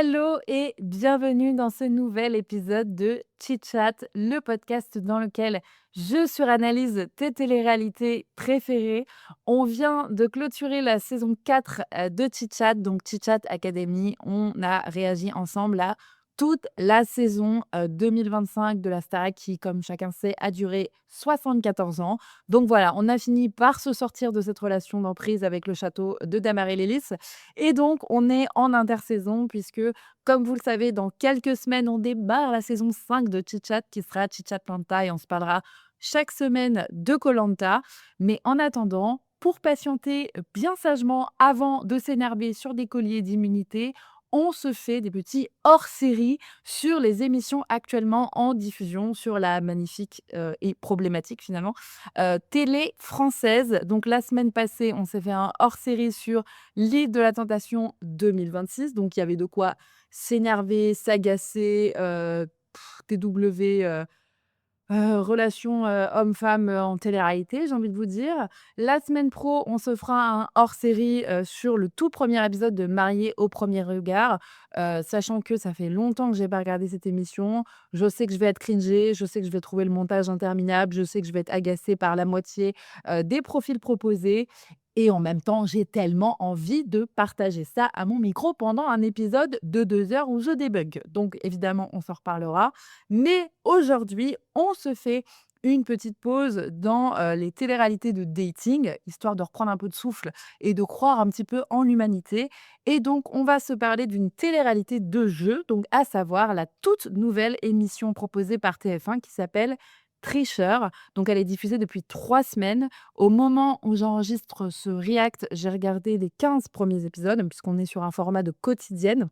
Hello et bienvenue dans ce nouvel épisode de Chit Chat, le podcast dans lequel je suranalyse tes téléréalités préférées. On vient de clôturer la saison 4 de Chit Chat, donc Chit Chat Academy. On a réagi ensemble à toute la saison 2025 de la Starac qui, comme chacun sait, a duré 74 ans. Donc voilà, on a fini par se sortir de cette relation d'emprise avec le château de Damaré-Lélis. Et donc, on est en intersaison puisque, comme vous le savez, dans quelques semaines, on débarre la saison 5 de Chit Chat qui sera Chit Chat Planta et on se parlera chaque semaine de koh. Mais en attendant, pour patienter bien sagement avant de s'énerver sur des colliers d'immunité, on se fait des petits hors-série sur les émissions actuellement en diffusion sur la magnifique et problématique finalement télé française. Donc la semaine passée, on s'est fait un hors-série sur L'île de la tentation 2026, donc il y avait de quoi s'énerver, s'agacer, TW, relations, hommes-femmes, en télé-réalité, j'ai envie de vous dire. La semaine pro, on se fera un hors-série, sur le tout premier épisode de Mariés au premier regard, sachant que ça fait longtemps que j'ai pas regardé cette émission. Je sais que je vais être cringée, je sais que je vais trouver le montage interminable, je sais que je vais être agacée par la moitié, des profils proposés et en même temps, j'ai tellement envie de partager ça à mon micro pendant un épisode de 2 heures où je débug. Donc évidemment, on s'en reparlera. Mais aujourd'hui, on se fait une petite pause dans les téléréalités de dating, histoire de reprendre un peu de souffle et de croire un petit peu en l'humanité. Et donc, on va se parler d'une téléréalité de jeu, donc à savoir la toute nouvelle émission proposée par TF1 qui s'appelle Tricheur. Donc, elle est diffusée depuis 3 semaines. Au moment où j'enregistre ce react, j'ai regardé les 15 premiers épisodes, puisqu'on est sur un format de quotidienne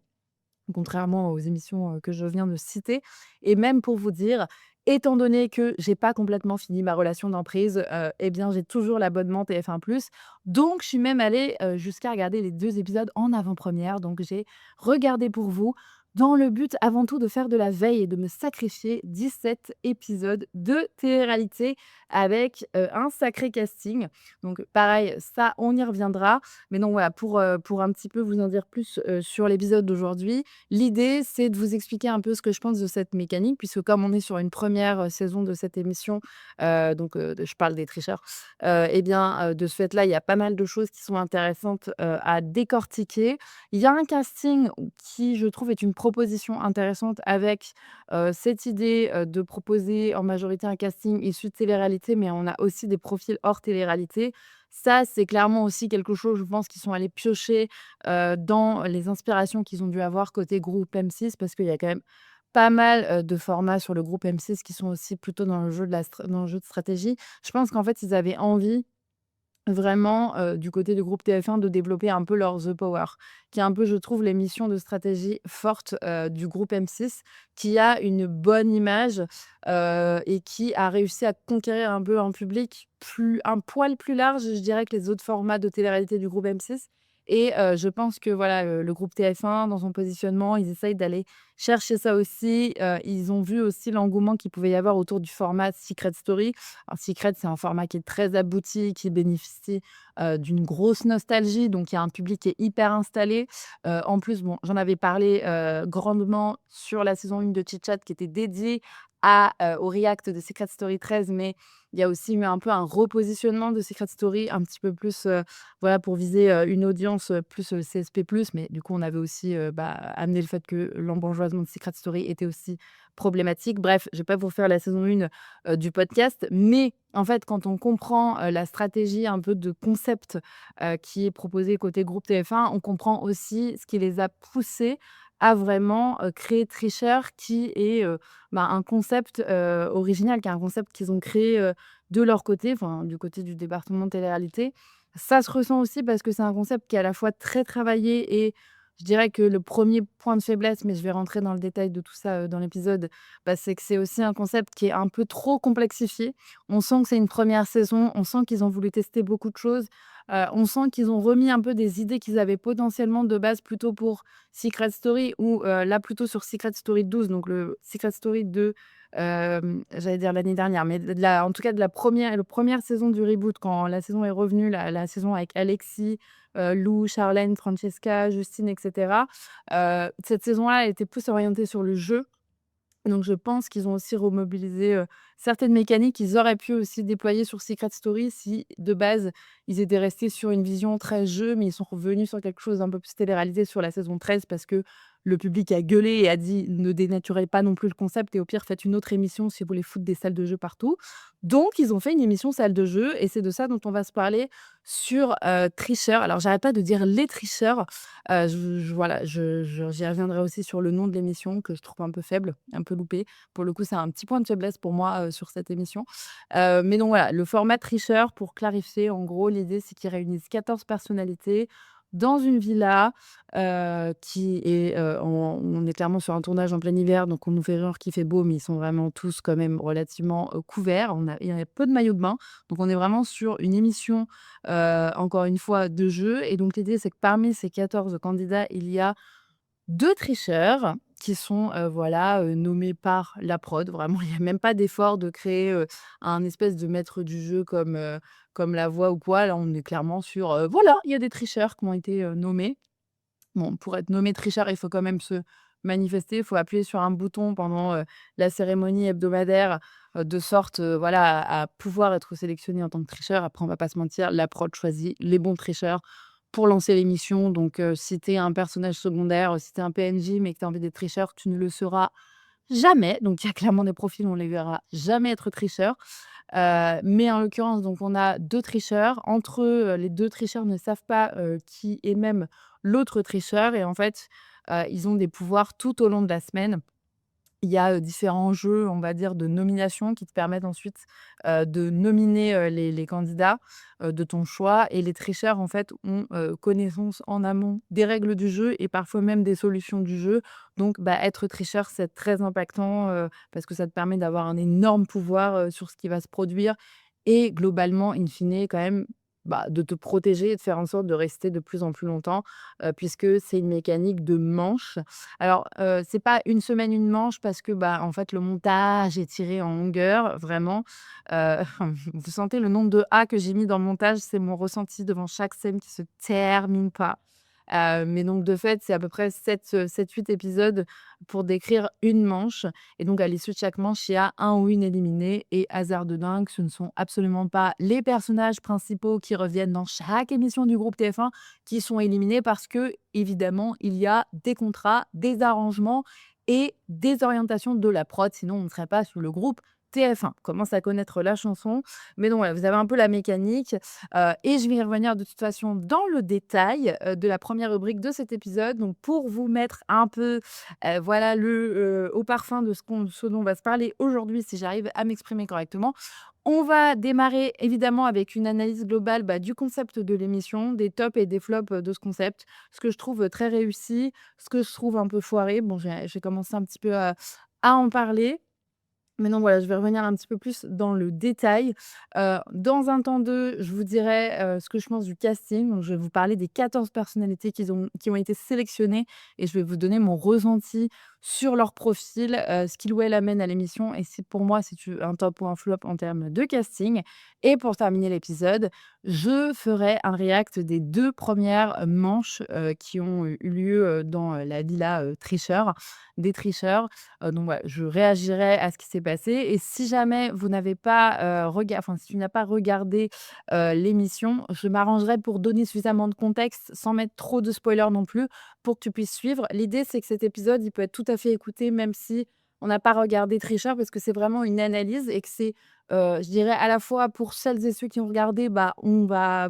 contrairement aux émissions, que je viens de citer et même pour vous dire, étant donné que j'ai pas complètement fini ma relation d'emprise, et bien, j'ai toujours l'abonnement TF1+. Donc je suis même allée, jusqu'à regarder les 2 épisodes en avant-première. Donc j'ai regardé pour vous, dans le but avant tout de faire de la veille et de me sacrifier 17 épisodes de télé-réalité avec, un sacré casting. Donc pareil, ça, on y reviendra. Mais donc voilà, pour un petit peu vous en dire plus, sur l'épisode d'aujourd'hui, l'idée, c'est de vous expliquer un peu ce que je pense de cette mécanique, puisque comme on est sur une première saison de cette émission, je parle des tricheurs, et bien, de ce fait-là, il y a pas mal de choses qui sont intéressantes, à décortiquer. Il y a un casting qui, je trouve, est une proposition intéressante avec, cette idée, de proposer en majorité un casting issu de télé-réalité, mais on a aussi des profils hors télé-réalité. Ça, c'est clairement aussi quelque chose, je pense, qu'ils sont allés piocher dans les inspirations qu'ils ont dû avoir côté groupe M6 parce qu'il y a quand même pas mal, de formats sur le groupe M6 qui sont aussi plutôt dans le jeu dans le jeu de stratégie. Je pense qu'en fait, ils avaient envie vraiment, du côté du groupe TF1 de développer un peu leur The Power, qui est un peu, je trouve, l'émission de stratégie forte, du groupe M6, qui a une bonne image, et qui a réussi à conquérir un peu un public un poil plus large, je dirais, que les autres formats de télé-réalité du groupe M6 et je pense que voilà, le groupe TF1 dans son positionnement, ils essayent d'aller chercher ça aussi, ils ont vu aussi l'engouement qu'il pouvait y avoir autour du format Secret Story. Alors Secret, c'est un format qui est très abouti, qui bénéficie, d'une grosse nostalgie, donc il y a un public qui est hyper installé. En plus, bon, j'en avais parlé, grandement sur la saison 1 de Chit Chat qui était dédiée au react de Secret Story 13, mais il y a aussi eu un peu un repositionnement de Secret Story un petit peu plus, voilà, pour viser, une audience, plus, CSP+, mais du coup, on avait aussi, amené le fait que l'embourgeoisement de Secret Story était aussi problématique. Bref, je vais pas vous faire la saison 1 du podcast. Mais en fait, quand on comprend, la stratégie un peu de concept, qui est proposée côté groupe TF1, on comprend aussi ce qui les a poussés à vraiment, créer Tricheur qui est, un concept, original, qui est un concept qu'ils ont créé, de leur côté, enfin du côté du département de télé-réalité. Ça se ressent aussi parce que c'est un concept qui est à la fois très travaillé et je dirais que le premier point de faiblesse, mais je vais rentrer dans le détail de tout ça, dans l'épisode, c'est que c'est aussi un concept qui est un peu trop complexifié. On sent que c'est une première saison, on sent qu'ils ont voulu tester beaucoup de choses. On sent qu'ils ont remis un peu des idées qu'ils avaient potentiellement de base plutôt pour Secret Story ou là plutôt sur Secret Story 12, donc le Secret Story de, j'allais dire l'année dernière, mais de la en tout cas de la première saison du reboot quand la saison est revenue, la saison avec Alexis, Lou, Charlène, Francesca, Justine et cetera. Cette saison-là, elle était plus orientée sur le jeu. Donc je pense qu'ils ont aussi remobilisé, certaines mécaniques qu'ils auraient pu aussi déployer sur Secret Story si, de base, ils étaient restés sur une vision très jeu, mais ils sont revenus sur quelque chose d'un peu plus télé-réalité sur la saison 13 parce que le public a gueulé et a dit: «Ne dénaturez pas non plus le concept et au pire faites une autre émission si vous voulez foutre des salles de jeu partout». Donc ils ont fait une émission salle de jeu et c'est de ça dont on va se parler sur, Tricheurs. Alors j'arrête pas de dire «Les Tricheurs», je voilà, j'y reviendrai aussi sur le nom de l'émission que je trouve un peu faible, un peu loupé. Pour le coup, c'est un petit point de faiblesse pour moi, sur cette émission. Mais donc voilà, le format tricheur, pour clarifier, en gros, l'idée, c'est qu'ils réunissent 14 personnalités dans une villa, qui est, on est clairement sur un tournage en plein hiver, donc on nous fait croire qu'il fait beau, mais ils sont vraiment tous quand même relativement, couverts. Il y a peu de maillots de bain, donc on est vraiment sur une émission, encore une fois, de jeu et donc l'idée, c'est que parmi ces 14 candidats, il y a 2 tricheurs qui sont, voilà, nommés par la prod. Vraiment, il y a même pas d'effort de créer, un espèce de maître du jeu comme La Voix ou quoi. Là, on est clairement sur, voilà, il y a des tricheurs qui ont été, nommés. Bon, pour être nommé tricheur, il faut quand même se manifester. Il faut appuyer sur un bouton pendant, la cérémonie hebdomadaire, de sorte, voilà, à pouvoir être sélectionné en tant que tricheur. Après, on va pas se mentir, la prod choisit les bons tricheurs pour lancer l'émission. Donc, si tu es un personnage secondaire, si tu es un PNJ, mais que tu as envie d'être tricheur, tu ne le seras jamais. Donc, il y a clairement des profils où on les verra jamais être tricheurs. Mais en l'occurrence, donc on a 2 tricheurs. Entre eux, les 2 tricheurs ne savent pas, qui est même l'autre tricheur et en fait, ils ont des pouvoirs tout au long de la semaine. Il y a, différents jeux, on va dire, de nomination qui te permettent ensuite, de nominer, les candidats, de ton choix et les tricheurs, en fait, ont, connaissance en amont des règles du jeu et parfois même des solutions du jeu. Donc, bah, être tricheur, c'est très impactant, parce que ça te permet d'avoir un énorme pouvoir, sur ce qui va se produire et globalement, in fine, quand même, bah, de te protéger et de faire en sorte de rester de plus en plus longtemps, puisque c'est une mécanique de manche. Alors, c'est pas une semaine, une manche parce que, bah, en fait, le montage est tiré en longueur, vraiment. Heu, vous sentez le nombre de A que j'ai mis dans le montage, c'est mon ressenti devant chaque scène qui se termine pas. Mais donc de fait, c'est à peu près 7-8 épisodes pour décrire une manche et donc à l'issue de chaque manche, il y a un ou une éliminée et hasard de dingue, ce ne sont absolument pas les personnages principaux qui reviennent dans chaque émission du groupe TF1 qui sont éliminés parce que évidemment il y a des contrats, des arrangements et des orientations de la prod, sinon on ne serait pas sur le groupe TF1. On commence à connaître la chanson, mais donc voilà, vous avez un peu la mécanique, et je vais y revenir de toute façon dans le détail, de la première rubrique de cet épisode. Donc pour vous mettre un peu, voilà au parfum de ce dont on va se parler aujourd'hui, si j'arrive à m'exprimer correctement. On va démarrer évidemment avec une analyse globale, bah, du concept de l'émission, des tops et des flops, de ce concept. Ce que je trouve, très réussi, ce que je trouve un peu foiré. Bon, j'ai commencé un petit peu à en parler. Maintenant, voilà, je vais revenir un petit peu plus dans le détail. Dans un temps 2, je vous dirai, ce que je pense du casting. Donc je vais vous parler des 14 personnalités qui ont été sélectionnées et je vais vous donner mon ressenti sur leur profil, ce qu'ils ou elles amènent à l'émission et si pour moi, c'est un top ou un flop en termes de casting. Et pour terminer l'épisode, je ferai un react des 2 premières manches, qui ont eu lieu, dans, la villa, des tricheurs. Donc voilà, je réagirai à ce qui s'est passé et si jamais vous n'avez pas, enfin si tu n'as pas regardé, l'émission, je m'arrangerai pour donner suffisamment de contexte sans mettre trop de spoilers non plus, pour que tu puisses suivre. L'idée, c'est que cet épisode, il peut être tout à fait écouté même si on n'a pas regardé Tricheur parce que c'est vraiment une analyse et que c'est, je dirais à la fois pour celles et ceux qui ont regardé, bah, on va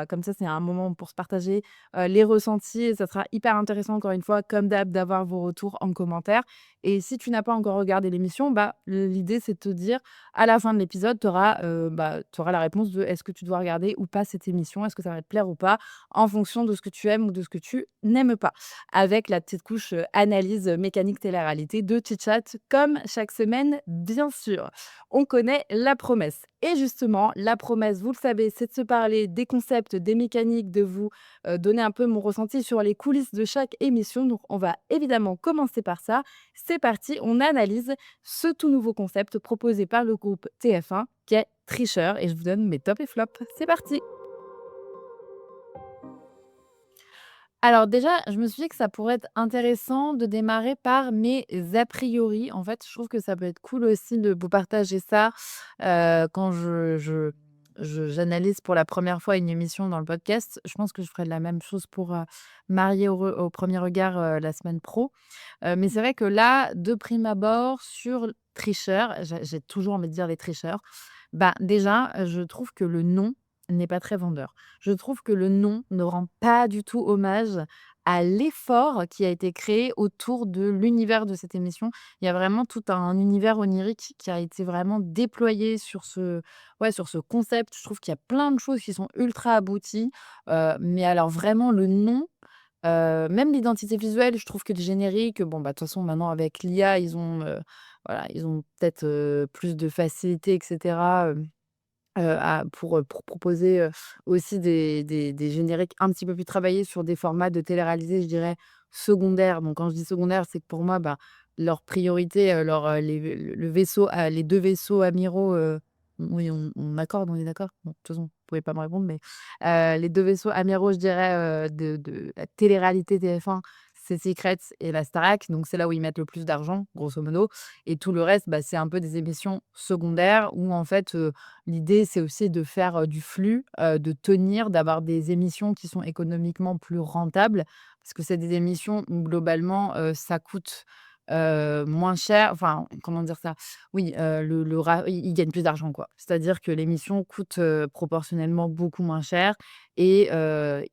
comme ça, c'est un moment pour se partager, les ressentis et ça sera hyper intéressant encore une fois, comme d'hab, d'avoir vos retours en commentaire. Et si tu n'as pas encore regardé l'émission, bah, l'idée, c'est de te dire, à la fin de l'épisode, tu auras, la réponse de est-ce que tu dois regarder ou pas cette émission? Est-ce que ça va te plaire ou pas? En fonction de ce que tu aimes ou de ce que tu n'aimes pas. Avec la petite couche, analyse, mécanique télé-réalité de Chit Chat, comme chaque semaine, bien sûr. On connaît la promesse. Et justement, la promesse, vous le savez, c'est de se parler des concepts, des mécaniques, de vous donner un peu mon ressenti sur les coulisses de chaque émission. Donc, on va évidemment commencer par ça. C'est parti, on analyse ce tout nouveau concept proposé par le groupe TF1 qui est Tricheur. Et je vous donne mes tops et flops. C'est parti. Alors déjà, je me suis dit que ça pourrait être intéressant de démarrer par mes a priori. En fait, je trouve que ça peut être cool aussi de vous partager ça, quand j'analyse pour la première fois une émission dans le podcast. Je pense que je ferai la même chose pour, Mariés au premier regard, la semaine pro. Mais c'est vrai que là, de prime abord, sur Tricheur, j'ai toujours envie de dire les tricheurs. Bah, déjà, je trouve que le nom n'est pas très vendeur. Je trouve que le nom ne rend pas du tout hommage à l'effort qui a été créé autour de l'univers de cette émission. Il y a vraiment tout un univers onirique qui a été vraiment déployé sur sur ce concept. Je trouve qu'il y a plein de choses qui sont ultra abouties, mais alors vraiment le nom, même l'identité visuelle, je trouve que le générique, bon, bah, de toute façon maintenant avec l'IA, voilà, ils ont peut-être, plus de facilité et cetera, pour proposer, aussi des génériques un petit peu plus travaillés sur des formats de télé-réalité, je dirais, secondaires. Donc quand je dis secondaire, c'est que pour moi, bah, leur priorité, le vaisseau les 2 vaisseaux amiraux, oui, on accorde, on est d'accord? Bon, de toute façon, vous pouvez pas me répondre, mais les 2 vaisseaux amiraux, je dirais, de la télé-réalité TF1, c'est Secrets et la Starac. Donc c'est là où ils mettent le plus d'argent, grosso modo, et tout le reste, bah, c'est un peu des émissions secondaires où en fait, l'idée, c'est aussi de faire, du flux, de tenir, d'avoir des émissions qui sont économiquement plus rentables. Parce que c'est des émissions où globalement, ça coûte, moins cher, enfin, comment dire ça? Oui, le ra ils gagnent plus d'argent, quoi. C'est-à-dire que l'émission coûte, proportionnellement beaucoup moins cher et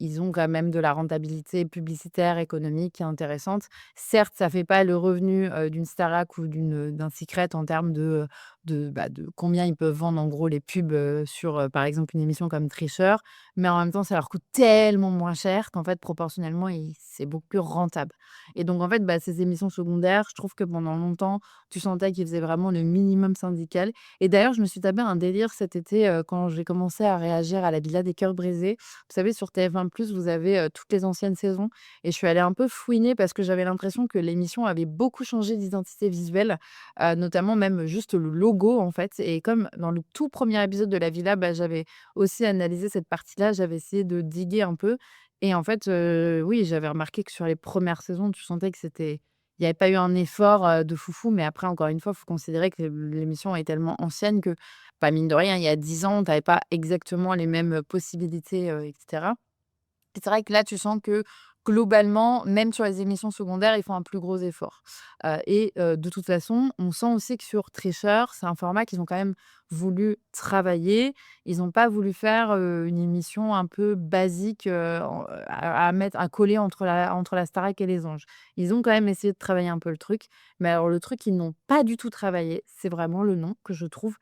ils ont quand même de la rentabilité publicitaire, économique qui est intéressante. Certes, ça fait pas le revenu, d'une Starac ou d'un Secret en termes de combien ils peuvent vendre en gros les pubs, sur, par exemple une émission comme Tricheur, mais en même temps ça leur coûte tellement moins cher qu'en fait proportionnellement c'est beaucoup plus rentable. Et donc en fait, bah, ces émissions secondaires, je trouve que pendant longtemps, tu sentais qu'ils faisaient vraiment le minimum syndical. Et d'ailleurs, je me suis tapé un délire cet été, quand j'ai commencé à réagir à la Villa des Cœurs Brisés. Vous savez, sur TF1+, vous avez, toutes les anciennes saisons, et je suis allée un peu fouiner parce que j'avais l'impression que l'émission avait beaucoup changé d'identité visuelle, notamment même juste le logo, en fait. Et comme dans le tout premier épisode de la Villa, bah, j'avais aussi analysé cette partie-là, j'avais essayé de diguer un peu, et en fait, oui, j'avais remarqué que sur les premières saisons, tu sentais que il y avait pas eu un effort, de foufou. Mais après, encore une fois, il faut considérer que l'émission est tellement ancienne que, bah, mine de rien, il y a 10 ans, tu avais pas exactement les mêmes possibilités, et cetera. Et c'est vrai que là, tu sens que globalement, même sur les émissions secondaires, ils font un plus gros effort. De toute façon, on sent aussi que sur Tricheur, c'est un format qu'ils ont quand même voulu travailler. Ils n'ont pas voulu faire, une émission un peu basique, à coller entre la Starac et les Anges. Ils ont quand même essayé de travailler un peu le truc, mais alors le truc qu'ils n'ont pas du tout travaillé, c'est vraiment le nom que je trouve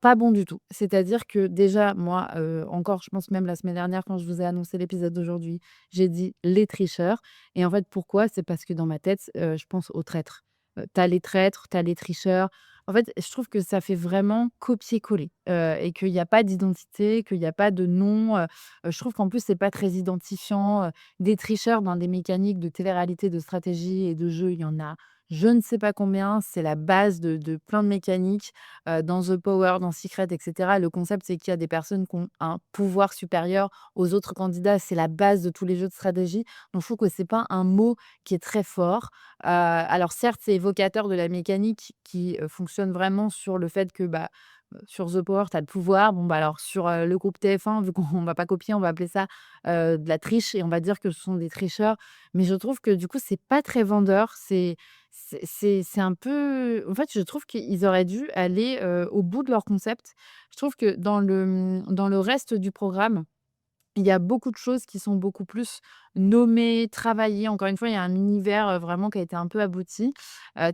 pas bon du tout. C'est-à-dire que déjà, moi, encore, je pense même la semaine dernière quand je vous ai annoncé l'épisode d'aujourd'hui, j'ai dit: «Les tricheurs», et en fait, pourquoi? C'est parce que dans ma tête, je pense aux traîtres. Tu les traîtres, t'as les tricheurs. En fait, je trouve que ça fait vraiment copier-coller, et qu'il y a pas d'identité, qu'il y a pas de nom, je trouve qu'en plus, c'est pas très identifiant, des tricheurs dans des mécaniques de télé-réalité, de stratégie et de jeu, il y en a je ne sais pas combien. C'est la base de plein de mécaniques. Dans The Power, dans Secret, et cetera. Le concept, c'est qu'il y a des personnes qui ont un pouvoir supérieur aux autres candidats. C'est la base de tous les jeux de stratégie. Donc je trouve que c'est pas un mot qui est très fort. Alors certes, c'est évocateur de la mécanique qui, fonctionne vraiment sur le fait que, bah, sur The Power, tu as le pouvoir. Bon, bah, alors sur, le groupe TF1, vu qu'on va pas copier, on va appeler ça, de la triche, et on va dire que ce sont des tricheurs. Mais je trouve que du coup, c'est pas très vendeur. C'est un peu en fait, je trouve qu'ils auraient dû aller, au bout de leur concept. Je trouve que dans le reste du programme, Il y a beaucoup de choses qui sont beaucoup plus nommées, travaillées. Encore une fois, il y a un univers, vraiment qui a été un peu abouti.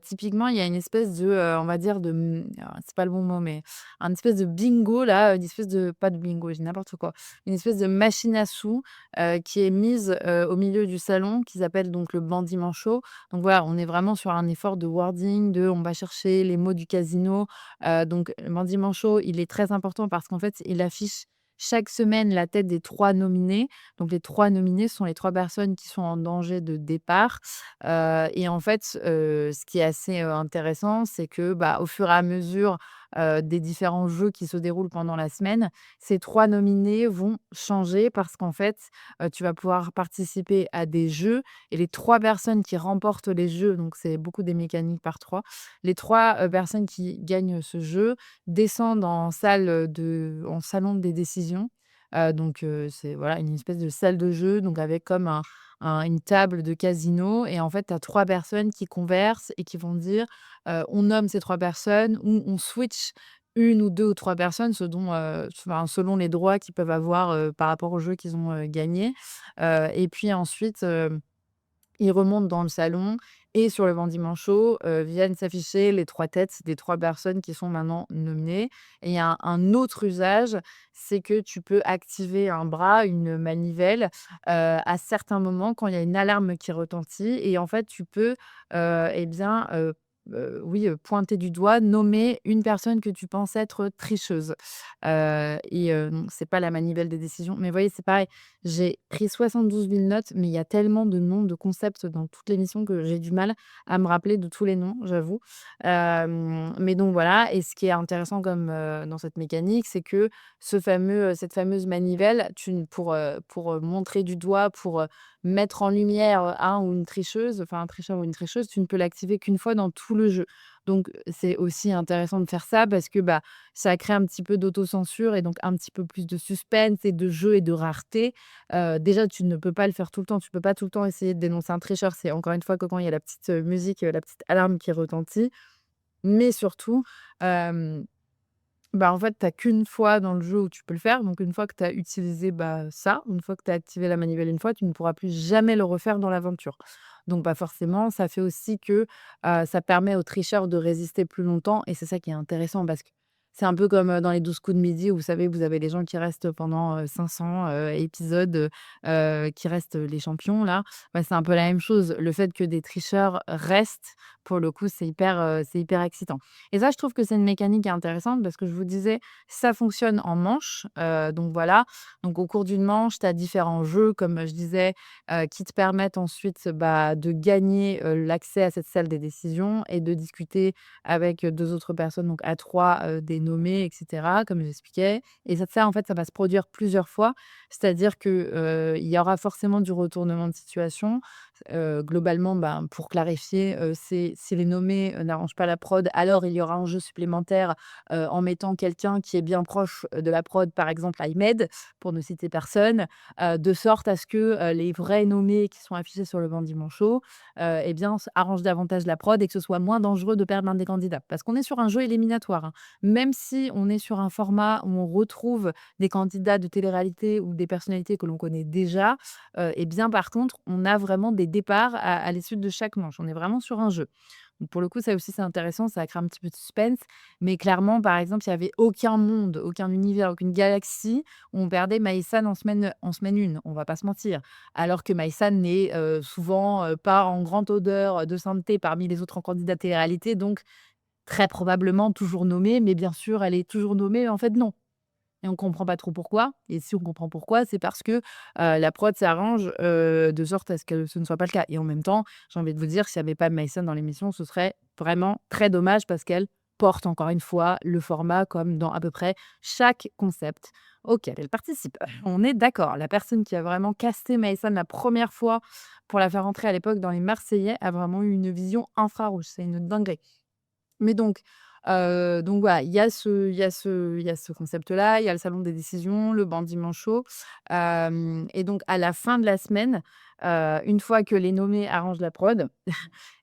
Typiquement, il y a une espèce de, on va dire de, alors c'est pas le bon mot, mais un espèce de bingo là, une espèce de pas de bingo, je dis n'importe quoi. Une espèce de machine à sous, qui est mise, au milieu du salon, qu'ils appellent donc le bandit manchot. Donc voilà, on est vraiment sur un effort de wording, de on va chercher les mots du casino. Donc le bandit manchot, il est très important parce qu'en fait, il affiche chaque semaine la tête des 3 nominés. Donc les 3 nominés sont les 3 personnes qui sont en danger de départ, et en fait, ce qui est assez, intéressant, c'est que, bah, au fur et à mesure, des différents jeux qui se déroulent pendant la semaine, ces 3 nominés vont changer parce qu'en fait, tu vas pouvoir participer à des jeux et les 3 personnes qui remportent les jeux, donc c'est beaucoup des mécaniques par 3. Les 3 personnes qui gagnent ce jeu descendent en salon des décisions. Donc c'est voilà, une espèce de salle de jeu, donc avec comme une table de casino et en fait, tu as 3 personnes qui conversent et qui vont dire, on nomme ces 3 personnes ou on switch une ou 2 ou 3 personnes selon les droits qu'ils peuvent avoir, par rapport au jeu qu'ils ont, gagné. Et puis ensuite, ils remontent dans le salon et sur le bandit manchot, viennent s'afficher les 3 têtes des 3 personnes qui sont maintenant nominées et il y a un autre usage, c'est que tu peux activer un bras, une manivelle, à certains moments quand il y a une alarme qui retentit et en fait, tu peux, et bien, oui, pointer du doigt, nommer une personne que tu penses être tricheuse. Non, c'est pas la manivelle des décisions, mais vous voyez, c'est pareil. J'ai pris 72 000 notes, mais il y a tellement de noms, de concepts dans toute l'émission que j'ai du mal à me rappeler de tous les noms, j'avoue. Mais donc voilà et ce qui est intéressant comme, dans cette mécanique, c'est que cette fameuse manivelle, pour, montrer du doigt, pour, mettre en lumière, un ou une tricheuse, enfin un tricheur ou une tricheuse, tu ne peux l'activer qu'une fois dans tout le jeu. Donc c'est aussi intéressant de faire ça parce que, bah, ça crée un petit peu d'autocensure et donc un petit peu plus de suspense et de jeu et de rareté. Déjà, tu ne peux pas le faire tout le temps. Tu peux pas tout le temps essayer de dénoncer un tricheur. C'est encore une fois que quand il y a la petite, musique, la petite alarme qui retentit. Mais surtout, hem, bah, en fait, tu as qu'une fois dans le jeu où tu peux le faire. Donc une fois que tu as utilisé, bah, ça, une fois que tu as activé la manivelle une fois, tu ne pourras plus jamais le refaire dans l'aventure. Donc bah, forcément, ça fait aussi que, ça permet aux tricheurs de résister plus longtemps et c'est ça qui est intéressant parce que c'est un peu comme, dans les 12 coups de midi où vous savez, vous avez les gens qui restent pendant, 500, épisodes, qui restent les champions là. Bah, c'est un peu la même chose. Le fait que des tricheurs restent, pour le coup, c'est hyper excitant. Et ça, je trouve que c'est une mécanique qui est intéressante parce que je vous disais, ça fonctionne en manche, donc voilà. Donc au cours d'une manche, tu as différents jeux, comme je disais, qui te permettent ensuite, bah, de gagner, l'accès à cette salle des décisions et de discuter avec, 2 autres personnes, donc à 3 des nommés et cetera, comme j'expliquais et ça, en fait, ça va se produire plusieurs fois. C'est-à-dire que, il y aura forcément du retournement de situation. Globalement, ben, pour clarifier, c'est si les nommés, n'arrangent pas la prod, alors il y aura un jeu supplémentaire, en mettant quelqu'un qui est bien proche, de la prod, par exemple Ahmed, pour ne citer personne, de sorte à ce que, les vrais nommés qui sont affichés sur le bandit manchot, et bien, s arrangent davantage la prod et que ce soit moins dangereux de perdre l'un des candidats. Parce qu'on est sur un jeu éliminatoire, hein. Même si on est sur un format où on retrouve des candidats de télé-réalité ou des personnalités que l'on connaît déjà, et bien, par contre, on a vraiment des départs à l'issue de chaque manche. On est vraiment sur un jeu. Donc pour le coup, ça aussi, c'est intéressant, ça crée un petit peu de suspense. Mais clairement, par exemple, il y avait aucun monde, aucun univers, aucune galaxie où on perdait Maïsan en semaine 1, on va pas se mentir. Alors que Maïsan n'est, souvent, pas en grande odeur de sainteté parmi les autres candidats télé-réalité, donc très probablement toujours nommée, mais bien sûr, elle est toujours nommée, mais en fait, non. Et on comprend pas trop pourquoi et si on comprend pourquoi, c'est parce que, la prod s'arrange, de sorte à ce que ce ne soit pas le cas et en même temps, j'ai envie de vous dire, s'il y avait pas Maïssa dans l'émission, ce serait vraiment très dommage parce qu'elle porte encore une fois le format comme dans à peu près chaque concept auquel elle participe. On est d'accord, la personne qui a vraiment casté Maïssa la première fois pour la faire entrer à l'époque dans Les Marseillais a vraiment eu une vision infrarouge, c'est une dinguerie. Mais donc, Donc voilà, il y a ce concept-là, il y a le salon des décisions, le bandiment chaud, hem et donc à la fin de la semaine, une fois que les nommés arrangent la prod,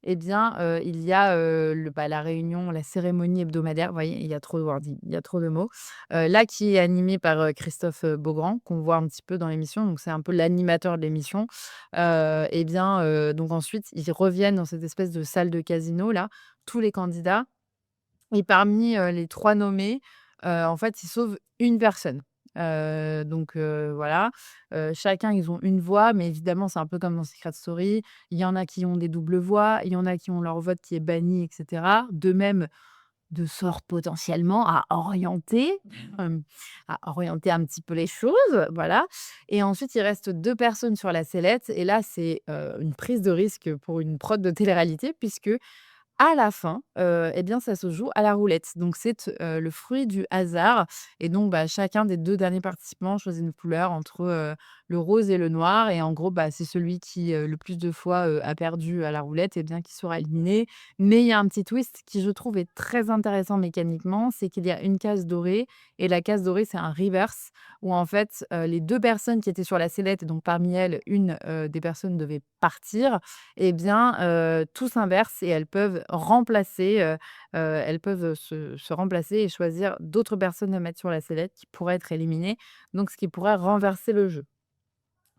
eh bien, il y a, la réunion, la cérémonie hebdomadaire. Vous voyez, il y a trop de wording, il y a trop de mots. Là, qui est animée par, Christophe, Beaugrand, qu'on voit un petit peu dans l'émission, donc c'est un peu l'animateur de l'émission. Et bien, donc ensuite, ils reviennent dans cette espèce de salle de casino là, tous les candidats et parmi, les 3 nommés, en fait, ils sauvent une personne. Donc voilà, chacun, ils ont une voix, mais évidemment, c'est un peu comme dans Secret Story. Il y en a qui ont des doubles voix, il y en a qui ont leur vote qui est banni et cetera. De même, de sorte potentiellement à orienter un petit peu les choses, voilà. Et ensuite, il reste 2 personnes sur la sellette et là, c'est, une prise de risque pour une prod de télé-réalité puisque à la fin, et bien, ça se joue à la roulette. Donc c'est, le fruit du hasard et donc chacun des 2 derniers participants choisit une couleur entre, le rose et le noir et en gros, c'est celui qui, le plus de fois, a perdu à la roulette et bien qui sera éliminé. Mais il y a un petit twist qui, je trouve, est très intéressant mécaniquement, c'est qu'il y a une case dorée et la case dorée, c'est un reverse où en fait, les 2 personnes qui étaient sur la sellette et donc parmi elles, une, des personnes devait partir eh bien, tout s'inverse et elles peuvent se remplacer et choisir d'autres personnes à mettre sur la sellette qui pourraient être éliminées, donc ce qui pourrait renverser le jeu.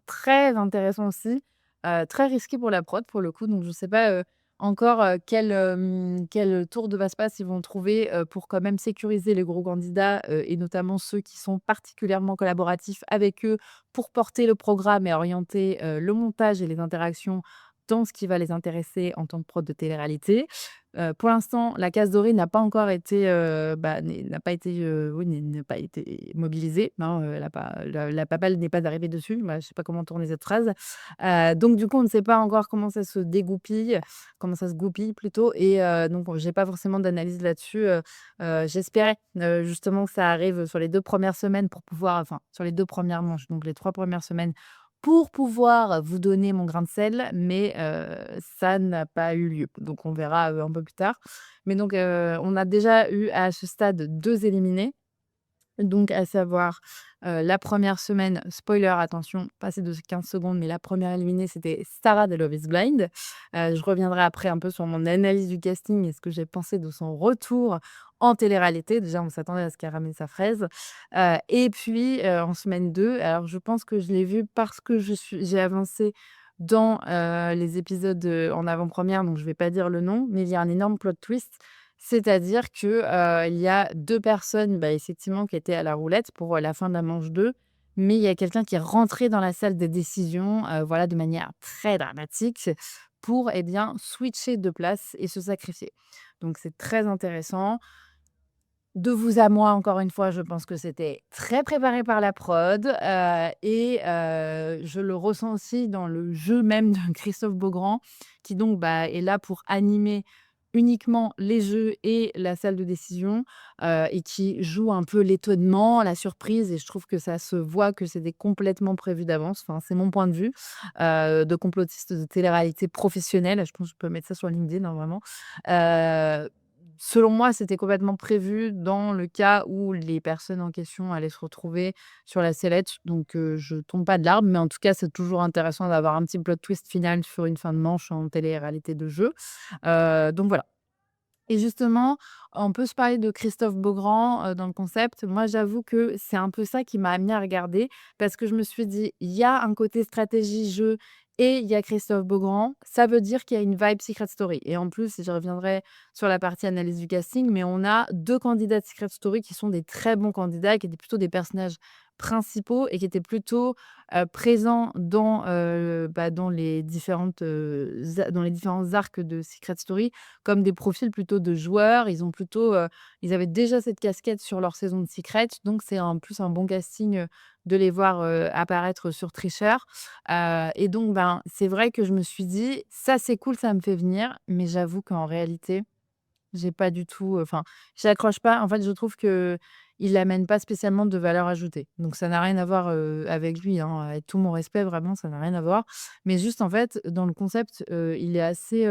Très intéressant aussi, très risqué pour la prod pour le coup, donc je ne sais pas, encore, quel tour de passe-passe ils vont trouver, pour quand même sécuriser les gros candidats, et notamment ceux qui sont particulièrement collaboratifs avec eux pour porter le programme et orienter, le montage et les interactions dans ce qui va les intéresser en tant que prod de télé-réalité. Pour l'instant, la case dorée n'a pas encore été, n'a pas été, oui, n'a pas été mobilisée, non, la papale n'est pas arrivée dessus. Bah, je sais pas comment tourner cette phrase. Donc du coup, on ne sait pas encore comment ça se dégoupille, comment ça se goupille plutôt et donc bon, j'ai pas forcément d'analyse là-dessus, j'espérais, justement que ça arrive sur les 2 premières semaines pour pouvoir enfin, sur les 2 premières manches, donc les 3 premières semaines pour pouvoir vous donner mon grain de sel, mais ça n'a pas eu lieu. Donc on verra, un peu plus tard. Mais donc on a déjà eu à ce stade 2 éliminés. Donc à savoir, la première semaine, spoiler attention, passé de 15 secondes, mais la première éliminée, c'était Sarah de Love is Blind. Je reviendrai après un peu sur mon analyse du casting et ce que j'ai pensé de son retour en télé-réalité. Déjà, on s'attendait à ce qu'elle ramène sa fraise. Et puis, en semaine 2, alors je pense que je l'ai vue parce que j'ai avancé dans, les épisodes, en avant-première, donc je vais pas dire le nom, mais il y a un énorme plot twist. C'est-à-dire que, il y a 2 personnes, effectivement, qui étaient à la roulette pour, la fin de la manche 2, mais il y a quelqu'un qui est rentré dans la salle des décisions, voilà, de manière très dramatique pour, eh bien, switcher de place et se sacrifier. Donc c'est très intéressant. De vous à moi, encore une fois, je pense que c'était très préparé par la prod, et je le ressens aussi dans le jeu même de Christophe Beaugrand qui donc, est là pour animer uniquement les jeux et la salle de décision, et qui joue un peu l'étonnement, la surprise et je trouve que ça se voit que c'était complètement prévu d'avance. Enfin, c'est mon point de vue, de complotiste de télé-réalité professionnelle. Je pense que je peux mettre ça sur LinkedIn, hein, vraiment. Selon moi, c'était complètement prévu dans le cas où les personnes en question allaient se retrouver sur la sellette, donc je tombe pas de l'arbre, mais en tout cas, c'est toujours intéressant d'avoir un petit plot twist final sur une fin de manche en télé-réalité de jeu. Donc voilà. Et justement, on peut se parler de Christophe Beaugrand, dans le concept. Moi, j'avoue que c'est un peu ça qui m'a amenée à regarder parce que je me suis dit: «Il y a un côté stratégie jeu et il y a Christophe Beaugrand, ça veut dire qu'il y a une vibe Secret Story» et en plus, je reviendrai sur la partie analyse du casting, mais on a 2 candidats de Secret Story qui sont des très bons candidats, qui étaient plutôt des personnages principaux et qui étaient plutôt, présents dans les dans les différents arcs de Secret Story comme des profils plutôt de joueurs. Ils avaient déjà cette casquette sur leur saison de Secret, donc c'est en plus un bon casting, de les voir, apparaître sur Tricheur. Et donc c'est vrai que je me suis dit: «Ça, c'est cool, ça me fait venir», mais j'avoue qu'en réalité, j'ai pas du tout, enfin, j'accroche pas. En fait, je trouve qu'il amène pas spécialement de valeur ajoutée. Donc ça n'a rien à voir, avec lui, hein, avec tout mon respect, vraiment, ça n'a rien à voir. Mais juste, en fait, dans le concept, il est assez,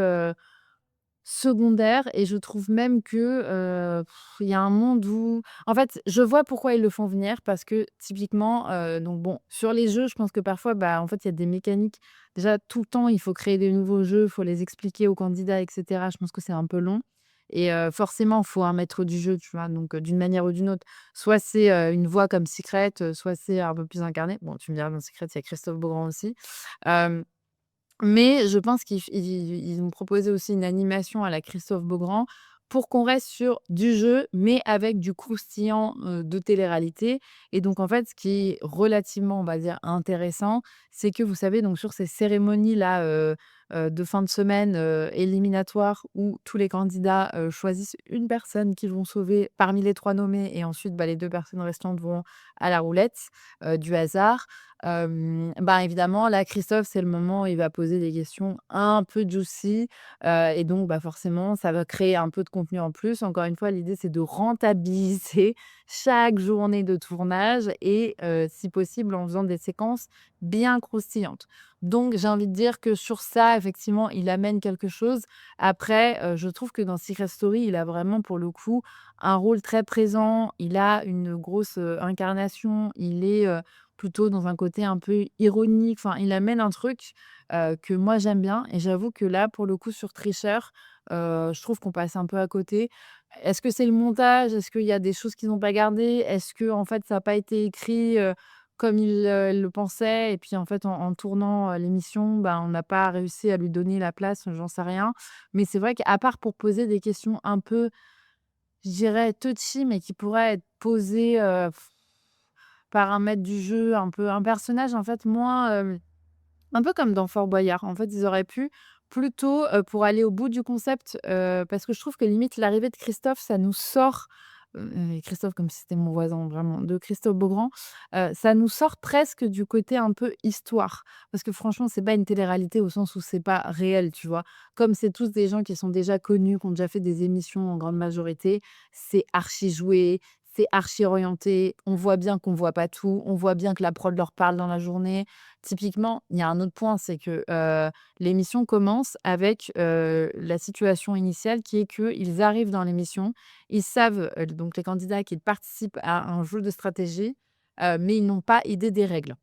secondaire et je trouve même que, il y a un monde où en fait, je vois pourquoi ils le font venir parce que typiquement, donc bon, sur les jeux, je pense que parfois, bah, en fait, il y a des mécaniques déjà tout le temps, il faut créer des nouveaux jeux, il faut les expliquer aux candidats et cetera. Je pense que c'est un peu long et forcément, il faut un maître du jeu, tu vois? Donc d'une manière ou d'une autre, soit c'est, une voix comme Secret, soit c'est un peu plus incarné. Bon, tu me diras dans Secret, il y a Christophe Beaugrand aussi. Hem mais je pense qu'ils ont proposé aussi une animation à la Christophe Beaugrand pour qu'on reste sur du jeu, mais avec du croustillant, de télé-réalité et donc en fait, ce qui est relativement, on va dire, intéressant, c'est que vous savez, donc sur ces cérémonies-là, de fin de semaine, éliminatoires où tous les candidats, choisissent une personne qu'ils vont sauver parmi les 3 nommés et ensuite, bah, les 2 personnes restantes vont à la roulette, du hasard. Bah, évidemment, là, Christophe, c'est le moment où il va poser des questions un peu juicy, et donc bah, forcément, ça va créer un peu de contenu en plus. Encore une fois, l'idée, c'est de rentabiliser chaque journée de tournage et si possible, en faisant des séquences bien croustillantes. Donc j'ai envie de dire que sur ça, effectivement, il amène quelque chose. Après, je trouve que dans Secret Story, il a vraiment, pour le coup, un rôle très présent. Il a une grosse, incarnation. Il est, plutôt dans un côté un peu ironique. Enfin, il amène un truc, que moi j'aime bien et j'avoue que là, pour le coup, sur Tricheur, je trouve qu'on passe un peu à côté. Est-ce que c'est le montage? Est-ce qu'il y a des choses qu'ils n'ont pas gardées? Est-ce que en fait, ça n'a pas été écrit, comme ils, le pensaient et puis, en fait, en tournant, l'émission, bah, on n'a pas réussi à lui donner la place, j'en sais rien. Mais c'est vrai qu'à part pour poser des questions un peu, je dirais touchy, mais qui pourraient être posées, par un maître du jeu, un peu un personnage en fait moins, un peu comme dans Fort Boyard. En fait, ils auraient pu plutôt, pour aller au bout du concept, parce que je trouve que limite l'arrivée de Christophe, ça nous sort, Christophe comme si c'était mon voisin vraiment, de Christophe Beaugrand, ça nous sort presque du côté un peu histoire. Parce que franchement, c'est pas une télé-réalité au sens où c'est pas réel, tu vois? Comme c'est tous des gens qui sont déjà connus, qui ont déjà fait des émissions en grande majorité, c'est archi joué, c'est archi orienté. On voit bien qu'on voit pas tout, on voit bien que la prod leur parle dans la journée. Typiquement, il y a un autre point, c'est que, l'émission commence avec, la situation initiale qui est qu'ils arrivent dans l'émission, ils savent, donc les candidats qu'ils participent à un jeu de stratégie, mais ils n'ont pas idée des règles.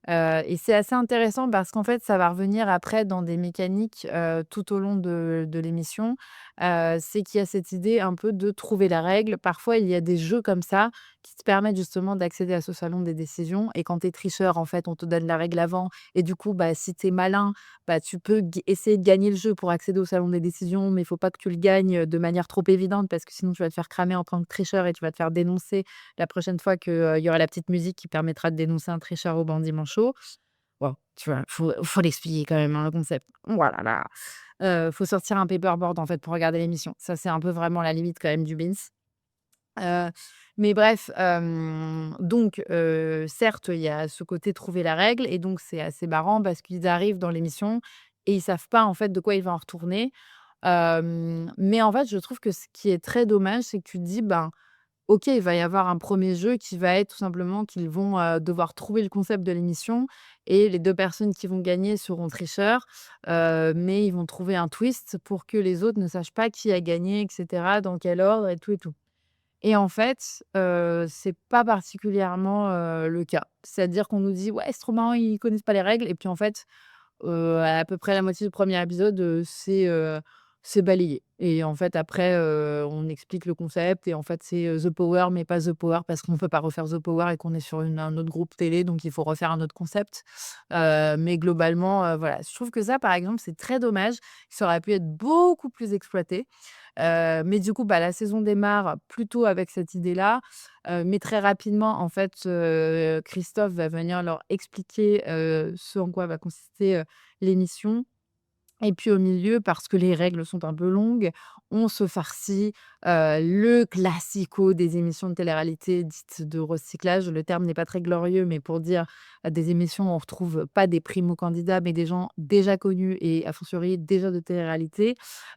Et c'est assez intéressant parce qu'en fait, ça va revenir après dans des mécaniques, tout au long de l'émission. C'est qu'il y a cette idée un peu de trouver la règle. Parfois, il y a des jeux comme ça qui te permettent justement d'accéder à ce salon des décisions et quand tu es tricheur, en fait, on te donne la règle avant et du coup, bah, si tu es malin, bah, tu peux essayer de gagner le jeu pour accéder au salon des décisions, mais il faut pas que tu le gagnes, de manière trop évidente parce que sinon tu vas te faire cramer en tant que tricheur et tu vas te faire dénoncer la prochaine fois que, il y aura la petite musique qui permettra de dénoncer un tricheur au bandit manchot. Waouh, tu vois? Faut l'expliquer quand même, hein, le concept. Voilà là là. Faut sortir un paperboard, en fait, pour regarder l'émission. Ça, c'est un peu vraiment la limite quand même du Beans. Heu, mais bref, donc certes, il y a ce côté trouver la règle et donc c'est assez marrant parce qu'ils arrivent dans l'émission et ils savent pas, en fait, de quoi ils vont en retourner. Mais en fait, je trouve que ce qui est très dommage, c'est que tu te dis: «Ben, OK, il va y avoir un premier jeu qui va être tout simplement qu'ils vont, devoir trouver le concept de l'émission et les 2 personnes qui vont gagner seront tricheurs, mais ils vont trouver un twist pour que les autres ne sachent pas qui a gagné et cetera, dans quel ordre et tout et tout. Et en fait, c'est pas particulièrement, le cas. C'est-à-dire qu'on nous dit: «Ouais, c'est trop marrant, ils connaissent pas les règles» et puis en fait, à peu près la moitié du premier épisode, c'est balayé et en fait après, on explique le concept et en fait c'est, The Power mais pas The Power parce qu'on ne peut pas refaire The Power et qu'on est sur un autre groupe télé donc il faut refaire un autre concept. Mais globalement, voilà, je trouve que ça par exemple c'est très dommage. Ça aurait pu être beaucoup plus exploité. Mais du coup, bah, la saison démarre plutôt avec cette idée-là, mais très rapidement, en fait, Christophe va venir leur expliquer, ce en quoi va consister, l'émission et puis au milieu, parce que les règles sont un peu longues, on se farcit, le classico des émissions de télé-réalité dites de recyclage. Le terme n'est pas très glorieux, mais pour dire, des émissions où on retrouve pas des primo-candidats, mais des gens déjà connus et a fortiori déjà de télé-réalité.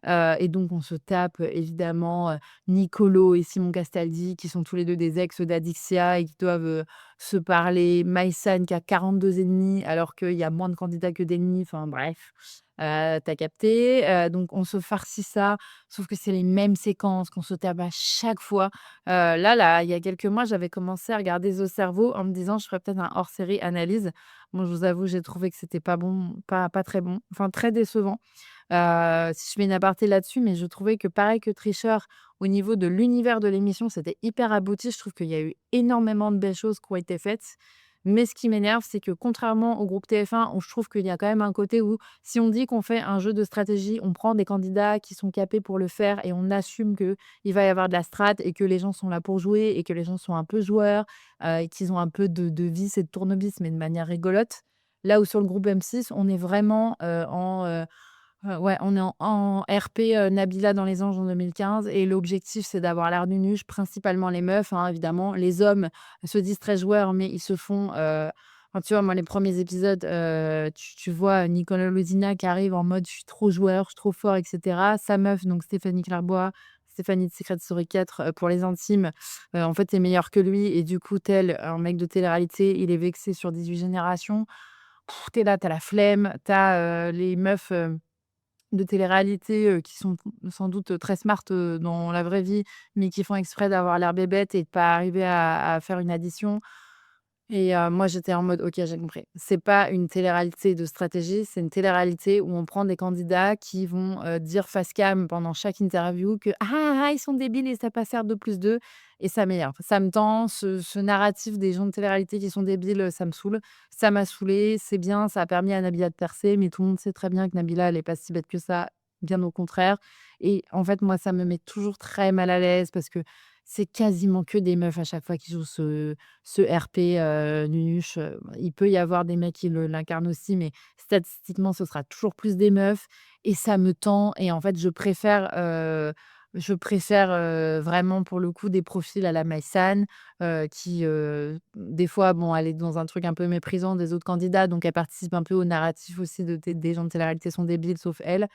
Et donc on se tape, évidemment, Nicolo et Simon Castaldi qui sont tous les 2 des ex d'Adixia et qui doivent, se parler. Maïsan qui a 42 ennemis alors qu'il y a moins de candidats que d'ennemis, enfin bref. Tu capté? Donc on se farcit ça, sauf que c'est les mêmes séquences qu'on se tape à chaque fois. Là, il y a quelques mois, j'avais commencé à regarder The Cerveau en me disant: «Je ferais peut-être un hors-série analyse». Bon, je vous avoue, j'ai trouvé que c'était pas bon, pas très bon, enfin très décevant. Si je fais une aparté là-dessus, mais je trouvais que pareil que Tricheur, au niveau de l'univers de l'émission, c'était hyper abouti. Je trouve qu'il y a eu énormément de belles choses qui ont été faites. Mais ce qui m'énerve, c'est que contrairement au groupe TF1, où je trouve qu'il y a quand même un côté où si on dit qu'on fait un jeu de stratégie, on prend des candidats qui sont capés pour le faire et on assume qu'il va y avoir de la strat et que les gens sont là pour jouer et que les gens sont un peu joueurs et qu'ils ont un peu de vis et de tournevis, mais de manière rigolote. Là où sur le groupe M6, on est vraiment ouais, on est en RP, Nabila dans Les Anges en 2015 et l'objectif, c'est d'avoir l'air nunuche, principalement les meufs, hein, évidemment. Les hommes se disent très joueurs, mais ils se font, enfin, tu vois, moi, les premiers épisodes, tu vois Nicolas Lozina qui arrive en mode: «Je suis trop joueur, je suis trop fort» et cetera. Sa meuf, donc Stéphanie Carbois, Stéphanie de Secret Story 4, pour les intimes, en fait, est meilleure que lui et du coup, tel un mec de télé-réalité, il est vexé sur 18 générations. Tu es là, tu as la flemme, tu as, les meufs, de télé-réalité, qui sont sans doute très smart, dans la vraie vie, mais qui font exprès d'avoir l'air bébêtes et de pas arriver à faire une addition. Et moi, j'étais en mode: «OK, j'ai compris». C'est pas une télé-réalité de stratégie, c'est une télé-réalité où on prend des candidats qui vont, dire face cam pendant chaque interview que: «Ah, ah, ah, ils sont débiles et ça passe faire 2 plus 2 et ça m'énerve. Ça me tend, ce narratif des gens de télé-réalité qui sont débiles, ça me saoule. Ça m'a saoulée, c'est bien, ça a permis à Nabila de percer, mais tout le monde sait très bien que Nabila, elle est pas si bête que ça, bien au contraire et en fait, moi, ça me met toujours très mal à l'aise parce que c'est quasiment que des meufs à chaque fois qui jouent ce RP, nunuche, il peut y avoir des mecs qui l'incarnent aussi, mais statistiquement, ce sera toujours plus des meufs et ça me tend et en fait, je préfère, vraiment pour le coup des profils à la Maïsan, qui, des fois, bon, elle est dans un truc un peu méprisant des autres candidats, donc elle participe un peu au narratif aussi de des gens de télé-réalité sont débiles sauf elle.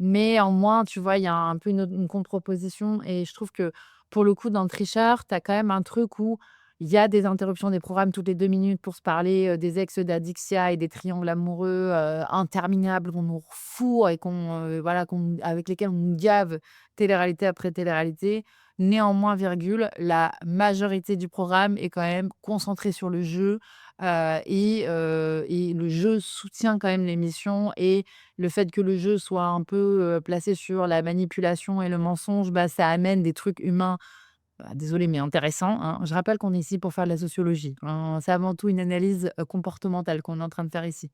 Mais en moins, tu vois, il y a un peu une contre-proposition et je trouve que, pour le coup, dans le Tricheur, tu as quand même un truc où il y a des interruptions des programmes toutes les 2 minutes pour se parler, des ex d'Adixia et des triangles amoureux, interminables qu'on nous refourre et voilà, avec lesquels on nous gave télé-réalité après télé-réalité. Néanmoins, virgule, la majorité du programme est quand même concentrée sur le jeu, et le jeu soutient quand même l'émission et le fait que le jeu soit un peu, placé sur la manipulation et le mensonge, bah, ça amène des trucs humains, bah, désolée mais intéressants, hein. Je rappelle qu'on est ici pour faire de la sociologie, hein. C'est avant tout une analyse, comportementale qu'on est en train de faire ici.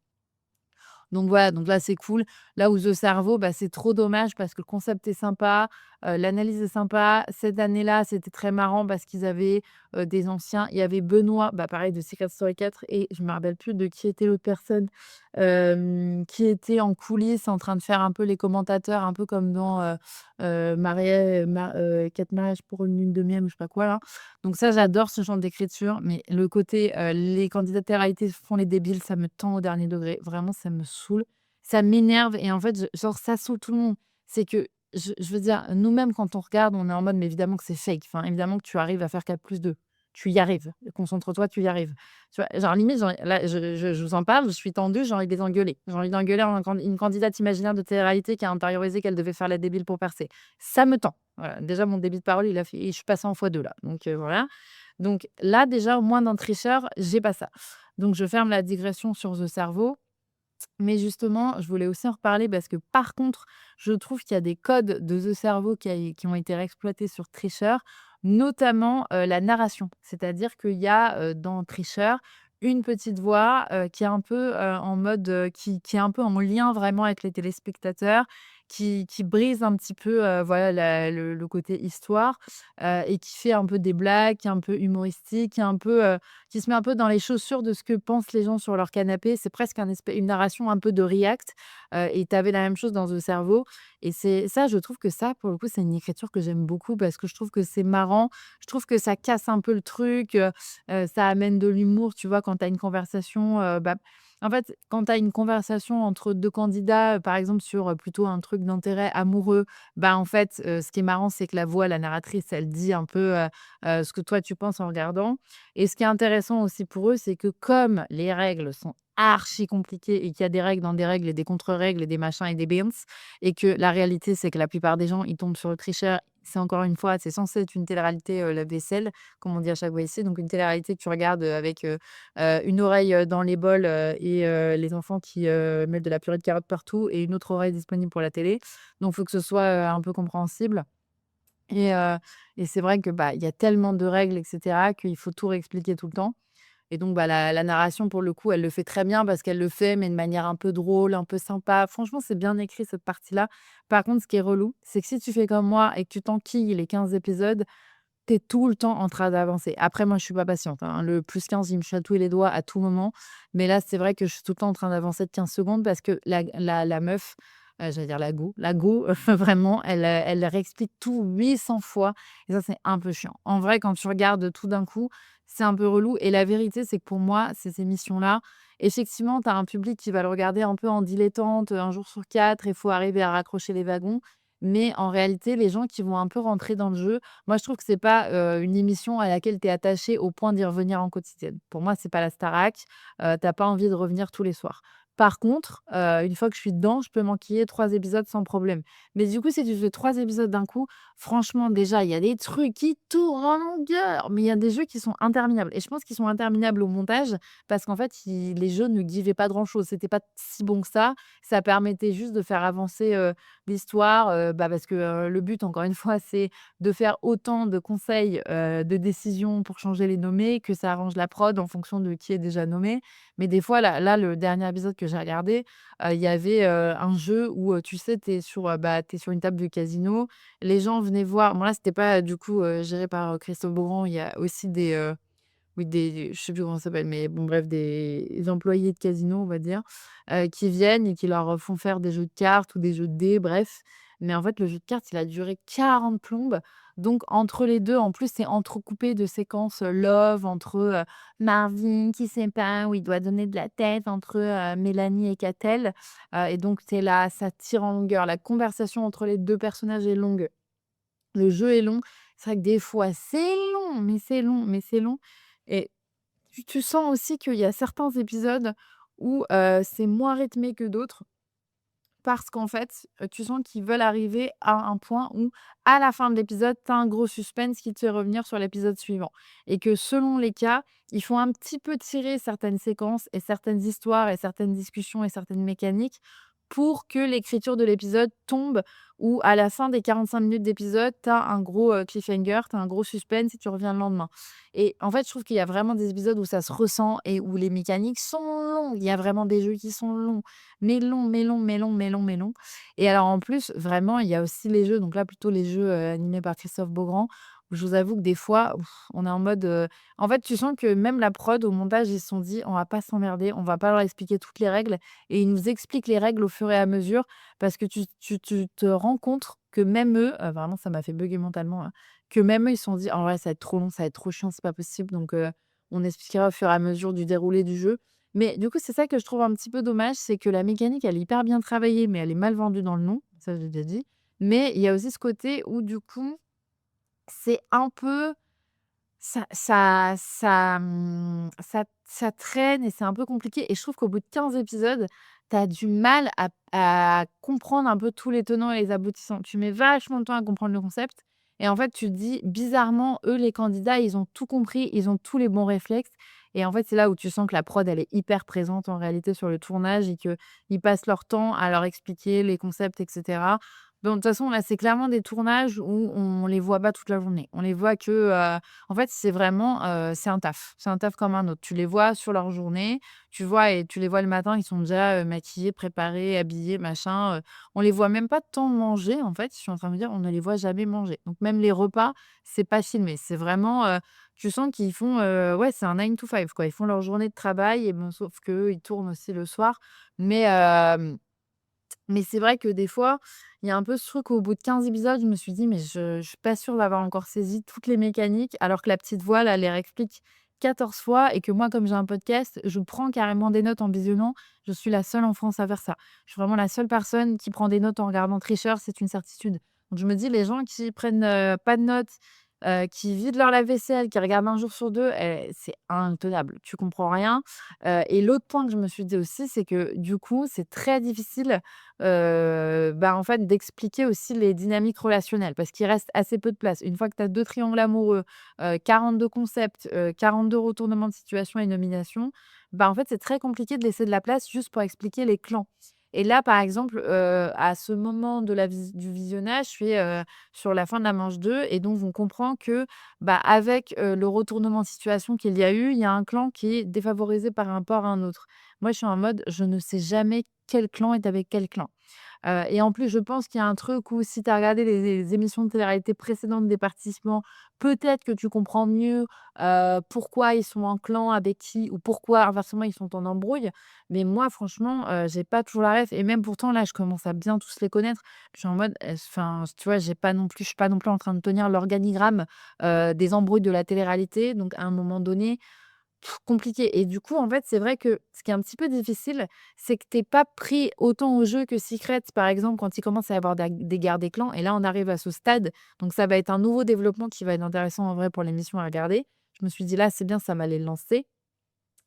Donc voilà, donc là, c'est cool. Là où The Cerveau, bah, c'est trop dommage parce que le concept est sympa, l'analyse est sympa. Cette année-là, c'était très marrant parce qu'ils avaient, des anciens. Il y avait Benoît, bah, pareil de Secret Story 4 et je me rappelle plus de qui était l'autre personne, qui était en coulisses en train de faire un peu les commentateurs, un peu comme dans, Marié ma 4 mariages pour une lune de miel ou je sais pas quoi là. Donc ça, j'adore ce genre d'écriture, mais le côté, les candidats de télé-réalité font les débiles, ça me tend au dernier degré. Vraiment, ça me saoule. Ça m'énerve et en fait, genre, ça saoule tout le monde. C'est que, je veux dire, nous-mêmes, quand on regarde, on est en mode: «Mais évidemment que c'est fake». Enfin, évidemment que tu arrives à faire 4+2. Tu y arrives. Concentre-toi, tu y arrives. Tu vois? Genre, limite, genre, là, je vous en parle, je suis tendue, j'ai envie de les engueuler. J'ai envie d'engueuler une candidate imaginaire de télé-réalité qui a intériorisé qu'elle devait faire la débile pour percer. Ça me tend. Voilà, déjà mon débit de parole, il a fait je suis passée en x2 là, donc voilà. Donc là, déjà, au moins d'un tricheur, j'ai pas ça. Donc je ferme la digression sur The Cerveau, mais justement, je voulais aussi en reparler parce que, par contre, je trouve qu'il y a des codes de The Cerveau qui ont été réexploités sur Tricheur, notamment, la narration. C'est-à-dire qu'il y a, dans Tricheur, une petite voix, qui est un peu, en mode, qui est un peu en lien vraiment avec les téléspectateurs, qui brise un petit peu, voilà le côté histoire, et qui fait un peu des blagues, qui est un peu humoristique, qui se met un peu dans les chaussures de ce que pensent les gens sur leur canapé. C'est presque une narration un peu de React, et tu avais la même chose dans The Cerveau et c'est ça, je trouve que ça, pour le coup, c'est une écriture que j'aime beaucoup parce que je trouve que c'est marrant. Je trouve que ça casse un peu le truc, ça amène de l'humour, tu vois? Quand tu as une conversation, bah, En fait, quand tu as une conversation entre 2 candidats, par exemple sur, plutôt un truc d'intérêt amoureux, bah, en fait, ce qui est marrant, c'est que la voix, la narratrice, elle dit un peu, ce que toi tu penses en regardant et ce qui est intéressant aussi pour eux, c'est que comme les règles sont archi compliquées et qu'il y a des règles dans des règles et des contre-règles et des machins et des bins et que la réalité, c'est que la plupart des gens, ils tombent sur le tricheur. C'est encore une fois, c'est censé être une télé-réalité, lave-vaisselle, comme on dit à chaque fois ici, donc une télé-réalité que tu regardes, avec, une oreille, dans les bols, et les enfants qui, mettent de la purée de carottes partout et une autre oreille disponible pour la télé. Donc il faut que ce soit, un peu compréhensible et heu et c'est vrai que, bah, il y a tellement de règles et cetera qu'il faut tout réexpliquer tout le temps et donc bah, la narration pour le coup, elle le fait très bien parce qu'elle le fait, mais de manière un peu drôle, un peu sympa. Franchement, c'est bien écrit cette partie-là. Par contre, ce qui est relou, c'est que si tu fais comme moi et que tu t'enquilles les 15 épisodes, tu es tout le temps en train d'avancer. Après moi, je suis pas patiente, hein. Le +15, il me chatouille les doigts à tout moment. Mais là, c'est vrai que je suis tout le temps en train d'avancer de 15 secondes parce que la meuf, j'allais dire la go, vraiment, elle réexplique tout 800 fois et ça, c'est un peu chiant. En vrai, quand tu regardes tout d'un coup, c'est un peu relou et la vérité, c'est que pour moi, ces émissions-là, effectivement, tu as un public qui va le regarder un peu en dilettante, 1 jour sur 4, il faut arriver à raccrocher les wagons. Mais en réalité, les gens qui vont un peu rentrer dans le jeu, moi, je trouve que c'est pas, une émission à laquelle tu es attaché au point d'y revenir en quotidienne. Pour moi, c'est pas la Starac, tu pas envie de revenir tous les soirs. Par contre, une fois que je suis dedans, je peux m'enquiller 3 épisodes sans problème. Mais du coup, si tu fais 3 épisodes d'un coup, franchement, déjà, il y a des trucs qui tournent en longueur, mais il y a des jeux qui sont interminables et je pense qu'ils sont interminables au montage parce qu'en fait, les jeux ne disaient pas grand-chose. C'était pas si bon que ça. Ça permettait juste de faire avancer, l'histoire, bah, parce que, le but, encore une fois, c'est de faire autant de conseils, de décisions pour changer les nommés, que ça arrange la prod en fonction de qui est déjà nommé. Mais des fois, là, le dernier épisode que j'ai regardé, il y avait, un jeu où, tu sais, tu es sur, bah, tu sur une table de casino. Les gens venaient voir bon là, c'était pas, du coup, géré par, Christophe Beaugrand. Il y a aussi des, oui, des je sais plus comment ça s'appelle, mais bon bref, des employés de casino, on va dire, qui viennent et qui leur font faire des jeux de cartes ou des jeux de dés, bref. Mais en fait, le jeu de cartes, il a duré 40 plombes. Donc entre les 2, en plus, c'est entrecoupé de séquences, love entre, Marvin qui sait pas où il doit donner de la tête, entre, Mélanie et Catel, et donc c'est là, ça tire en longueur. La conversation entre les 2 personnages est longue. Le jeu est long. C'est vrai que des fois, c'est long, mais c'est long, mais c'est long et tu sens aussi qu'il y a certains épisodes où, c'est moins rythmé que d'autres parce qu'en fait, tu sens qu'ils veulent arriver à un point où, à la fin de l'épisode, tu as un gros suspense qui te fait revenir sur l'épisode suivant et que selon les cas, ils font un petit peu tirer certaines séquences et certaines histoires et certaines discussions et certaines mécaniques pour que l'écriture de l'épisode tombe ou à la fin des 45 minutes d'épisode, tu as un gros, cliffhanger, tu as un gros suspense et tu reviens le lendemain. Et en fait, je trouve qu'il y a vraiment des épisodes où ça se ressent et où les mécaniques sont longues. Il y a vraiment des jeux qui sont longs, mais longs, mais longs, mais longs, mais longs, mais longs. Et alors en plus, vraiment, il y a aussi les jeux, donc là plutôt les jeux, animés par Christophe Beaugrand, où je vous avoue que des fois, ouf, on est en mode, en fait, tu sens que même la prod, au montage, ils se sont dit: «On va pas s'emmerder, on va pas leur expliquer toutes les règles» et ils nous expliquent les règles au fur et à mesure parce que tu te rends compte que même eux, vraiment ça m'a fait bugger mentalement, là, que même eux, ils se sont dit: «En vrai, ça va être trop long, ça va être trop chiant, c'est pas possible», donc on expliquera au fur et à mesure du déroulé du jeu. Mais du coup, c'est ça que je trouve un petit peu dommage, c'est que la mécanique, elle est hyper bien travaillée, mais elle est mal vendue dans le nom, ça, j'ai déjà dit. Mais il y a aussi ce côté où du coup, c'est un peu ça traîne et c'est un peu compliqué et je trouve qu'au bout de 15 épisodes, tu as du mal à comprendre un peu tous les tenants et les aboutissants. Tu mets vachement de temps à comprendre le concept et en fait, tu te dis: «Bizarrement, eux, les candidats, ils ont tout compris, ils ont tous les bons réflexes» et en fait, c'est là où tu sens que la prod, elle est hyper présente en réalité sur le tournage et qu'ils passent leur temps à leur expliquer les concepts et cetera. Bon, de toute façon, là, c'est clairement des tournages où on les voit pas toute la journée. On les voit que, en fait, c'est vraiment, c'est un taf. C'est un taf comme un autre. Tu les vois sur leur journée, tu vois et tu les vois le matin, ils sont déjà, maquillés, préparés, habillés, machin, on les voit même pas tant manger, en fait. Je suis en train de me dire, on ne les voit jamais manger. Donc même les repas, c'est pas filmé. C'est vraiment, tu sens qu'ils font, ouais, c'est un 9 to 5 quoi. Ils font leur journée de travail et bon, sauf qu'eux, ils tournent aussi le soir. Mais, mais c'est vrai que des fois, il y a un peu ce truc où au bout de 15 épisodes, je me suis dit: «Mais je suis pas sûre d'avoir encore saisi toutes les mécaniques», alors que la petite voix là, elle les réexplique 14 fois et que moi, comme j'ai un podcast, je prends carrément des notes en visionnant. Je suis la seule en France à faire ça. Je suis vraiment la seule personne qui prend des notes en regardant Tricheur, c'est une certitude. Donc je me dis, les gens qui prennent, pas de notes, qui vident leur lave-vaisselle, qui regardent un jour sur 2, c'est intenable. Tu comprends rien. Et l'autre point que je me suis dit aussi, c'est que du coup, c'est très difficile, en fait, d'expliquer aussi les dynamiques relationnelles parce qu'il reste assez peu de place. Une fois que tu as 2 triangles amoureux, 42 concepts, 42 retournements de situation et nominations, en fait, c'est très compliqué de laisser de la place juste pour expliquer les clans. Et là, par exemple, à ce moment de la du visionnage, je suis, sur la fin de la manche 2 et donc on comprend que, avec, le retournement de situation qu'il y a eu, il y a un clan qui est défavorisé par rapport à un autre. Moi, je suis en mode, je ne sais jamais quel clan est avec quel clan. Et en plus, je pense qu'il y a un truc où si tu as regardé les émissions de télé-réalité précédentes des participants, peut-être que tu comprends mieux, pourquoi ils sont en clan, avec qui ou pourquoi inversement ils sont en embrouille. Mais moi franchement, j'ai pas toujours la ref et même pourtant là, je commence à bien tous les connaître. Je suis en mode, enfin, tu vois, je suis pas non plus en train de tenir l'organigramme, des embrouilles de la télé-réalité. Donc à un moment donné, compliqué et du coup, en fait, c'est vrai que ce qui est un petit peu difficile, c'est que tu pas pris autant au jeu que Secrets, par exemple, quand il commence à y avoir des guerres des clans et là, on arrive à ce stade, donc ça va être un nouveau développement qui va être intéressant en vrai pour l'émission à regarder. Je me suis dit: «Là, c'est bien, ça m'allait le lancer».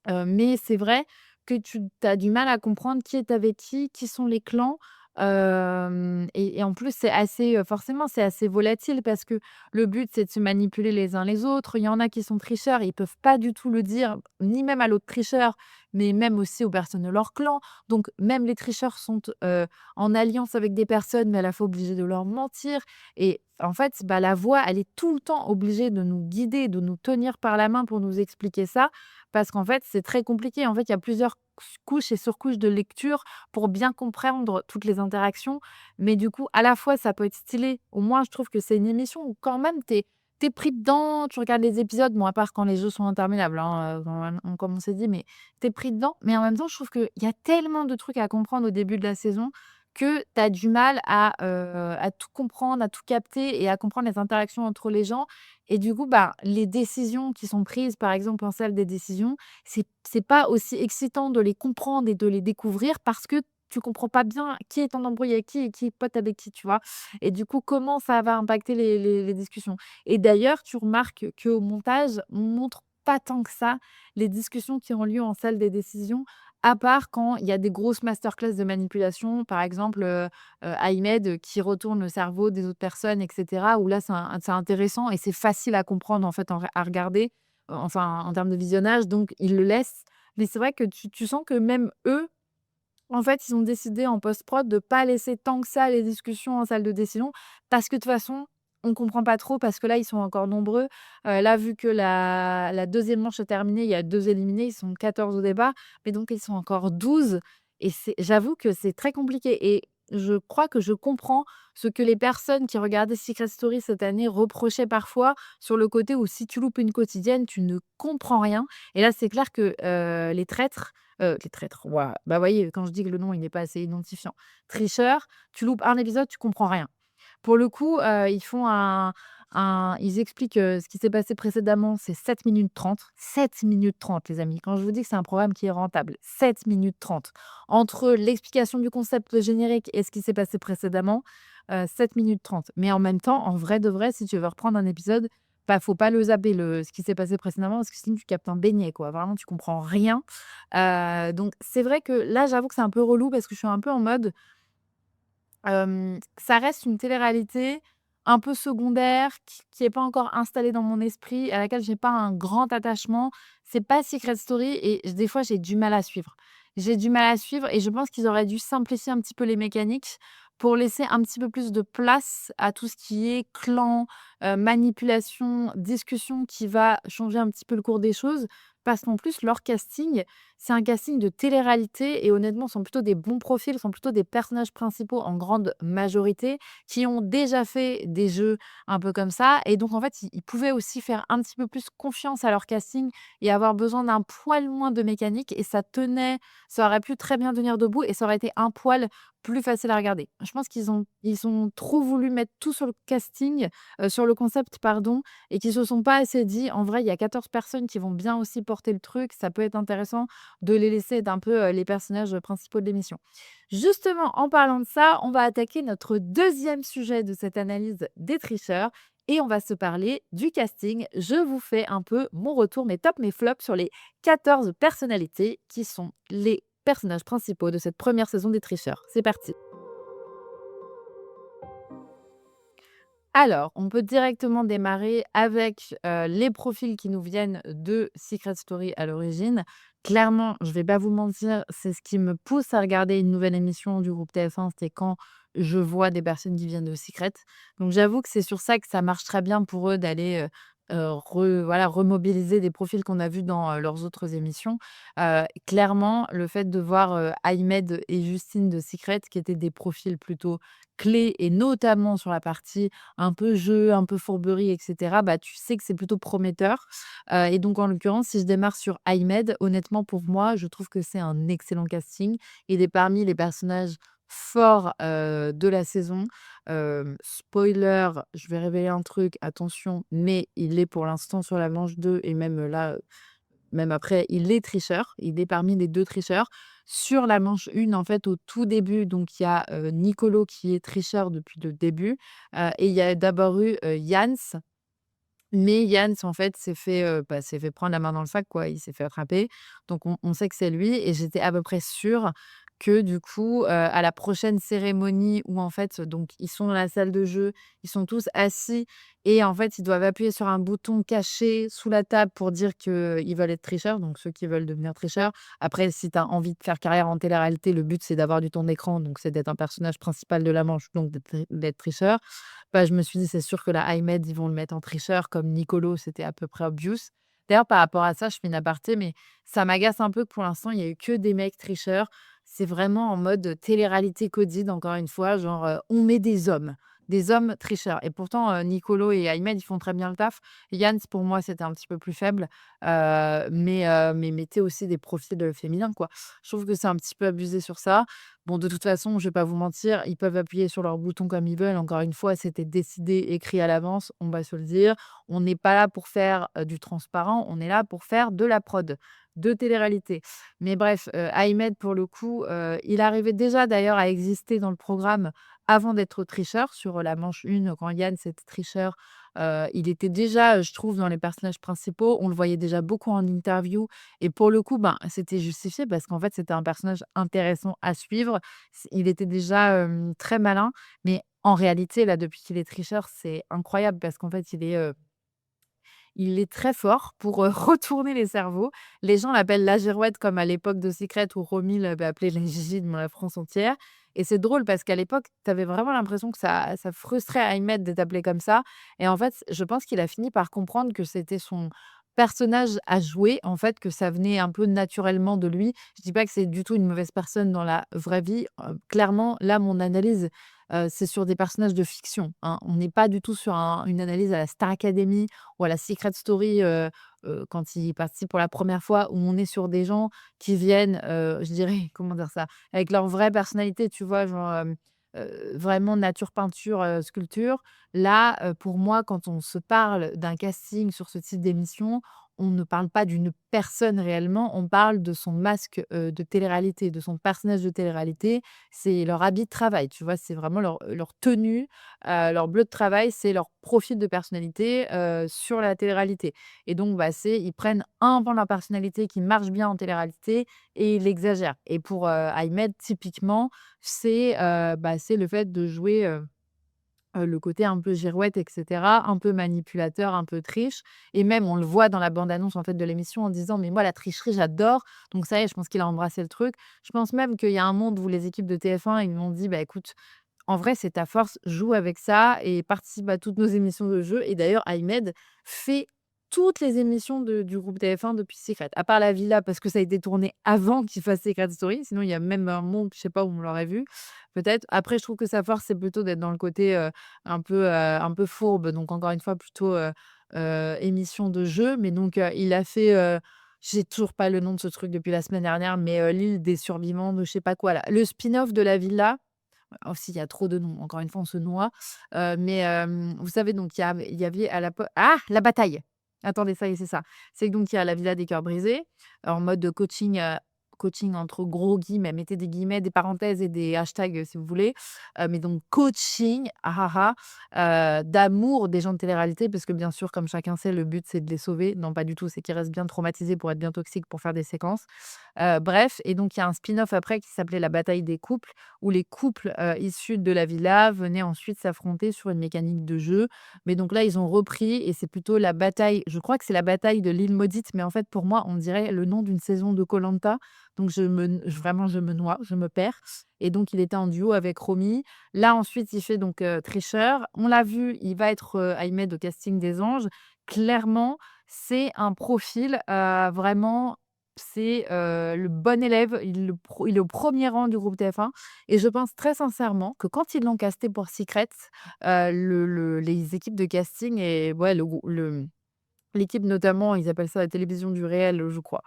Mais c'est vrai que tu as du mal à comprendre qui est avec qui sont les clans, et en plus, c'est assez, forcément, c'est assez volatile parce que le but, c'est de se manipuler les uns les autres. Il y en a qui sont tricheurs, ils peuvent pas du tout le dire, ni même à l'autre tricheur, mais même aussi aux personnes de leur clan. Donc même les tricheurs sont, en alliance avec des personnes, mais à la fois obligés de leur mentir et en fait, la voix, elle est tout le temps obligée de nous guider, de nous tenir par la main pour nous expliquer ça parce qu'en fait, c'est très compliqué. En fait, il y a plusieurs couches et surcouches de lecture pour bien comprendre toutes les interactions. Mais du coup, à la fois, ça peut être stylé. Au moins, je trouve que c'est une émission où quand même, t'es pris dedans, tu regardes les épisodes, bon, à part quand les jeux sont interminables, hein, comme on s'est dit, mais t'es pris dedans. Mais en même temps, je trouve qu'il y a tellement de trucs à comprendre au début de la saison que tu as du mal à tout comprendre, à tout capter et à comprendre les interactions entre les gens. Et du coup, les décisions qui sont prises, par exemple, en salle des décisions, c'est pas aussi excitant de les comprendre et de les découvrir parce que tu comprends pas bien qui est en embrouille avec qui et qui est pote avec qui, tu vois? Et du coup, comment ça va impacter les discussions? Et d'ailleurs, tu remarques qu'au montage, on montre pas tant que ça les discussions qui ont lieu en salle des décisions, à part quand il y a des grosses masterclass de manipulation, par exemple, Ahmed, qui retourne le cerveau des autres personnes et cetera, où là, c'est intéressant et c'est facile à comprendre, en fait, à regarder, enfin, en termes de visionnage, donc ils le laissent. Mais c'est vrai que tu sens que même eux, en fait, ils ont décidé en post-prod de pas laisser tant que ça les discussions en salle de décision parce que de toute façon, on comprend pas trop parce que là, ils sont encore nombreux. Là, vu que la 2e manche est terminée, il y a 2 éliminés, ils sont 14 au départ, mais donc ils sont encore 12 et j'avoue que c'est très compliqué et je crois que je comprends ce que les personnes qui regardaient Secret Story cette année reprochaient parfois sur le côté où si tu loupes une quotidienne, tu ne comprends rien et là, c'est clair que, les traîtres, waouh, voyez, quand je dis que le nom, il n'est pas assez identifiant. Tricheur, tu loupes un épisode, tu comprends rien. Pour le coup, ils font ils expliquent, ce qui s'est passé précédemment, c'est 7 minutes 30. 7 minutes 30, les amis. Quand je vous dis que c'est un programme qui est rentable, 7 minutes 30. Entre l'explication du concept générique et ce qui s'est passé précédemment, 7 minutes 30. Mais en même temps, en vrai de vrai, si tu veux reprendre un épisode, faut pas le zapper, ce qui s'est passé précédemment, parce que sinon tu captes un beignet, quoi. Vraiment, tu comprends rien. Donc c'est vrai que là, j'avoue que c'est un peu relou parce que je suis un peu en mode, ça reste une télé-réalité un peu secondaire qui est pas encore installée dans mon esprit, à laquelle j'ai pas un grand attachement. C'est pas Secret Story et des fois, j'ai du mal à suivre. J'ai du mal à suivre et je pense qu'ils auraient dû simplifier un petit peu les mécaniques pour laisser un petit peu plus de place à tout ce qui est clan, manipulation, discussion qui va changer un petit peu le cours des choses. Parce qu'en plus, leur casting, c'est un casting de télé-réalité et honnêtement, ce sont plutôt des bons profils, ce sont plutôt des personnages principaux en grande majorité qui ont déjà fait des jeux un peu comme ça et donc en fait, ils pouvaient aussi faire un petit peu plus confiance à leur casting et avoir besoin d'un poil moins de mécanique et ça aurait pu très bien tenir debout et ça aurait été un poil plus facile à regarder. Je pense qu'ils ont trop voulu mettre tout sur le casting, sur le concept, pardon, et qu'ils se sont pas assez dit: «En vrai, il y a 14 personnes qui vont bien aussi porter le truc, ça peut être intéressant de les laisser être un peu, les personnages, principaux de l'émission». Justement, en parlant de ça, on va attaquer notre deuxième sujet de cette analyse des tricheurs et on va se parler du casting. Je vous fais un peu mon retour, mes tops, mes flops sur les 14 personnalités qui sont les personnages principaux de cette première saison des tricheurs. C'est parti. Alors, on peut directement démarrer avec, les profils qui nous viennent de Secret Story à l'origine. Clairement, je vais pas vous mentir, c'est ce qui me pousse à regarder une nouvelle émission du groupe TF1, c'est quand je vois des personnes qui viennent de Secret. Donc j'avoue que c'est sur ça que ça marche très bien pour eux d'aller, remobiliser des profils qu'on a vus dans, leurs autres émissions. Clairement, le fait de voir, Ahmed et Justine de Secret qui étaient des profils plutôt clés et notamment sur la partie un peu jeu, un peu fourberie et cetera, bah, tu sais que c'est plutôt prometteur, et donc en l'occurrence, si je démarre sur Ahmed, honnêtement pour moi, je trouve que c'est un excellent casting. Il est parmi les personnages forts, de la saison. Spoiler, je vais révéler un truc, attention, mais il est pour l'instant sur la manche 2 et même, là, même après, il est tricheur, il est parmi les 2 tricheurs. Sur la manche 1, en fait, au tout début, donc il y a, Nicolo qui est tricheur depuis le début, et il y a d'abord eu, Jans, mais Jans, en fait, s'est fait prendre la main dans le sac, quoi. Il s'est fait attraper, donc on sait que c'est lui et j'étais à peu près sûre que du coup, à la prochaine cérémonie où en fait, donc ils sont dans la salle de jeu, ils sont tous assis et en fait, ils doivent appuyer sur un bouton caché sous la table pour dire qu'ils veulent être tricheurs, donc ceux qui veulent devenir tricheurs. Après, si tu as envie de faire carrière en télé-réalité, le but, c'est d'avoir du temps d'écran, donc c'est d'être un personnage principal de la manche, donc d'être tricheur. Bah, je me suis dit: «C'est sûr que là, Ahmed, ils vont le mettre en tricheur comme Nicolo, c'était à peu près obvious». D'ailleurs, par rapport à ça, je fais une aparté, mais ça m'agace un peu que pour l'instant, il y a eu que des mecs tricheurs. C'est vraiment en mode télé-réalité codide, encore une fois, genre, on met des hommes tricheurs et pourtant, Nicolo et Ahmed, ils font très bien le taf. Yann, pour moi, c'était un petit peu plus faible, mais mettez aussi des profils, féminins, quoi. Je trouve que c'est un petit peu abusé sur ça. Bon, de toute façon, je vais pas vous mentir, ils peuvent appuyer sur leur bouton comme ils veulent. Encore une fois, c'était décidé, écrit à l'avance, on va se le dire. On n'est pas là pour faire, du transparent, on est là pour faire de la prod, de télé-réalité. Mais bref, Ahmed pour le coup, il arrivait déjà d'ailleurs à exister dans le programme avant d'être tricheur. Sur, la manche 1, quand Yann c'était tricheur, il était déjà, je trouve, dans les personnages principaux. On le voyait déjà beaucoup en interview et pour le coup, ben, c'était justifié parce qu'en fait, c'était un personnage intéressant à suivre. Il était déjà, très malin, mais en réalité, là, depuis qu'il est tricheur, c'est incroyable parce qu'en fait, il est très fort pour, retourner les cerveaux. Les gens l'appellent la girouette comme à l'époque de Secret où Romy l'avait appelé la Gigi devant la France entière et c'est drôle parce qu'à l'époque, tu avais vraiment l'impression que ça frustrait Ahmed d'être appelé comme ça et en fait, je pense qu'il a fini par comprendre que c'était son personnage à jouer, en fait, que ça venait un peu naturellement de lui. Je dis pas que c'est du tout une mauvaise personne dans la vraie vie, clairement, là, mon analyse, c'est sur des personnages de fiction, hein. On n'est pas du tout sur une analyse à la Star Academy ou à la Secret Story, quand ils participent pour la première fois, où on est sur des gens qui viennent, je dirais, comment dire ça? Avec leur vraie personnalité, tu vois? Genre, vraiment nature, peinture, sculpture. Là, pour moi, quand on se parle d'un casting sur ce type d'émission, on ne parle pas d'une personne réellement, on parle de son masque, de télé-réalité, de son personnage de télé-réalité. C'est leur habit de travail, tu vois? C'est vraiment leur tenue, leur bleu de travail, c'est leur profil de personnalité, sur la télé-réalité et donc bah, ils prennent un pan de leur personnalité qui marche bien en télé-réalité et ils l'exagèrent et pour, Ahmed, typiquement, c'est le fait de jouer, le côté un peu girouette et cetera, un peu manipulateur, un peu triche et même on le voit dans la bande annonce, en fait, de l'émission en disant: «Mais moi la tricherie j'adore», donc ça y est, je pense qu'il a embrassé le truc. Je pense même qu'il y a un monde où les équipes de TF1, ils lui ont dit: «Bah, écoute, en vrai, c'est ta force, joue avec ça et participe à toutes nos émissions de jeu» et d'ailleurs, Ahmed fait toutes les émissions du groupe TF1 depuis Secret, à part La Villa parce que ça a été tourné avant qu'il fasse Secret Story, sinon il y a même un monde, je sais pas, où on l'aurait vu, peut-être. Après, je trouve que sa force, c'est plutôt d'être dans le côté, un peu fourbe, donc encore une fois, plutôt, émission de jeu, mais donc il a fait, j'ai toujours pas le nom de ce truc depuis la semaine dernière, mais l'île des survivants de je sais pas quoi là, le spin-off de La Villa. Aussi, il y a trop de noms. Encore une fois, on se noie. Vous savez, donc il y avait à la po ah! La bataille! Attendez, ça y est, c'est ça. C'est que donc il y a la Villa des cœurs brisés, en mode de coaching, coaching entre gros guillemets, mettez des guillemets, des parenthèses et des hashtags, si vous voulez. Mais donc coaching, d'amour des gens de télé-réalité parce que bien sûr, comme chacun sait, le but, c'est de les sauver. Non, pas du tout, c'est qu'ils restent bien traumatisés pour être bien toxiques pour faire des séquences. Bref et donc il y a un spin-off après qui s'appelait La bataille des couples où les couples, issus de la villa venaient ensuite s'affronter sur une mécanique de jeu. Mais donc là, ils ont repris et c'est plutôt la bataille je crois que c'est la bataille de l'île maudite, mais en fait, pour moi, on dirait le nom d'une saison de koh. Donc vraiment, je me noie, je me perds et donc il était en duo avec Romy. Là, ensuite, il fait donc, Tricheur. On l'a vu, il va être, Ahmed au casting des Anges. Clairement, c'est un profil, vraiment, c'est, le bon élève. Il est au premier rang du groupe TF1 et je pense très sincèrement que quand ils l'ont casté pour Secrets, les équipes de casting et ouais, l'équipe notamment, ils appellent ça la télévision du réel, je crois,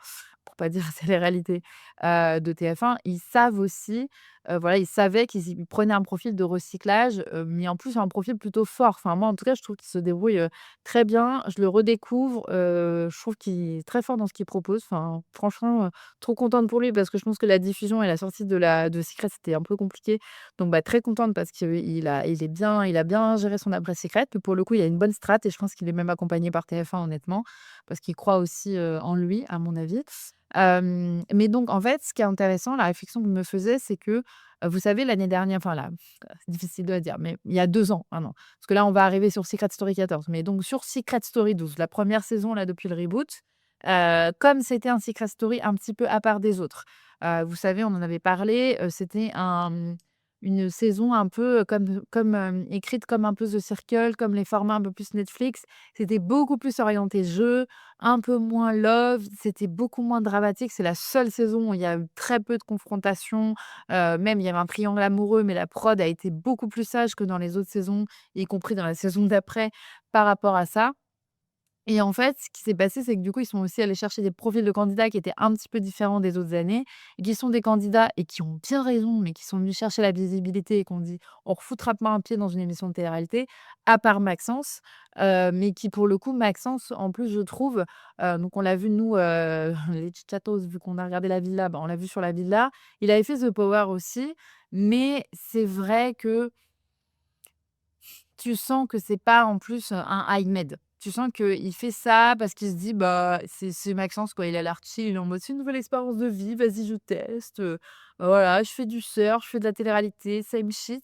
pour pas dire télé-réalité, de TF1. Ils savent aussi, voilà, ils savaient qu'ils prenaient un profil de recyclage, mais en plus un profil plutôt fort. Enfin moi, en tout cas, je trouve qu'il se débrouille, très bien. Je le redécouvre, je trouve qu'il est très fort dans ce qu'il propose. Enfin, franchement, trop contente pour lui parce que je pense que la diffusion et la sortie de Secret, c'était un peu compliqué. Donc bah, très contente parce qu'il a bien géré son après Secret. Puis pour le coup, il y a une bonne strat et je pense qu'il est même accompagné par TF1 honnêtement, parce qu'il croit aussi, en lui, à mon avis. Mais donc en fait, ce qui est intéressant, la réflexion que je me faisais, c'est que, vous savez l'année dernière, enfin là, c'est difficile de dire, mais il y a 2 ans, 1 an, parce que là, on va arriver sur Secret Story 14. Mais donc sur Secret Story 12, la première saison là depuis le reboot, comme c'était un Secret Story un petit peu à part des autres, vous savez, on en avait parlé, c'était une saison un peu, écrite comme un peu The Circle, comme les formats un peu plus Netflix. C'était beaucoup plus orienté jeu, un peu moins love, c'était beaucoup moins dramatique. C'est la seule saison où il y a eu très peu de confrontations, même il y avait un triangle amoureux, mais la prod a été beaucoup plus sage que dans les autres saisons, y compris dans la saison d'après, par rapport à ça. Et en fait, ce qui s'est passé, c'est que du coup, ils sont aussi allés chercher des profils de candidats qui étaient un petit peu différents des autres années, et qui sont des candidats et qui ont bien raison, mais qui sont venus chercher la visibilité et qu'on dit: «On refoutra pas un pied dans une émission de télé-réalité», à part Maxence, mais qui pour le coup, Maxence, en plus, je trouve, donc on l'a vu nous, les tchatos, vu qu'on a regardé La Villa, bah, on l'a vu sur La Villa. Il avait fait The Power aussi, mais c'est vrai que tu sens que c'est pas en plus, un Ahmed. Tu sens qu'il fait ça parce qu'il se dit: «Bah, c'est Maxence quoi, il a l'air chill, il est en mode: "C'est une nouvelle expérience de vie, vas-y je teste, voilà, je fais du surf, je fais de la télé-réalité, same shit".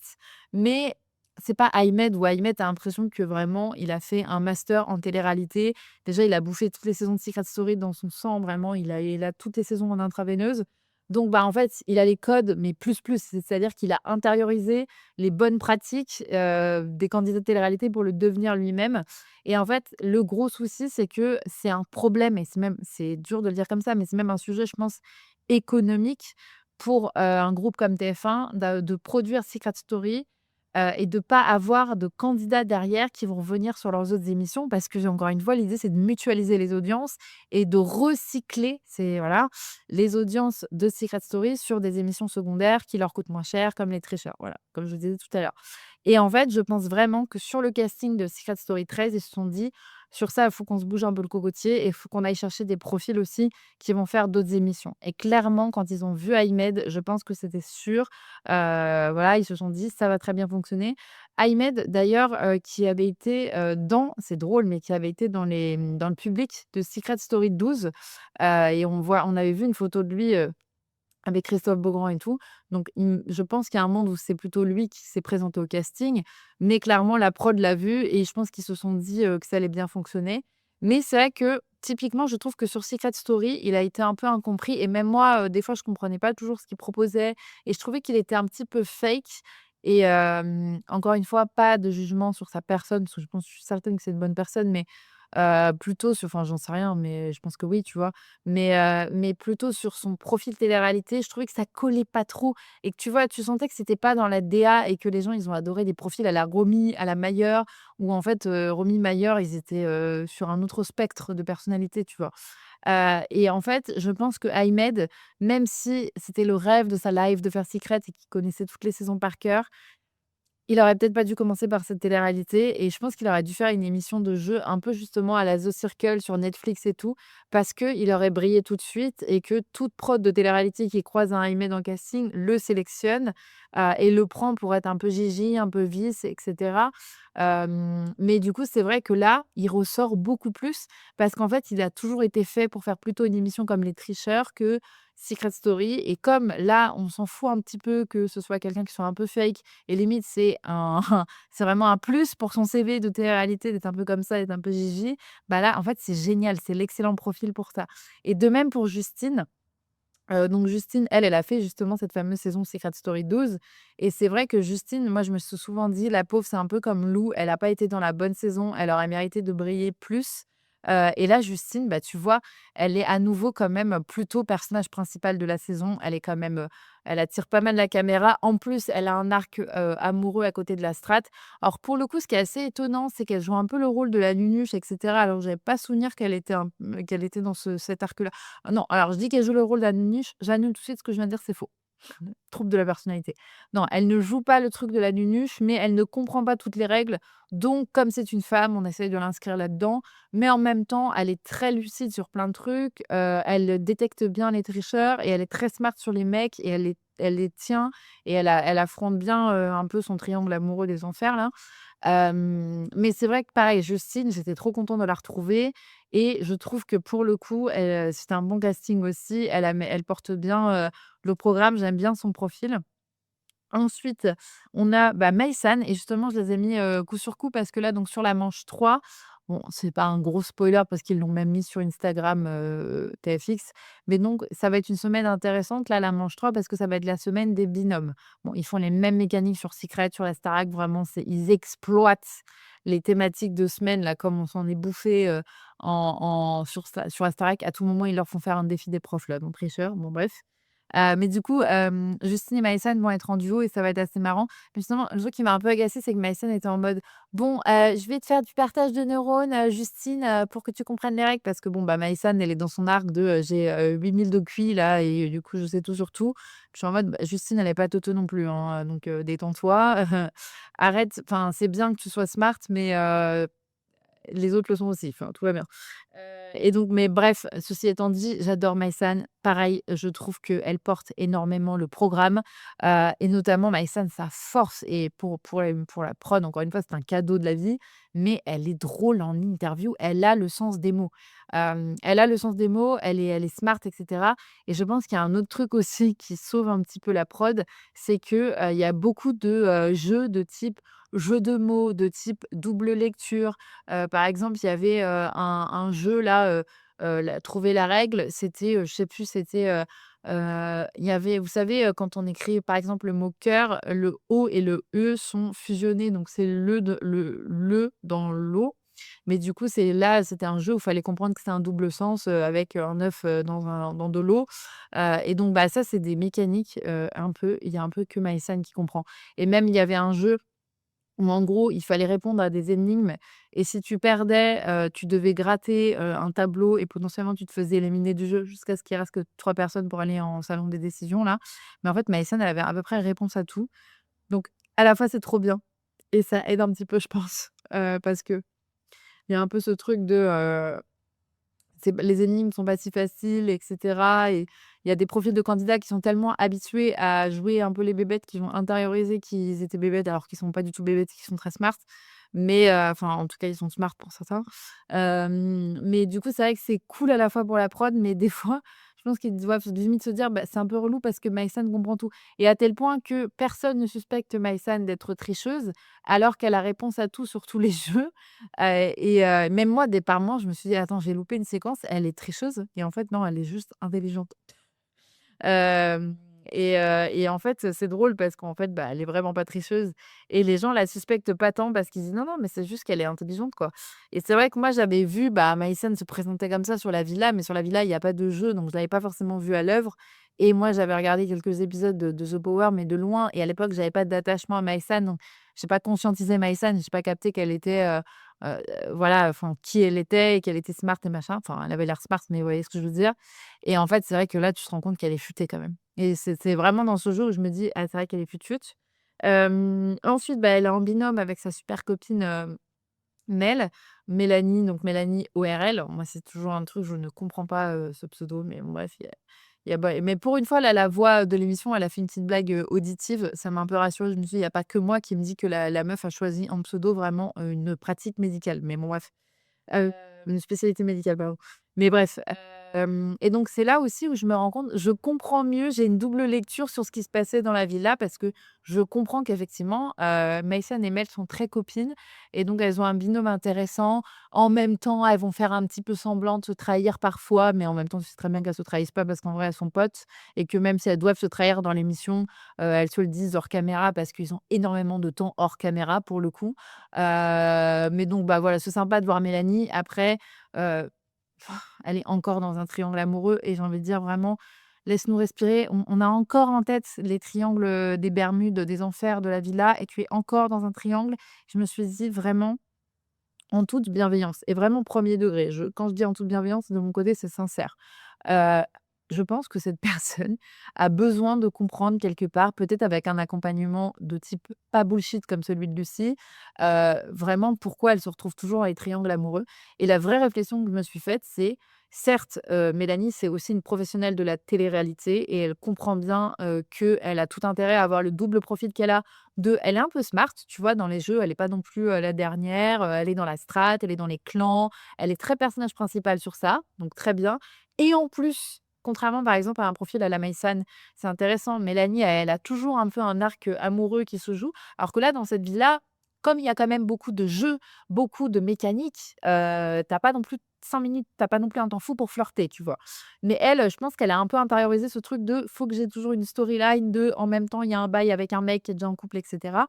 Mais c'est pas Ahmed où Ahmed, tu as l'impression que vraiment il a fait un master en télé-réalité. Déjà, il a bouffé toutes les saisons de Secret Story dans son sang, vraiment, il a toutes les saisons en intraveineuse. Donc bah, en fait, il a les codes, mais plus, plus. C'est-à-dire qu'il a intériorisé les bonnes pratiques, des candidats de télé-réalité pour le devenir lui-même et en fait, le gros souci, c'est que c'est un problème et c'est dur de le dire comme ça, mais c'est même un sujet, je pense, économique pour, un groupe comme TF1 de produire Secret Story, et de pas avoir de candidats derrière qui vont revenir sur leurs autres émissions parce que, encore une fois, l'idée, c'est de mutualiser les audiences et de recycler, c'est voilà, les audiences de Secret Story sur des émissions secondaires qui leur coûtent moins cher, comme Les Tricheurs, voilà, comme je vous disais tout à l'heure. Et en fait, je pense vraiment que sur le casting de Secret Story 13, ils se sont dit: «Sur ça, il faut qu'on se bouge un peu le cocotier et il faut qu'on aille chercher des profils aussi qui vont faire d'autres émissions». Et clairement, quand ils ont vu Ahmed, je pense que c'était sûr, voilà, ils se sont dit: «Ça va très bien fonctionner». Ahmed d'ailleurs, qui avait été, c'est drôle, mais qui avait été dans le public de Secret Story 12, et on avait vu une photo de lui, avec Christophe Beaugrand et tout. Donc je pense qu'il y a un monde où c'est plutôt lui qui s'est présenté au casting, mais clairement la prod l'a vu et je pense qu'ils se sont dit, que ça allait bien fonctionner. Mais c'est vrai que typiquement, je trouve que sur Secret Story, il a été un peu incompris et même moi, des fois, je comprenais pas toujours ce qu'il proposait et je trouvais qu'il était un petit peu fake et encore une fois, pas de jugement sur sa personne, parce que je suis certaine que c'est une bonne personne, mais plutôt sur enfin, j'en sais rien, mais je pense que oui, tu vois? Mais plutôt sur son profil télé-réalité, je trouvais que ça collait pas trop et que, tu vois, tu sentais que c'était pas dans la DA et que les gens, ils ont adoré des profils à la Romy, à la Mayer, où en fait, Romy, Mayer, ils étaient, sur un autre spectre de personnalité, tu vois? Et en fait, je pense que Ahmed, même si c'était le rêve de sa life de faire Secret et qu'il connaissait toutes les saisons par cœur, il aurait peut-être pas dû commencer par cette télé-réalité et je pense qu'il aurait dû faire une émission de jeu un peu justement à la The Circle sur Netflix et tout, parce qu'il aurait brillé tout de suite et que toute prod de télé-réalité qui croise un Ahmed en casting le sélectionne, et le prend pour être un peu Gigi, un peu Vice et cetera. Mais du coup, c'est vrai que là, il ressort beaucoup plus parce qu'en fait, il a toujours été fait pour faire plutôt une émission comme Les Tricheurs que Secret Story et comme là, on s'en fout un petit peu que ce soit quelqu'un qui soit un peu fake et limite, c'est un c'est vraiment un plus pour son CV de télé-réalité d'être un peu comme ça, d'être un peu Gigi. Bah, là, en fait, c'est génial, c'est l'excellent profil pour ça et de même pour Justine. Donc Justine, elle a fait justement cette fameuse saison Secret Story 12 et c'est vrai que Justine, moi, je me suis souvent dit: «La pauvre, c'est un peu comme Lou, elle a pas été dans la bonne saison, elle aurait mérité de briller plus». Et là, Justine, bah, tu vois, elle est à nouveau quand même plutôt personnage principal de la saison. Elle est quand même, elle attire pas mal la caméra. En plus, elle a un arc, amoureux à côté de la strat. Alors pour le coup, ce qui est assez étonnant, c'est qu'elle joue un peu le rôle de la nunuche et cetera. Alors j'avais pas souvenir qu'elle était dans cet arc-là. Ah non, alors je dis qu'elle joue le rôle d'un nunuche, j'annule tout de suite ce que je viens de dire, c'est faux. Trouble de la personnalité. Non, elle ne joue pas le truc de la nunuche, mais elle ne comprend pas toutes les règles. Donc, comme c'est une femme, on essaye de l'inscrire là-dedans. Mais en même temps, elle est très lucide sur plein de trucs. Elle détecte bien les tricheurs et elle est très smart sur les mecs et elle les tient et elle affronte bien un peu son triangle amoureux des enfers là. Mais c'est vrai que pareil, Justine, j'étais trop contente de la retrouver et je trouve que pour le coup, c'était un bon casting aussi. Elle porte bien, le programme, j'aime bien son profil. Ensuite, on a, bah, Maïsan et justement je les ai mis, coup sur coup parce que là donc sur la manche 3, bon c'est pas un gros spoiler parce qu'ils l'ont même mis sur Instagram, TFX, mais donc ça va être une semaine intéressante là, la manche 3 parce que ça va être la semaine des binômes. Bon, ils font les mêmes mécaniques sur Secret, sur la Starac, vraiment ils exploitent les thématiques de semaine là comme on s'en est bouffé, en sur la Starac. À tout moment, ils leur font faire un défi des profs là, donc tricheurs, bon bref. Mais du coup, Justine et Maïsan vont être en duo et ça va être assez marrant. Mais justement, le truc qui m'a un peu agacée, c'est que Maïsan était en mode: «Bon, je vais te faire du partage de neurones, Justine, pour que tu comprennes les règles». Parce que bon, bah, Maïsan, elle est dans son arc de, j'ai, 8 000 de QI là et du coup, je sais tout sur tout. Je suis en mode: «Bah, Justine, elle est pas Toto non plus, hein, donc détends-toi, arrête, enfin, c'est bien que tu sois smart, mais les autres le sont aussi, enfin, tout va bien». Et donc mais bref, ceci étant dit, j'adore Maïsan. Pareil, je trouve qu'elle porte énormément le programme, et notamment Maïsan, sa force et pour la prod, encore une fois, c'est un cadeau de la vie, mais elle est drôle en interview. Elle a le sens des mots. Elle a le sens des mots, elle est smart et cetera et je pense qu'il y a un autre truc aussi qui sauve un petit peu la prod, c'est que, il y a beaucoup de, jeux de type jeu de mots, de type double lecture. Par exemple, il y avait, un jeu là, la trouver la règle, c'était, je sais plus, c'était, il y avait vous savez, quand on écrit par exemple le mot cœur, le O et le E sont fusionnés, donc c'est le dans l'eau. Mais du coup, c'était un jeu où il fallait comprendre que c'était un double sens, avec, un œuf, dans de l'eau. Et donc bah, ça, c'est des mécaniques, un peu il y a un peu que Maïsan qui comprend. Et même il y avait un jeu où en gros, il fallait répondre à des énigmes et si tu perdais, tu devais gratter, un tableau et potentiellement tu te faisais éliminer du jeu jusqu'à ce qu'il reste que 3 personnes pour aller en salon des décisions là. Mais en fait, Maïssen, elle avait à peu près réponse à tout. Donc à la fois, c'est trop bien et ça aide un petit peu, je pense, parce qu'il y a un peu ce truc de, c'est les énigmes sont pas si faciles et cetera et il y a des profils de candidats qui sont tellement habitués à jouer un peu les bébêtes qu'ils vont intérioriser qu'ils étaient bébêtes alors qu'ils sont pas du tout bébêtes, qu'ils sont très smart. Mais enfin, en tout cas, ils sont smart pour certains. Mais du coup, c'est vrai que c'est cool à la fois pour la prod, mais des fois, je pense qu'ils doivent limite se dire: «Bah, c'est un peu relou parce que Maïsan comprend tout» et à tel point que personne ne suspecte Maïsan d'être tricheuse alors qu'elle a réponse à tout sur tous les jeux. Même moi, par moments, je me suis dit: «Attends, j'ai loupé une séquence, elle est tricheuse» et en fait non, elle est juste intelligente. Hem Et en fait, c'est drôle parce qu'en fait, bah, elle est vraiment pas tricheuse et les gens la suspectent pas tant parce qu'ils disent: «Non, non, mais c'est juste qu'elle est intelligente, quoi». Et c'est vrai que moi, j'avais vu, bah, Maïsen se présenter comme ça sur la villa, mais sur la villa, il y a pas de jeu, donc je l'avais pas forcément vue à l'œuvre. Et moi, j'avais regardé quelques épisodes de The Power, mais de loin, et à l'époque, j'avais pas d'attachement à Maïsan, donc j'ai pas conscientisé Maïsan, j'ai pas capté qu'elle était, heu, voilà, enfin, qui elle était et qu'elle était smart et machin. Enfin, elle avait l'air smart, mais vous voyez ce que je veux dire? Et en fait, c'est vrai que là, tu te rends compte qu'elle est futée quand même. Et c'est vraiment dans ce jeu où je me dis: «Ah, c'est vrai qu'elle est fut-fut». Ensuite, bah, elle est en binôme avec sa super copine, Mel, Mélanie, donc Mélanie ORL. Moi, c'est toujours un truc, je ne comprends pas, ce pseudo, mais bon bref, il y a bah, mais pour une fois, là, la voix de l'émission, elle a fait une petite blague, auditive. Ça m'a un peu rassurée. Je me suis dit: «Il y a pas que moi qui me dit que la meuf a choisi en pseudo vraiment, une pratique médicale». Mais bon bref. Une spécialité médicale, pardon. Mais bref, et donc c'est là aussi où je me rends compte, je comprends mieux, j'ai une double lecture sur ce qui se passait dans la villa parce que je comprends qu'effectivement, Maïssa et Mel sont très copines et donc elles ont un binôme intéressant. En même temps, elles vont faire un petit peu semblant de se trahir parfois, mais en même temps, tu sais très bien qu'elles se trahissent pas parce qu'en vrai, elles sont potes et que même si elles doivent se trahir dans l'émission, elles se le disent hors caméra parce qu'ils ont énormément de temps hors caméra pour le coup. Mais donc, bah, voilà, c'est sympa de voir Mélanie. Après, heu, elle est encore dans un triangle amoureux et j'ai envie de dire vraiment: «Laisse-nous respirer». On a encore en tête les triangles, des Bermudes, des enfers, de la villa et tu es encore dans un triangle. Je me suis dit vraiment en toute bienveillance et vraiment premier degré. Quand je dis en toute bienveillance, de mon côté, c'est sincère. Heu, je pense que cette personne a besoin de comprendre quelque part, peut-être avec un accompagnement de type pas bullshit comme celui de Lucie, vraiment pourquoi elle se retrouve toujours dans les triangles amoureux. Et la vraie réflexion que je me suis faite, c'est certes, Mélanie, c'est aussi une professionnelle de la télé-réalité et elle comprend bien, qu'elle a tout intérêt à avoir le double profil qu'elle a. Elle est un peu smart, tu vois? Dans les jeux, elle est pas non plus, la dernière, elle est dans la strat, elle est dans les clans, elle est très personnage principal sur ça, donc très bien. Et en plus, contrairement par exemple à un profil à la Maïsan, c'est intéressant, Mélanie, elle a toujours un peu un arc, amoureux qui se joue, alors que là, dans cette vie-là, comme il y a quand même beaucoup de jeux, beaucoup de mécaniques, tu pas non plus 5 minutes, t'as pas non plus un temps fou pour flirter, tu vois? Mais elle, je pense qu'elle a un peu intériorisé ce truc de: «Faut que j'ai toujours une storyline de en même temps, il y a un bail avec un mec qui est déjà en couple» et cetera.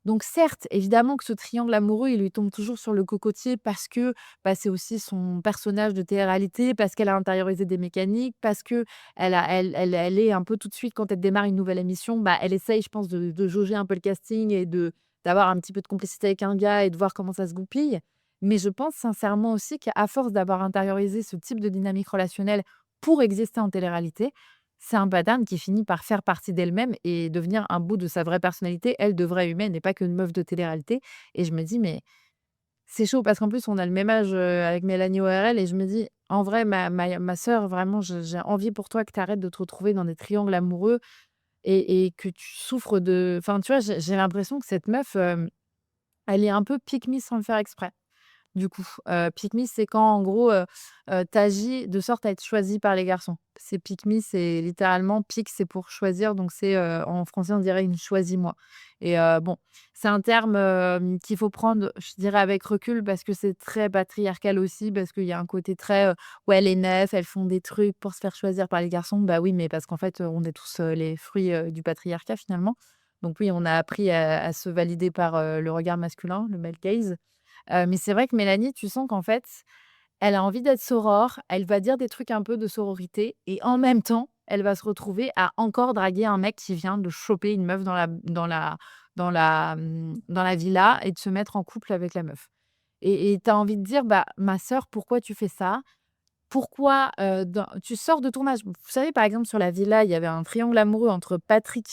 Donc certes, évidemment que ce triangle amoureux, il lui tombe toujours sur le cocotier parce que, bah, c'est aussi son personnage de télé-réalité, parce qu'elle a intériorisé des mécaniques, parce qu'elle elle est un peu tout de suite quand elle démarre une nouvelle émission, bah, elle essaye, je pense, de jauger un peu le casting et d'avoir un petit peu de complicité avec un gars et de voir comment ça se goupille. Mais je pense sincèrement aussi qu'à force d'avoir intériorisé ce type de dynamique relationnelle pour exister en télé-réalité, c'est un pattern qui finit par faire partie d'elle-même et devenir un bout de sa vraie personnalité, elle, de vraie humaine et pas qu'une meuf de télé-réalité. Et je me dis: «Mais c'est chaud» parce qu'en plus on a le même âge, avec Mélanie ORL et je me dis: «En vrai ma sœur, vraiment j'ai envie pour toi que tu arrêtes de te retrouver dans des triangles amoureux et que tu souffres de» enfin, tu vois? J'ai l'impression que cette meuf, elle est un peu pick me sans le faire exprès. Du coup, pick me, c'est quand en gros, tu agis de sorte à être choisi par les garçons. C'est pick me, c'est littéralement pick, c'est pour choisir, donc c'est, en français, on dirait une choisis-moi. Et bon, c'est un terme, qu'il faut prendre, je dirais avec recul parce que c'est très patriarcal aussi, parce qu'il y a un côté très, ouais, les meufs, elles font des trucs pour se faire choisir par les garçons. Bah oui, mais parce qu'en fait, on est tous, les fruits, du patriarcat finalement. Donc oui, on a appris à se valider par, le regard masculin, le male gaze. Mais c'est vrai que Mélanie, tu sens qu'en fait, elle a envie d'être sorore, elle va dire des trucs un peu de sororité et en même temps, elle va se retrouver à encore draguer un mec qui vient de choper une meuf dans la villa et de se mettre en couple avec la meuf. Et tu as envie de dire: «Bah, ma sœur, pourquoi tu fais ça? Pourquoi, dans tu sors de ton âge?» Vous savez, par exemple, sur la villa, il y avait un triangle amoureux entre Patrick,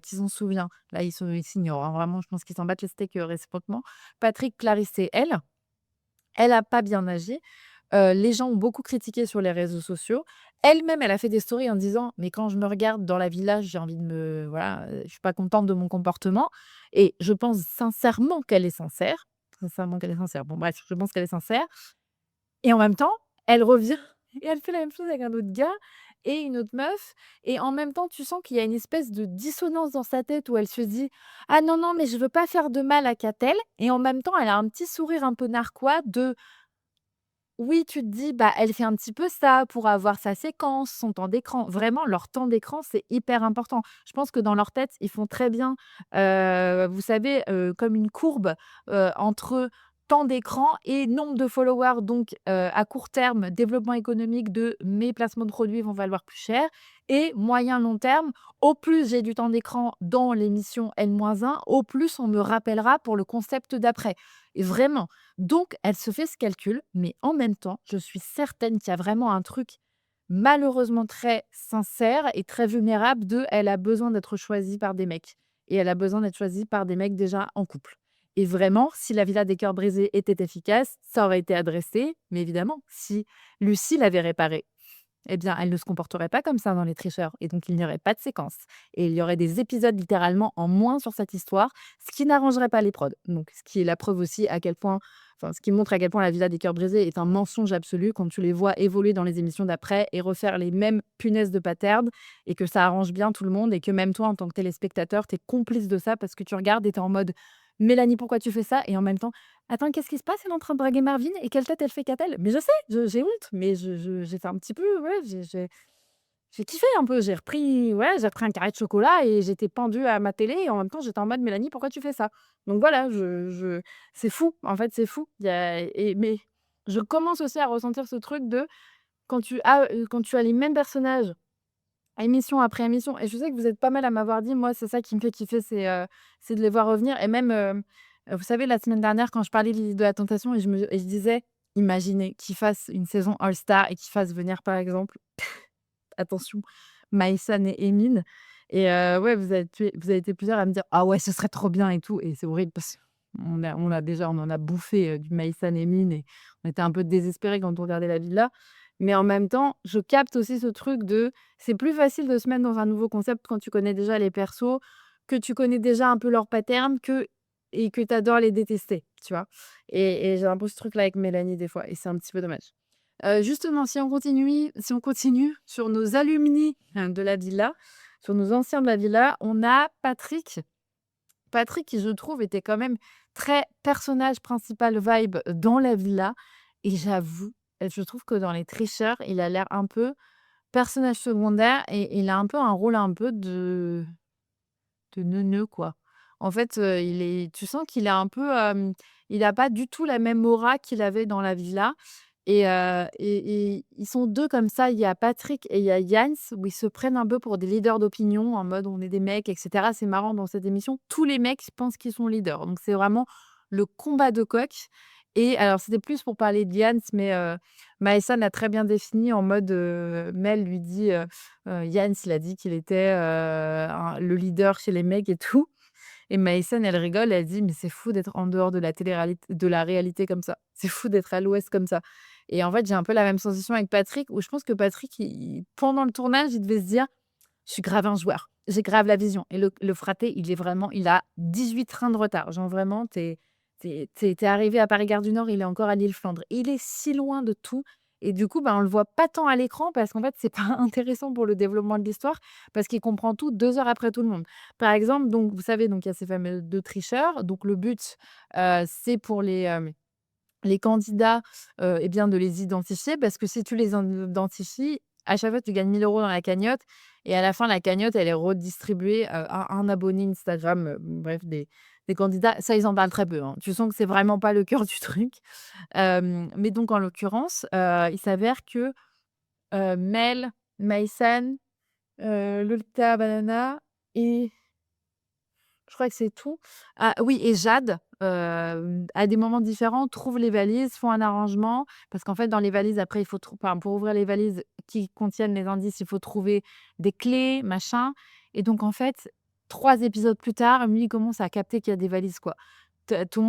qui s'en souvient, là, ils s'ignorent, hein, vraiment, je pense qu'ils s'en battent les steaks, réciproquement. Patrick, Clarisse et elle. Elle a pas bien agi. Les gens ont beaucoup critiqué sur les réseaux sociaux. Elle-même, elle a fait des stories en disant: «Mais quand je me regarde dans la villa, j'ai envie de me voilà, je suis pas contente de mon comportement» et je pense sincèrement qu'elle est sincère. Sincèrement qu'elle est sincère. Bon bref, je pense qu'elle est sincère et en même temps, elle revient et elle fait la même chose avec un autre gars et une autre meuf et en même temps, tu sens qu'il y a une espèce de dissonance dans sa tête où elle se dit: «Ah non, non, mais je veux pas faire de mal à Catel» et en même temps, elle a un petit sourire un peu narquois de oui, tu te dis: «Bah, elle fait un petit peu ça pour avoir sa séquence, son temps d'écran». Vraiment, leur temps d'écran, c'est hyper important. Je pense que dans leur tête, ils font très bien, vous savez, comme une courbe, entre temps d'écran et nombre de followers. Donc, à court terme, développement économique de mes placements de produits vont valoir plus cher et moyen long terme, au plus j'ai du temps d'écran dans l'émission N-1, au plus on me rappellera pour le concept d'après et vraiment. Donc, elle se fait ce calcul, mais en même temps, je suis certaine qu'il y a vraiment un truc malheureusement très sincère et très vulnérable de elle a besoin d'être choisie par des mecs et elle a besoin d'être choisie par des mecs déjà en couple. Et vraiment, si la villa des cœurs brisés était efficace, ça aurait été adressé, mais évidemment, si Lucie l'avait réparé, eh bien, elle ne se comporterait pas comme ça dans Les Tricheurs et donc il n'y aurait pas de séquence et il y aurait des épisodes littéralement en moins sur cette histoire, ce qui n'arrangerait pas les prods. Donc ce qui est la preuve aussi à quel point ce qui montre à quel point La Villa des Cœurs Brisés est un mensonge absolu quand tu les vois évoluer dans les émissions d'après et refaire les mêmes punaises de paterne et que ça arrange bien tout le monde et que même toi, en tant que téléspectateur, tu es complice de ça parce que tu regardes et tu es en mode: «Mélanie, pourquoi tu fais ça?» et en même temps: «Attends, qu'est-ce qui se passe? Elle est en train de draguer Marvin et quelle tête elle fait qu'a-t-elle?» Mais je sais, j'ai honte, mais j'ai fait un petit peu, ouais, j'ai kiffé un peu. J'ai repris un carré de chocolat et j'étais pendue à ma télé et en même temps, j'étais en mode: «Mélanie, pourquoi tu fais ça?» Donc voilà, je c'est fou, en fait, c'est fou. Il y a et mais je commence aussi à ressentir ce truc de quand tu as les mêmes personnages, émission après émission et je sais que vous êtes pas mal à m'avoir dit: «Moi, c'est ça qui me fait kiffer, c'est de les voir revenir» et même, vous savez, la semaine dernière, quand je parlais de l'île de la tentation et je disais: «Imaginez qu'ils fassent une saison All Star et qu'ils fassent venir, par exemple, attention, Maïsan et Emine» et ouais, vous avez été plusieurs à me dire: «Ah ouais, ce serait trop bien et tout» et c'est horrible parce on en a bouffé, du Maïsan et Emine et on était un peu désespérés quand on regardait la villa. Mais en même temps, je capte aussi ce truc de c'est plus facile de se mettre dans un nouveau concept quand tu connais déjà les persos, que tu connais déjà un peu leurs patterns et que tu adores les détester, tu vois? Et j'ai un peu ce truc-là avec Mélanie des fois et c'est un petit peu dommage. Justement, si on continue sur nos alumni, de la villa, sur nos anciens de la villa, on a Patrick. Patrick qui, je trouve, était quand même très personnage principal vibe dans la villa et j'avoue, je trouve que dans Les Tricheurs, il a l'air un peu personnage secondaire et il a un peu un rôle un peu de neuneu, quoi. En fait, tu sens qu'il est un peu, il a pas du tout la même aura qu'il avait dans la villa et ils sont 2 comme ça. Il y a Patrick et il y a Jans où ils se prennent un peu pour des leaders d'opinion en mode: «On est des mecs» et cetera. C'est marrant dans cette émission, tous les mecs pensent qu'ils sont leaders. Donc c'est vraiment le combat de coqs et alors c'était plus pour parler de Jans mais Maësan l'a très bien défini en mode, Mel lui dit, Jans il a dit qu'il était, le leader chez les mecs et tout et Maïsen, elle rigole, elle dit: «Mais c'est fou d'être en dehors de la télé-réalité de la réalité comme ça. C'est fou d'être à l'ouest comme ça» et en fait, j'ai un peu la même sensation avec Patrick, où je pense que Patrick, pendant le tournage, il devait se dire: «Je suis grave un joueur, j'ai grave la vision» et le fraté, il a 18 trains de retard. Genre vraiment, tu es arrivé à Paris-Gare du Nord, il est encore à Lille-Flandre. Il est si loin de tout et du coup, bah, on le voit pas tant à l'écran parce qu'en fait, c'est pas intéressant pour le développement de l'histoire parce qu'il comprend tout 2 heures après tout le monde. Par exemple, donc vous savez, donc il y a ces fameux 2 tricheurs. Donc le but, c'est pour les candidats, et bien, de les identifier parce que si tu les identifies, à chaque fois, tu gagnes 1 000 € dans la cagnotte et à la fin, la cagnotte, elle est redistribuée, à un abonné Instagram, bref, des candidats. Ça, ils en parlent très peu, hein. Tu sens que c'est vraiment pas le cœur du truc. Mais donc en l'occurrence, il s'avère que, Mel, Maïsan, Lolita Banana et je crois que c'est tout. Ah oui et Jade, à des moments différents, trouvent les valises, font un arrangement parce qu'en fait, dans les valises, après, il faut pour ouvrir les valises qui contiennent les indices, il faut trouver des clés, machin et donc en fait, 3 épisodes plus tard, lui, il commence à capter qu'il y a des valises, quoi. Tout le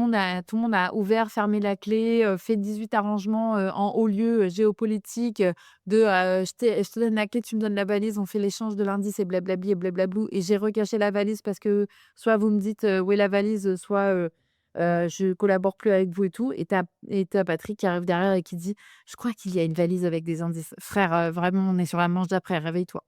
monde a ouvert, fermé la clé, fait 18 arrangements, en haut lieu, géopolitique, «Je te donne la clé, tu me donnes la valise, on fait l'échange de l'indice et blablabli et blablablou et j'ai recaché la valise parce que soit vous me dites, où est la valise, soit, je collabore plus avec vous et tout» et tu Patrick qui arrive derrière et qui dit: «Je crois qu'il y a une valise avec des indices. Frère, vraiment, on est sur la manche d'après, réveille-toi».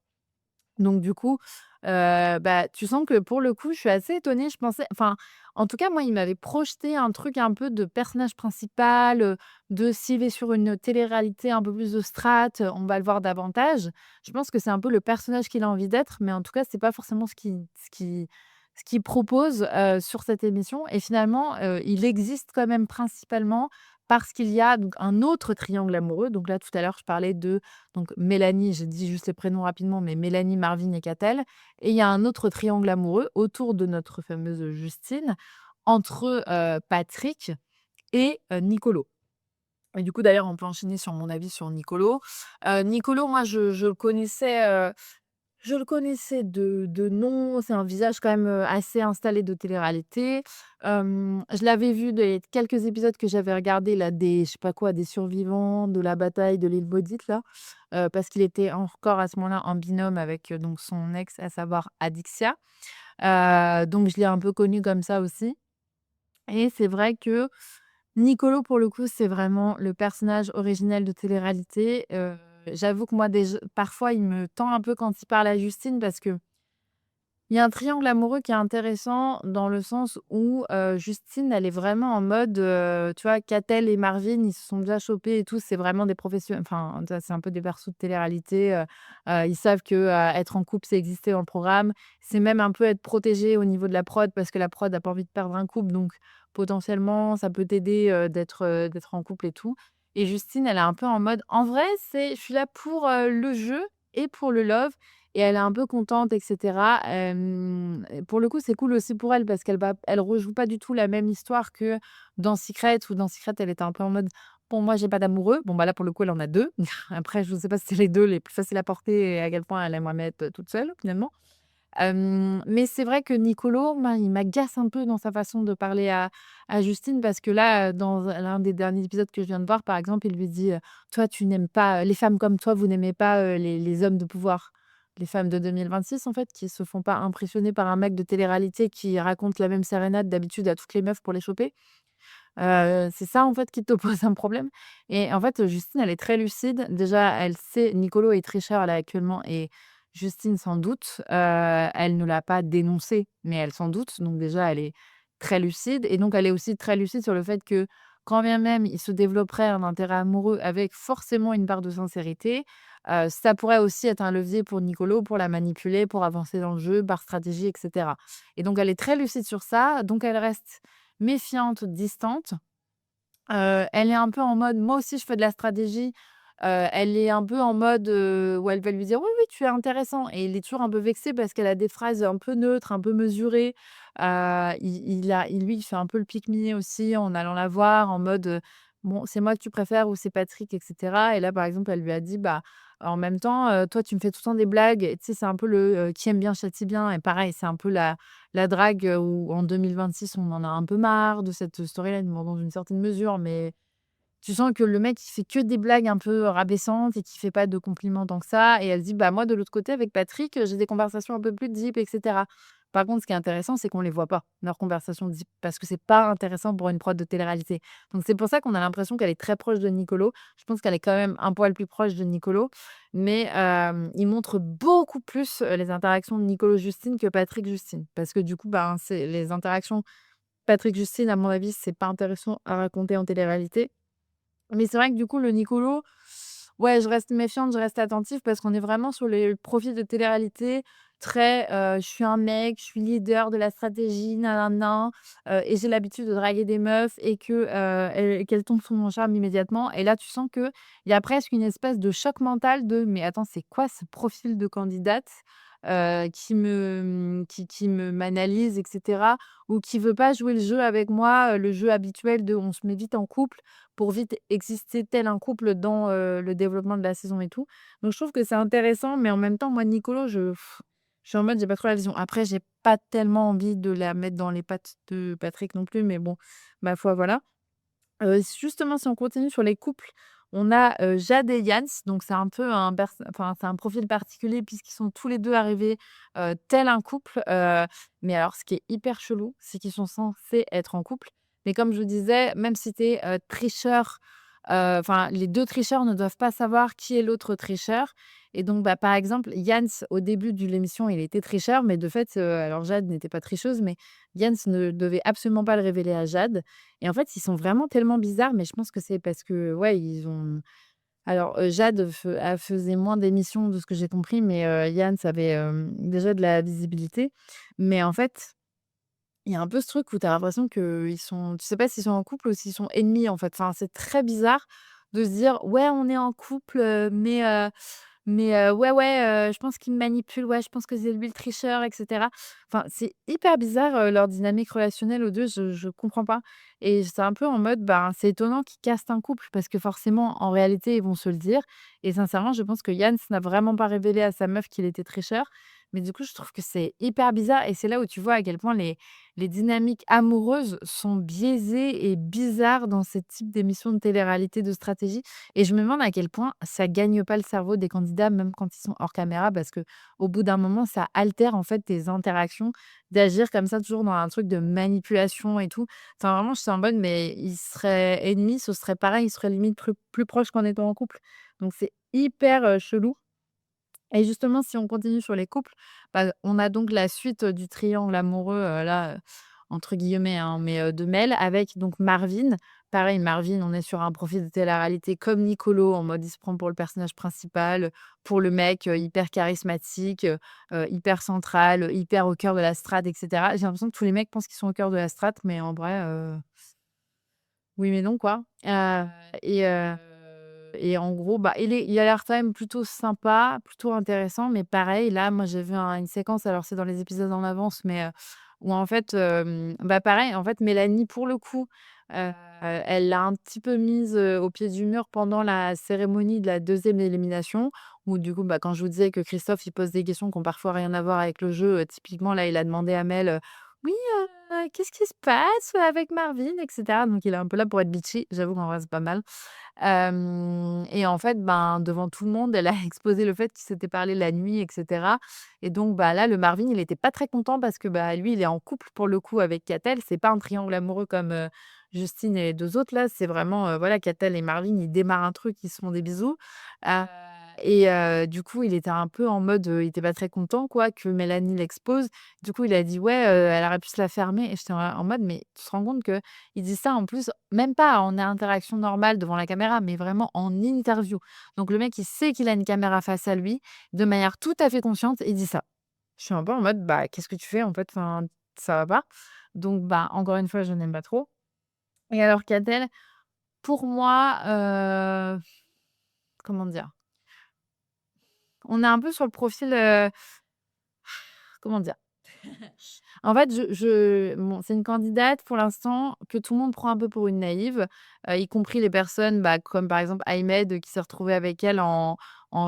Donc du coup, bah, tu sens que pour le coup, je suis assez étonnée. Je pensais enfin, en tout cas, moi, il m'avait projeté un truc un peu de personnage principal, de s'il est sur une télé-réalité un peu plus de strat, on va le voir davantage. Je pense que c'est un peu le personnage qu'il a envie d'être, mais en tout cas, c'est pas forcément ce qu'il propose, sur cette émission et finalement, il existe quand même principalement parce qu'il y a donc un autre triangle amoureux. Donc là, tout à l'heure, je parlais de donc Mélanie, j'ai dit juste les prénoms rapidement, mais Mélanie, Marvin et Catel et il y a un autre triangle amoureux autour de notre fameuse Justine, entre, Patrick et Nicolo. Et du coup, d'ailleurs, on peut enchaîner sur mon avis sur Nicolo. Nicolo, moi, je le connaissais de nom, c'est un visage quand même, assez installé de télé-réalité. Je l'avais vu des quelques épisodes que j'avais regardés là, des je sais pas quoi, des survivants de la bataille de l'île Maudite là, parce qu'il était encore à ce moment-là en binôme avec, donc son ex, à savoir Adixia. Donc je l'ai un peu connu comme ça aussi et c'est vrai que Nicolo, pour le coup, c'est vraiment le personnage originel de télé-réalité. J'avoue que moi, parfois, il me tend un peu quand il parle à Justine parce que il y a un triangle amoureux qui est intéressant dans le sens où, Justine, elle est vraiment en mode, tu vois, Catel et Marvin, ils se sont déjà chopés et tout. C'est vraiment des professionnels enfin, tu c'est un peu des persos de télé-réalité, ils savent que, être en couple, c'est exister dans le programme. C'est même un peu être protégé au niveau de la prod parce que la prod a pas envie de perdre un couple donc potentiellement, ça peut t'aider, d'être en couple et tout et Justine, elle est un peu en mode: «En vrai, je suis là pour, le jeu et pour le love» et elle est un peu contente et cetera. Et pour le coup, c'est cool aussi pour elle parce elle rejoue pas du tout la même histoire que dans Secret, où dans Secret, elle était un peu en mode: «Bon, moi, j'ai pas d'amoureux». Bon, bah, là, pour le coup, elle en a 2. Après, je sais pas si c'est les 2 les plus faciles à porter et à quel point elle aimerait mettre toute seule, finalement. Mais c'est vrai que Nicolo, moi, il m'agace un peu dans sa façon de parler à Justine parce que là, dans l'un des derniers épisodes que je viens de voir, par exemple, il lui dit, «Toi, tu n'aimes pas les femmes comme toi, vous n'aimez pas, les hommes de pouvoir». Les femmes de 2026, en fait, qui se font pas impressionner par un mec de télé-réalité qui raconte la même sérénade d'habitude à toutes les meufs pour les choper. C'est ça, en fait, qui te pose un problème et en fait, Justine, elle est très lucide. Déjà, elle sait Nicolo est tricheur, là, actuellement et Justine s'en doute. Elle ne l'a pas dénoncé, mais elle s'en doute. Donc déjà, elle est très lucide et donc elle est aussi très lucide sur le fait que, quand bien même il se développerait un intérêt amoureux avec forcément une part de sincérité, ça pourrait aussi être un levier pour Nicolo, pour la manipuler, pour avancer dans le jeu par stratégie et cetera et donc elle est très lucide sur ça, donc elle reste méfiante, distante. Elle est un peu en mode: «Moi aussi je fais de la stratégie». Elle est un peu en mode, où elle va lui dire: «Oui, oui, tu es intéressant» et il est toujours un peu vexé parce qu'elle a des phrases un peu neutres, un peu mesurées. Lui, il fait un peu le pique niais aussi en allant la voir en mode, «Bon, c'est moi que tu préfères ou c'est Patrick?» et cetera et là, par exemple, elle lui a dit: «Bah, en même temps, toi, tu me fais tout le temps des blagues» et tu sais, c'est un peu le, qui aime bien châtie bien et pareil, c'est un peu la drague, où en 2026, on en a un peu marre de cette storyline, bon, dans une certaine mesure, mais tu sens que le mec, il fait que des blagues un peu rabaissantes et qu'il fait pas de compliments tant que ça et elle dit: «Bah, moi, de l'autre côté, avec Patrick, j'ai des conversations un peu plus deep et cetera». Par contre, ce qui est intéressant, c'est qu'on les voit pas, leurs conversations deep, parce que c'est pas intéressant pour une prod de télé-réalité. Donc c'est pour ça qu'on a l'impression qu'elle est très proche de Nicolo. Je pense qu'elle est quand même un poil plus proche de Nicolo, mais il montre beaucoup plus, les interactions de Nicolo-Justine que Patrick-Justine. Parce que du coup, ben, c'est les interactions Patrick-Justine, à mon avis, c'est pas intéressant à raconter en télé-réalité. Mais c'est vrai que du coup, le Nicolo, ouais, je reste méfiante, je reste attentive parce qu'on est vraiment sur les profils de télé-réalité très, «Je suis un mec, je suis leader de la stratégie, nin nin nin, et j'ai l'habitude de draguer des meufs et qu'elles tombent sous mon charme immédiatement» et là, tu sens qu'il y a presque une espèce de choc mental de: «Mais attends, c'est quoi ce profil de candidate, qui me m'analyse et cetera ou qui veut pas jouer le jeu avec moi, le jeu habituel de on se met vite en couple pour vite exister tel un couple dans, le développement de la saison et tout. Donc je trouve que c'est intéressant, mais en même temps, moi, Nicolo, je suis en mode, j'ai pas trop la vision. Après, j'ai pas tellement envie de la mettre dans les pattes de Patrick non plus, mais bon, ma foi, voilà. Justement, si on continue sur les couples, on a, Jade et Yans, donc c'est un peu enfin, c'est un profil particulier puisqu'ils sont tous les 2 arrivés, tel un couple, mais alors ce qui est hyper chelou, c'est qu'ils sont censés être en couple, mais comme je vous disais, même si tu es, tricheur, enfin, les 2 tricheurs ne doivent pas savoir qui est l'autre tricheur et donc bah, par exemple, Jans, au début de l'émission, il était tricheur, mais de fait, alors Jade n'était pas tricheuse, mais Jans ne devait absolument pas le révéler à Jade et en fait, ils sont vraiment tellement bizarres, mais je pense que c'est parce que, ouais, ils ont alors, Jade elle faisait moins d'émissions de ce que j'ai compris, mais Jans avait, déjà de la visibilité, mais en fait il y a un peu ce truc où tu as l'impression qu'ils sont tu sais pas s'ils sont en couple ou s'ils sont ennemis, en fait. Enfin, c'est très bizarre de se dire: «Ouais, on est en couple, mais ouais, ouais, je pense qu'il me manipule, ouais, je pense que c'est lui le tricheur» et cetera. Enfin, c'est hyper bizarre, leur dynamique relationnelle aux 2, je comprends pas et c'est un peu en mode, ben, c'est étonnant qu'ils castent un couple parce que forcément, en réalité, ils vont se le dire et sincèrement, je pense que Jans n'a vraiment pas révélé à sa meuf qu'il était tricheur, mais du coup, je trouve que c'est hyper bizarre et c'est là où tu vois à quel point les dynamiques amoureuses sont biaisées et bizarres dans ce type d'émissions de télé-réalité de stratégie et je me demande à quel point ça gagne pas le cerveau des candidats, même quand ils sont hors caméra, parce que au bout d'un moment, ça altère en fait tes interactions, d'agir comme ça, toujours dans un truc de manipulation et tout. Enfin, vraiment, je suis en mode, mais ils seraient ennemis, ce serait pareil, ils seraient limite plus proches qu'en étant en couple. Donc c'est hyper chelou. Et justement, si on continue sur les couples, bah, on a donc la suite, du triangle amoureux, là, entre guillemets, hein, mais de Mel avec donc Marvin. Pareil, Marvin, on est sur un profil de télé-réalité comme Nicolo, en mode il se prend pour le personnage principal, pour le mec, hyper charismatique, hyper central, hyper au cœur de la strate et cetera. J'ai l'impression que tous les mecs pensent qu'ils sont au cœur de la strate, mais en vrai, oui, mais non, quoi. Et heu et en gros, bah, il a l'air quand même plutôt sympa, plutôt intéressant, mais pareil, là, moi, j'ai vu une séquence, alors c'est dans les épisodes en avance, mais où en fait, bah, pareil, en fait, Mélanie, pour le coup, elle l'a un petit peu mise, au pied du mur pendant la cérémonie de la deuxième élimination, où du coup, bah, quand je vous disais que Christophe, il pose des questions qui ont parfois rien à voir avec le jeu, typiquement, là, il a demandé à Mel, «Oui, qu'est-ce qui se passe avec Marvin?» et cetera. Donc il est un peu là pour être bitchy. J'avoue qu'en vrai, c'est pas mal. Et en fait, ben, devant tout le monde, elle a exposé le fait qu'ils s'étaient parlé la nuit et cetera et donc bah, là, le Marvin, il était pas très content parce que, bah, lui, il est en couple pour le coup avec Catel. C'est pas un triangle amoureux comme, Justine et les 2 autres là. C'est vraiment, voilà, Catel et Marvin, ils démarrent un truc, ils se font des bisous. Et du coup, il était un peu en mode, il était pas très content quoi que Mélanie l'expose. Du coup, il a dit: «Ouais, elle aurait pu se la fermer» et j'étais en mode: «Mais tu te rends compte que il dit ça en plus, même pas en interaction normale devant la caméra, mais vraiment en interview. Donc le mec, il sait qu'il a une caméra face à lui, de manière tout à fait consciente, il dit ça. Je suis un peu en mode: «Bah, qu'est-ce que tu fais en fait? Enfin, ça va pas». Donc bah, encore une fois, je n'aime pas trop et alors qu'a-t-elle? Pour moi, comment dire? On est un peu sur le profil, comment dire? En fait, bon, c'est une candidate pour l'instant que tout le monde prend un peu pour une naïve, y compris les personnes, bah, comme par exemple Ahmed, qui s'est retrouvé avec elle en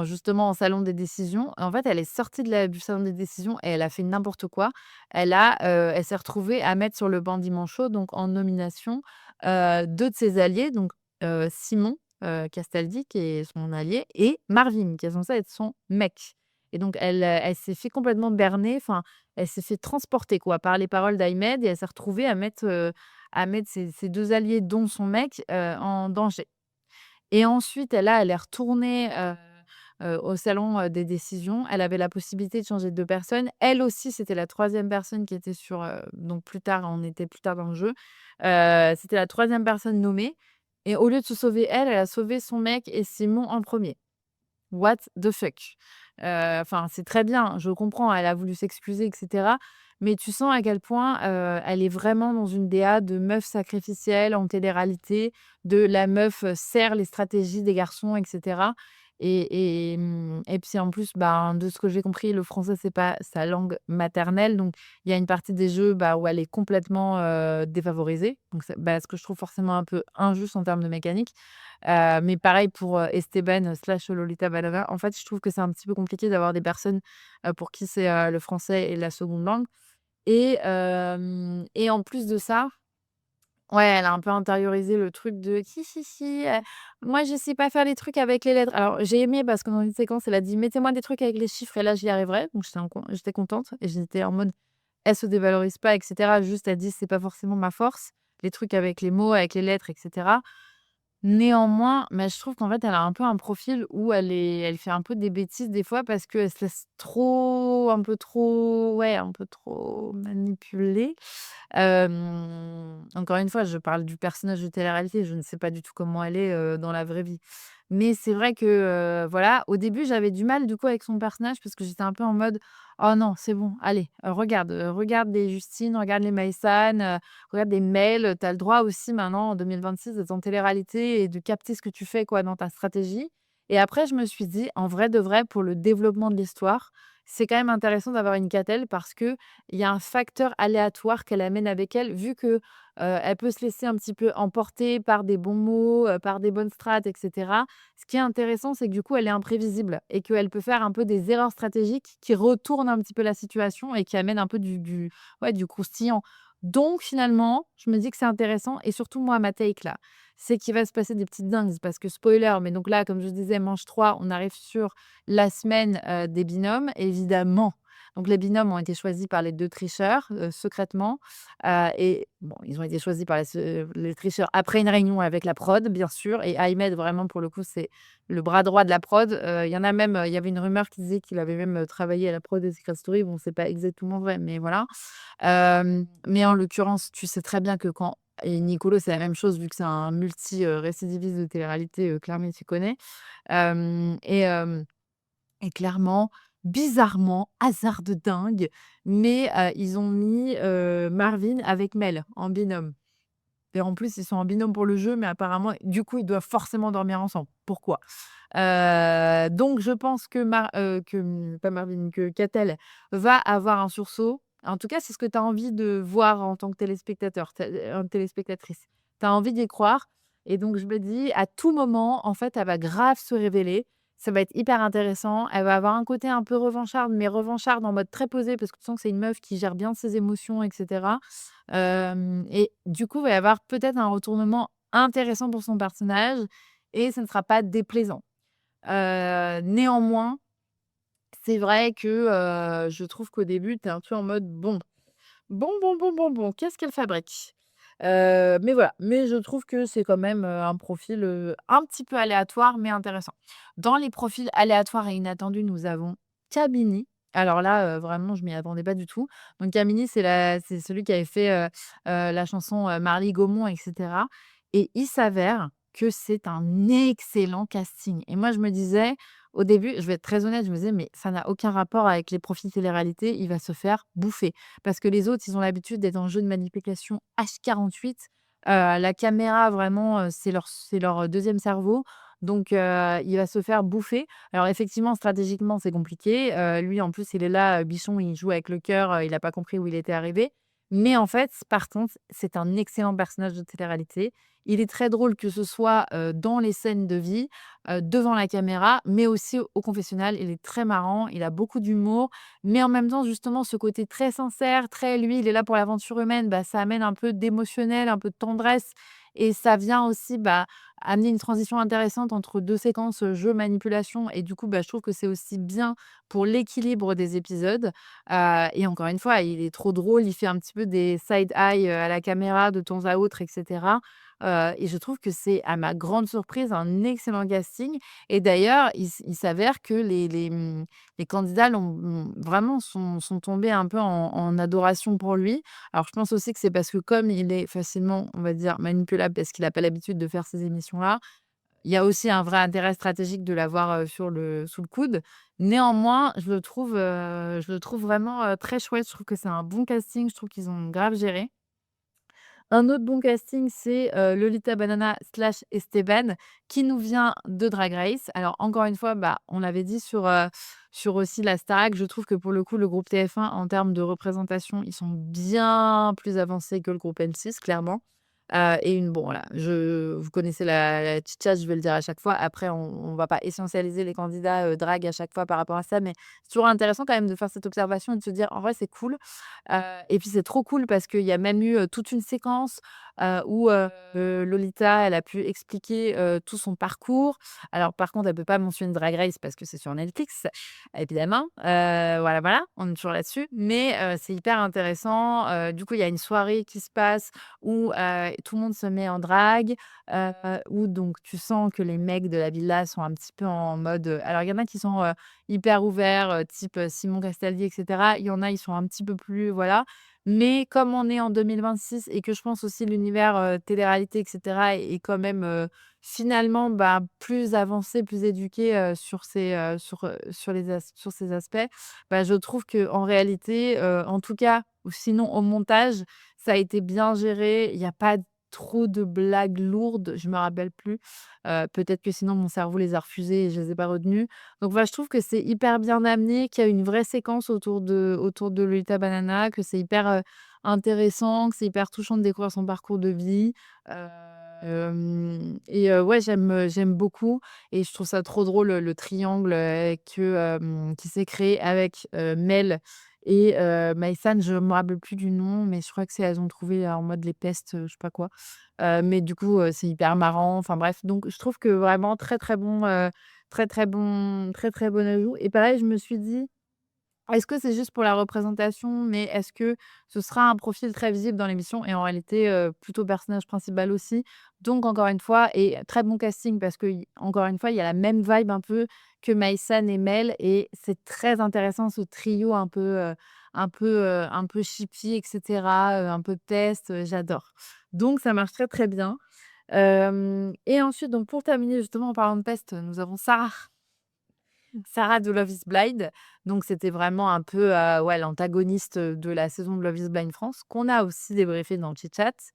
justement en salon des décisions. En fait, elle est sortie du salon des décisions et elle a fait n'importe quoi. Elle s'est retrouvée à mettre sur le banc dimanche chaud, donc en nomination, 2 de ses alliés, donc Simon, Castaldi qui est son allié et Marvin qui est censé être son mec et donc elle s'est fait complètement berner, enfin elle s'est fait transporter quoi par les paroles d'Ahmed et elle s'est retrouvée à mettre ses 2 alliés, dont son mec, en danger. Et ensuite, elle est retournée, au salon, des décisions. Elle avait la possibilité de changer de 2 personnes. Elle aussi, c'était la troisième personne qui était sur, donc plus tard, on était plus tard dans le jeu. C'était la troisième personne nommée et au lieu de se sauver elle, elle a sauvé son mec et Simon en premier. What the fuck? Enfin, c'est très bien, je comprends, elle a voulu s'excuser et cetera, mais tu sens à quel point, elle est vraiment dans une DA de meuf sacrificielle en télé-réalité, de la meuf, sert les stratégies des garçons et cetera et puis en plus, ben, de ce que j'ai compris, le français, c'est pas sa langue maternelle, donc il y a une partie des jeux, bah, où elle est complètement, défavorisée, donc c'est bah, ce que je trouve forcément un peu injuste en termes de mécanique. Mais pareil pour, Esteban slash Lolita Balava. En fait, je trouve que c'est un petit peu compliqué d'avoir des personnes, pour qui c'est, le français est la seconde langue et en plus de ça, ouais, elle a un peu intériorisé le truc de: «Si, si, si, moi je sais pas faire les trucs avec les lettres». Alors j'ai aimé parce que dans une séquence, elle a dit: «Mettez-moi des trucs avec les chiffres» et là j'y arriverai. Donc j'étais contente et j'étais en mode: «Elle se dévalorise pas et cetera». Juste elle dit: «C'est pas forcément ma force, les trucs avec les mots, avec les lettres et cetera». Néanmoins, mais je trouve qu'en fait, elle a un peu un profil où elle fait un peu des bêtises des fois parce qu'elle se laisse trop un peu trop manipuler. Encore une fois, je parle du personnage de télé-réalité, je ne sais pas du tout comment elle est, dans la vraie vie. Mais c'est vrai que, voilà, au début, j'avais du mal, du coup, avec son personnage parce que j'étais un peu en mode: «Oh non, c'est bon, allez, regarde les Justine, regarde les Maïsan, regarde les mails, tu as le droit aussi maintenant en 2026 d'être en télé-réalité et de capter ce que tu fais, quoi, dans ta stratégie». Et après, je me suis dit: «En vrai de vrai, pour le développement de l'histoire, c'est quand même intéressant d'avoir une Catel parce que il y a un facteur aléatoire qu'elle amène avec elle, vu que, elle peut se laisser un petit peu emporter par des bons mots, par des bonnes strates et cetera. Ce qui est intéressant, c'est que du coup, elle est imprévisible et qu'elle peut faire un peu des erreurs stratégiques qui retournent un petit peu la situation et qui amènent un peu du croustillant. Donc finalement, je me dis que c'est intéressant et surtout moi, ma take là, c'est qu'il va se passer des petites dingues parce que spoiler, mais donc là, comme je disais, manche 3, on arrive sur la semaine, des binômes, évidemment. Donc les binômes ont été choisis par les 2 tricheurs, secrètement, et bon, ils ont été choisis par les tricheurs après une réunion avec la prod, bien sûr, et Ahmed, vraiment, pour le coup, c'est le bras droit de la prod. Il y en a même, il y avait une rumeur qui disait qu'il avait même, travaillé à la prod de Secret Story. Bon, c'est pas exactement vrai, mais voilà. Mais en l'occurrence, tu sais très bien que quand et Nicolo, c'est la même chose vu que c'est un récidiviste de télé-réalité, clairement, il s'y connaît. Hem et hem et clairement, bizarrement, hasard de dingue, mais ils ont mis, Marvin avec Mel en binôme. Et en plus, ils sont en binôme pour le jeu, mais apparemment, du coup, ils doivent forcément dormir ensemble. Pourquoi? Donc je pense pas Marvin, que Catel va avoir un sursaut. En tout cas, c'est ce que tu as envie de voir en tant que téléspectateur, téléspectatrice. Tu as envie d'y croire et donc je me dis à tout moment, en fait, elle va grave se révéler. Ça va être hyper intéressant. Elle va avoir un côté un peu revancharde, mais revancharde en mode très posé parce que tu sens que c'est une meuf qui gère bien ses émotions et cetera. Et du coup, il va y avoir peut-être un retournement intéressant pour son personnage et ce ne sera pas déplaisant. Néanmoins, c'est vrai que, je trouve qu'au début, tu es un peu en mode: «Bon, qu'est-ce qu'elle fabrique?» Mais voilà, mais je trouve que c'est quand même, un profil, un petit peu aléatoire, mais intéressant. Dans les profils aléatoires et inattendus, nous avons Camini. Alors là, vraiment, je m'y attendais pas du tout. Donc Camini, c'est celui qui avait fait, la chanson, Marly Gaumont et cetera et il s'avère que c'est un excellent casting et moi, je me disais au début, je vais être très honnête, je me disais: «Mais ça n'a aucun rapport avec les profils télé-réalité, il va se faire bouffer». Parce que les autres, ils ont l'habitude d'être en jeu de manipulation H48. La caméra vraiment, c'est leur 2 cerveau. Donc il va se faire bouffer. Alors effectivement, stratégiquement, c'est compliqué. Lui, en plus, il est là, Bichon, il joue avec le cœur, il a pas compris où il était arrivé. Mais en fait, par contre, c'est un excellent personnage de télé-réalité. Il est très drôle que ce soit, dans les scènes de vie, devant la caméra, mais aussi au confessionnal. Il est très marrant, il a beaucoup d'humour, mais en même temps, justement, ce côté très sincère, très lui, il est là pour l'aventure humaine, bah, ça amène un peu d'émotionnel, un peu de tendresse et ça vient aussi, bah, amener une transition intéressante entre 2 séquences, jeu, manipulation et du coup, bah, je trouve que c'est aussi bien pour l'équilibre des épisodes, et encore une fois, il est trop drôle, il fait un petit peu des side eye, à la caméra de temps à autre et cetera, et je trouve que c'est, à ma grande surprise, un excellent casting et d'ailleurs, il s'avère que les candidats vraiment sont tombés un peu en adoration pour lui. Alors je pense aussi que c'est parce que comme il est facilement, on va dire, manipulable parce qu'il a pas l'habitude de faire ces émissions-là, il y a aussi un vrai intérêt stratégique de l'avoir, sous le coude. Néanmoins, je le trouve vraiment, très chouette. Je trouve que c'est un bon casting, je trouve qu'ils ont grave géré. Un autre bon casting, c'est, Lolita Banana slash Esteban qui nous vient de Drag Race. Alors encore une fois, bah, on l'avait dit sur aussi la Starac, je trouve que pour le coup, le groupe TF1 en termes de représentation, ils sont bien plus avancés que le groupe M6 clairement. Bon voilà, vous connaissez la tchitcha, je vais le dire à chaque fois. Après on va pas essentialiser les candidats, drag à chaque fois par rapport à ça, mais c'est toujours intéressant quand même de faire cette observation et de se dire: «En vrai, c'est cool». Et puis c'est trop cool parce qu'il y a même eu, toute une séquence, où, Lolita, elle a pu expliquer, tout son parcours. Alors par contre, elle peut pas mentionner Drag Race parce que c'est sur Netflix, évidemment. Voilà, voilà, on est toujours là-dessus. Mais, c'est hyper intéressant. Du coup, il y a une soirée qui se passe où, tout le monde se met en drague, où donc tu sens que les mecs de la villa sont un petit peu en mode, alors il y en a qui sont, hyper ouverts, type, Simon Castaldi et cetera. Il y en a, ils sont un petit peu plus voilà. Mais comme on est en 2026 et que je pense aussi l'univers, télé-réalité et cetera est quand même, finalement, bah, plus avancé, plus éduqué, sur ces aspects, bah, je trouve qu'en réalité, en tout cas ou sinon au montage, ça a été bien géré. Il y a pas trop de blagues lourdes, je me rappelle plus. Peut-être que sinon mon cerveau les a refusées et je les ai pas retenues. Donc voilà, je trouve que c'est hyper bien amené, qu'il y a une vraie séquence autour de Lolita Banana, que c'est hyper, intéressant, que c'est hyper touchant de découvrir son parcours de vie. Ouais, j'aime beaucoup et je trouve ça trop drôle, le triangle, qui s'est créé avec, Mel et Maïsan. Je me rappelle plus du nom, mais je crois que c'est elles ont trouvé en mode les pestes, je sais pas quoi. Mais du coup, c'est hyper marrant. Enfin bref, donc je trouve que vraiment très, très bon, très, très bon ajout et pareil, je me suis dit: «Est-ce que c'est juste pour la représentation? Mais est-ce que ce sera un profil très visible dans l'émission?» Et en réalité, plutôt personnage principal aussi. Donc encore une fois et très bon casting parce que encore une fois, il y a la même vibe un peu que Maïsan et Mel et c'est très intéressant ce trio un peu chippie et cetera, un peu peste, j'adore. Donc ça marche très, très bien. Hem Et ensuite donc pour terminer justement en parlant de peste, nous avons Sarah de Love is Blind. Donc c'était vraiment un peu, ouais, l'antagoniste, de la saison de Love is Blind France, qu'on a aussi débriefé dans Chit Chat.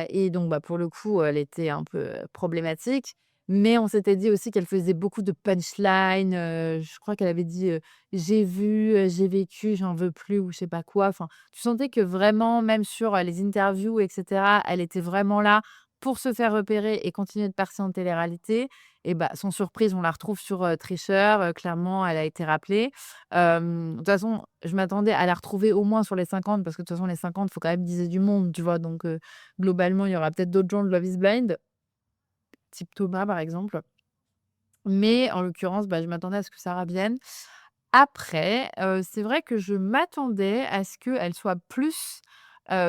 Et donc bah, pour le coup, elle était un peu, problématique. Mais on s'était dit aussi qu'elle faisait beaucoup de punchline, je crois qu'elle avait dit, «J'ai vu, j'ai vécu, j'en veux plus» ou je sais pas quoi. Enfin, tu sentais que vraiment, même sur, les interviews et cetera, elle était vraiment là pour se faire repérer et continuer de percer en télé-réalité. Et bah, sans surprise, on la retrouve sur, Tricheur, clairement, elle a été rappelée. De toute façon, je m'attendais à la retrouver au moins sur les 50 parce que de toute façon les 50, il faut quand même viser du monde, tu vois? Donc globalement, il y aura peut-être d'autres gens de Love is Blind, type Thomas, par exemple. Mais en l'occurrence, bah, je m'attendais à ce que Sarah vienne. Après, c'est vrai que je m'attendais à ce qu'elle soit plus,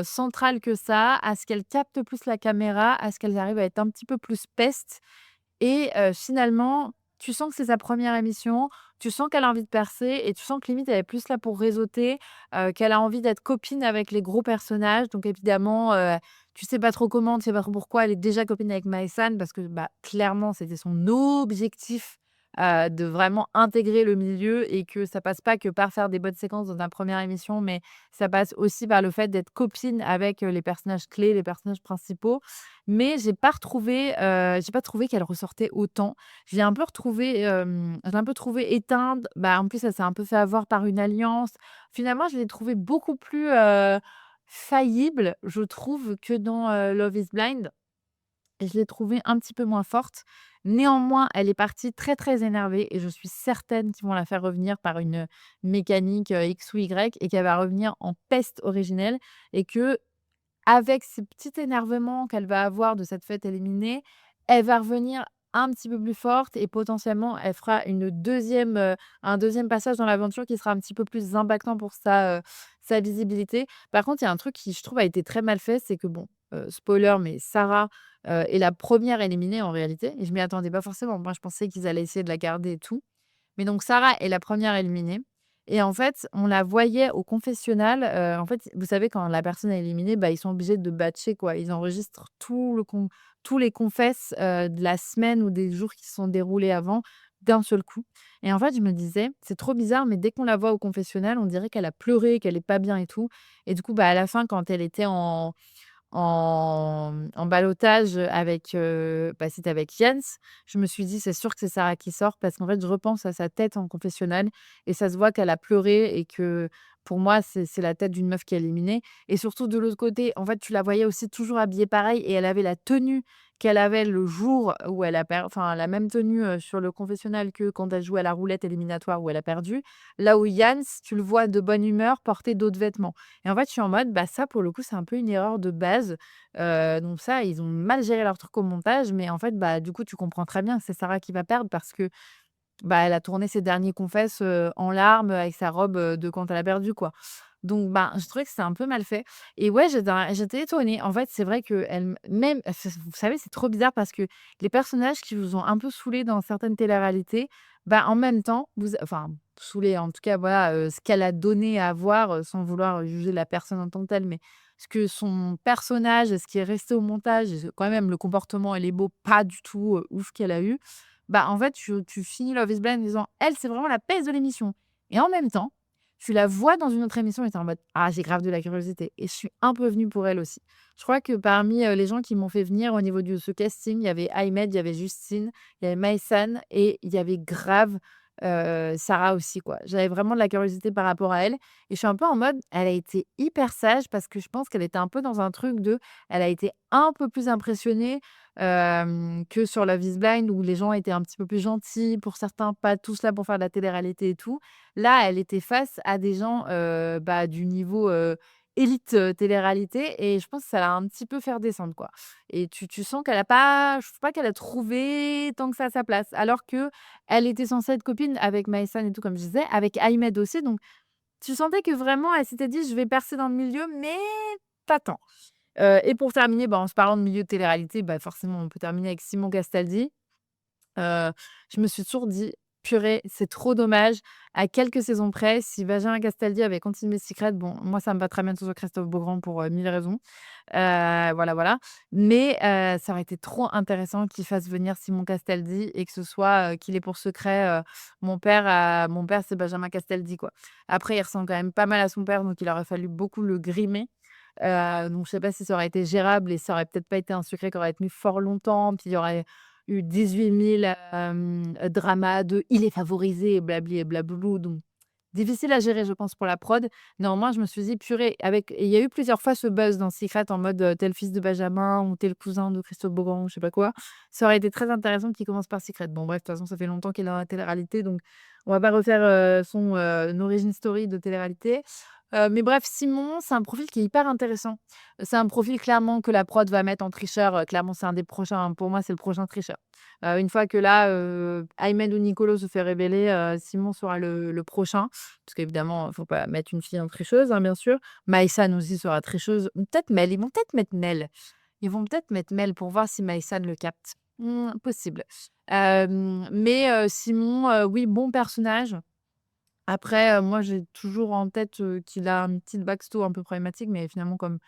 centrale que ça, à ce qu'elle capte plus la caméra, à ce qu'elle arrive à être un petit peu plus peste. Et finalement, tu sens que c'est sa première émission, tu sens qu'elle a envie de percer et tu sens que limite elle est plus là pour réseauter, qu'elle a envie d'être copine avec les gros personnages. Donc évidemment, tu sais pas trop comment, tu sais pas trop pourquoi elle est déjà copine avec Maë-San parce que, bah, clairement c'était son objectif, de vraiment intégrer le milieu et que ça passe pas que par faire des bonnes séquences dans ta première émission, mais ça passe aussi par le fait d'être copine avec, les personnages clés, les personnages principaux. Mais j'ai pas trouvé qu'elle ressortait autant. Je l'ai un peu trouvé éteinte. Bah, en plus, elle s'est un peu fait avoir par une alliance. Finalement, je l'ai trouvée beaucoup plus, faillible, je trouve, que dans, Love is Blind. Et je l'ai trouvée un petit peu moins forte. Néanmoins, elle est partie très, très énervée et je suis certaine qu'ils vont la faire revenir par une, mécanique, X ou Y et qu'elle va revenir en peste originelle et que avec ce petit énervement qu'elle va avoir de cette fête éliminée, elle va revenir un petit peu plus forte et potentiellement elle fera un deuxième passage dans l'aventure qui sera un petit peu plus impactant pour sa visibilité. Par contre, il y a un truc qui, je trouve, a été très mal fait, c'est que bon, spoiler, mais Sarah, est la première éliminée en réalité et je m'y attendais pas forcément. Moi, je pensais qu'ils allaient essayer de la garder et tout. Mais donc Sarah est la première éliminée et en fait, on la voyait au confessionnal, en fait, vous savez quand la personne est éliminée, bah, ils sont obligés de batcher quoi. Ils enregistrent tous les confesses, de la semaine ou des jours qui se sont déroulés avant, d'un seul coup et en fait, je me disais: «C'est trop bizarre, mais dès qu'on la voit au confessionnal, on dirait qu'elle a pleuré, qu'elle est pas bien et tout» et du coup, bah, à la fin, quand elle était en ballotage, avec, bah, c'était avec Jens. Je me suis dit: «C'est sûr que c'est Sarah qui sort» parce qu'en fait, je repense à sa tête en confessionnal et ça se voit qu'elle a pleuré et que pour moi, c'est la tête d'une meuf qui est éliminée et surtout de l'autre côté, en fait, tu la voyais aussi toujours habillée pareil et elle avait la tenue qu'elle avait le jour où elle a enfin la même tenue, sur le confessionnal que quand elle jouait à la roulette éliminatoire où elle a perdu. Là où Jans, tu le vois de bonne humeur porter d'autres vêtements et en fait, je suis en mode, bah, ça pour le coup, c'est un peu une erreur de base, donc ça, ils ont mal géré leur truc au montage mais en fait, bah, du coup, tu comprends très bien que c'est Sarah qui va perdre parce que, bah, elle a tourné ses derniers confesses, en larmes, avec sa robe, de quand elle a perdu, quoi. Donc, ben, je trouvais que c'était un peu mal fait et ouais, j'étais étonnée. En fait, c'est vrai qu'elle même vous savez, c'est trop bizarre parce que les personnages qui vous ont un peu saoulé dans certaines téléréalités, bah, en même temps, enfin, saoulé en tout cas, voilà, ce qu'elle a donné à voir, sans vouloir juger la personne en tant que telle, mais ce que son personnage, ce qui est resté au montage et quand même le comportement et les mots pas du tout, ouf qu'elle a eu, bah, en fait, tu finis Love is Blind en disant: «Elle, c'est vraiment la peste de l'émission» et en même temps, tu la vois dans une autre émission et tu es en mode: «Ah, j'ai grave de la curiosité» et je suis un peu venue pour elle aussi. Je crois que parmi, les gens qui m'ont fait venir au niveau de ce casting, il y avait Ahmed, il y avait Justine, il y avait Maïsan et il y avait grave, Sarah aussi, quoi. J'avais vraiment de la curiosité par rapport à elle et je suis un peu en mode, elle a été hyper sage parce que je pense qu'elle était un peu dans un truc de elle a été un peu plus impressionnée, que sur Love is Blind où les gens étaient un petit peu plus gentils, pour certains, pas tous là pour faire de la télé-réalité et tout. Là, elle était face à des gens, bah, du niveau, élite, télé-réalité et je pense que ça l'a un petit peu fait redescendre, quoi et tu sens qu'elle a pas je trouve pas qu'elle a trouvé tant que ça sa place. Alors que elle était censée être copine avec Maïsan et tout comme je disais, avec Ahmed aussi donc tu sentais que vraiment elle s'était dit: «Je vais percer dans le milieu mais pas tant». Et pour terminer, bah, en se parlant de milieu de télé-réalité, bah, forcément on peut terminer avec Simon Castaldi. Je me suis toujours dit: «Purée, c'est trop dommage». À quelques saisons près, si Benjamin Castaldi avait continué Secret, bon, moi, ça me va très bien que ce soit Christophe Beaugrand pour, 1000 raisons. Voilà, voilà. Mais, ça aurait été trop intéressant qu'il fasse venir Simon Castaldi et que ce soit, qu'il ait pour secret, mon père, c'est Benjamin Castaldi, quoi. Après, il ressemble quand même pas mal à son père, donc il aurait fallu beaucoup le grimer. Donc je sais pas si ça aurait été gérable et ça aurait peut-être pas été un secret qui aurait tenu fort longtemps. Puis il y aurait eu 18 000, dramas de «il est favorisé» et blabli et blablou, donc difficile à gérer, je pense, pour la prod. Néanmoins, je me suis dit: «Purée» avec et il y a eu plusieurs fois ce buzz dans Secret en mode, tu le fils de Benjamin ou tu le cousin de Christophe Beaugrand ou je sais pas quoi. Ça aurait été très intéressant qu'il commence par Secret. Bon bref, de toute façon, ça fait longtemps qu'il est dans la télé-réalité, donc on va pas refaire, son, origin story de télé-réalité. Mais bref, Simon, c'est un profil qui est hyper intéressant. C'est un profil clairement que la prod va mettre en tricheur, clairement c'est un des prochains pour moi, c'est le prochain tricheur. Une fois que là, Aymed ou Nicolo se fait révéler, Simon sera le prochain. Parce qu'évidemment, il faut pas mettre une fille en tricheuse, hein, bien sûr. Maïsan aussi sera tricheuse. Peut-être Mel, ils vont peut-être mettre Mel. Ils vont peut-être mettre Mel pour voir si Maïsan le capte. Possible. Mais Simon, oui, bon personnage. Après, moi, j'ai toujours en tête, qu'il a une petite backstory un peu problématique, mais finalement, comme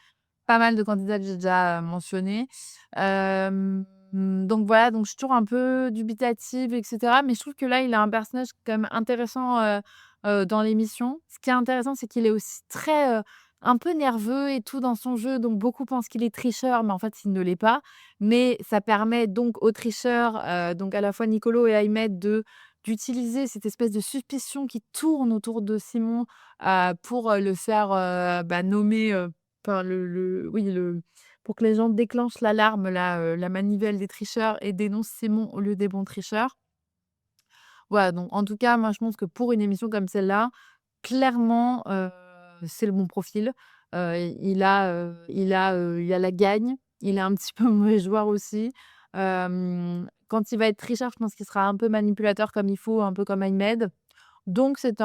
pas mal de candidats que j'ai déjà, mentionnés. Donc voilà, donc je suis toujours un peu dubitative et cetera, mais je trouve que là, il a un personnage quand même intéressant, dans l'émission. Ce qui est intéressant, c'est qu'il est aussi très, un peu nerveux et tout dans son jeu, donc beaucoup pensent qu'il est tricheur, mais en fait, il ne l'est pas. Mais ça permet donc aux tricheurs, donc à la fois Nicolo et Ahmed d'utiliser cette espèce de suspicion qui tourne autour de Simon, pour, le faire, bah, nommer, enfin le pour que les gens déclenchent l'alarme là, la manivelle des tricheurs et dénoncent Simon au lieu des bons tricheurs. Voilà, donc en tout cas, moi je pense que pour une émission comme celle-là, clairement, c'est le bon profil. Il a la gagne, il est un petit peu mauvais joueur aussi. Quand il va être tricheur, je pense qu'il sera un peu manipulateur comme il faut, un peu comme Ahmed. Donc c'est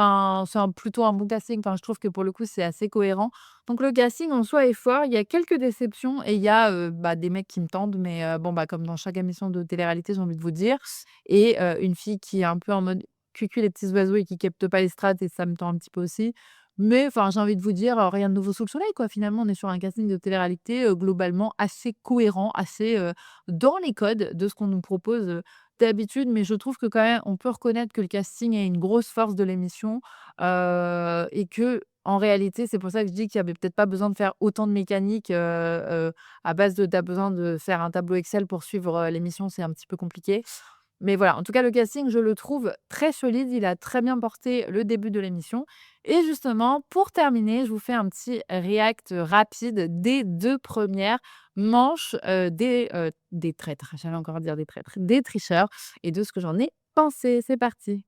plutôt un bon casting. Enfin, je trouve que pour le coup, c'est assez cohérent. Donc le casting en soi est fort. Il y a quelques déceptions et il y a, bah, des mecs qui me tendent, mais bon, bah, comme dans chaque émission de télé-réalité, j'ai envie de vous dire et une fille qui est un peu en mode cucu les petits oiseaux et qui capte pas les strates et ça me tend un petit peu aussi. Mais enfin, j'ai envie de vous dire, rien de nouveau sous le soleil, quoi. Finalement, on est sur un casting de télé-réalité, globalement assez cohérent, assez, dans les codes de ce qu'on nous propose, d'habitude, mais je trouve que quand même, on peut reconnaître que le casting est une grosse force de l'émission, et que en réalité, c'est pour ça que je dis qu'il y avait peut-être pas besoin de faire autant de mécanique, à base de tu as besoin de faire un tableau Excel pour suivre, l'émission, c'est un petit peu compliqué. Mais voilà, en tout cas, le casting, je le trouve très solide. Il a très bien porté le début de l'émission. Et justement, pour terminer, je vous fais un petit react rapide des 2 premières manches, des traîtres. J'allais encore dire des traîtres, des tricheurs et de ce que j'en ai pensé. C'est parti.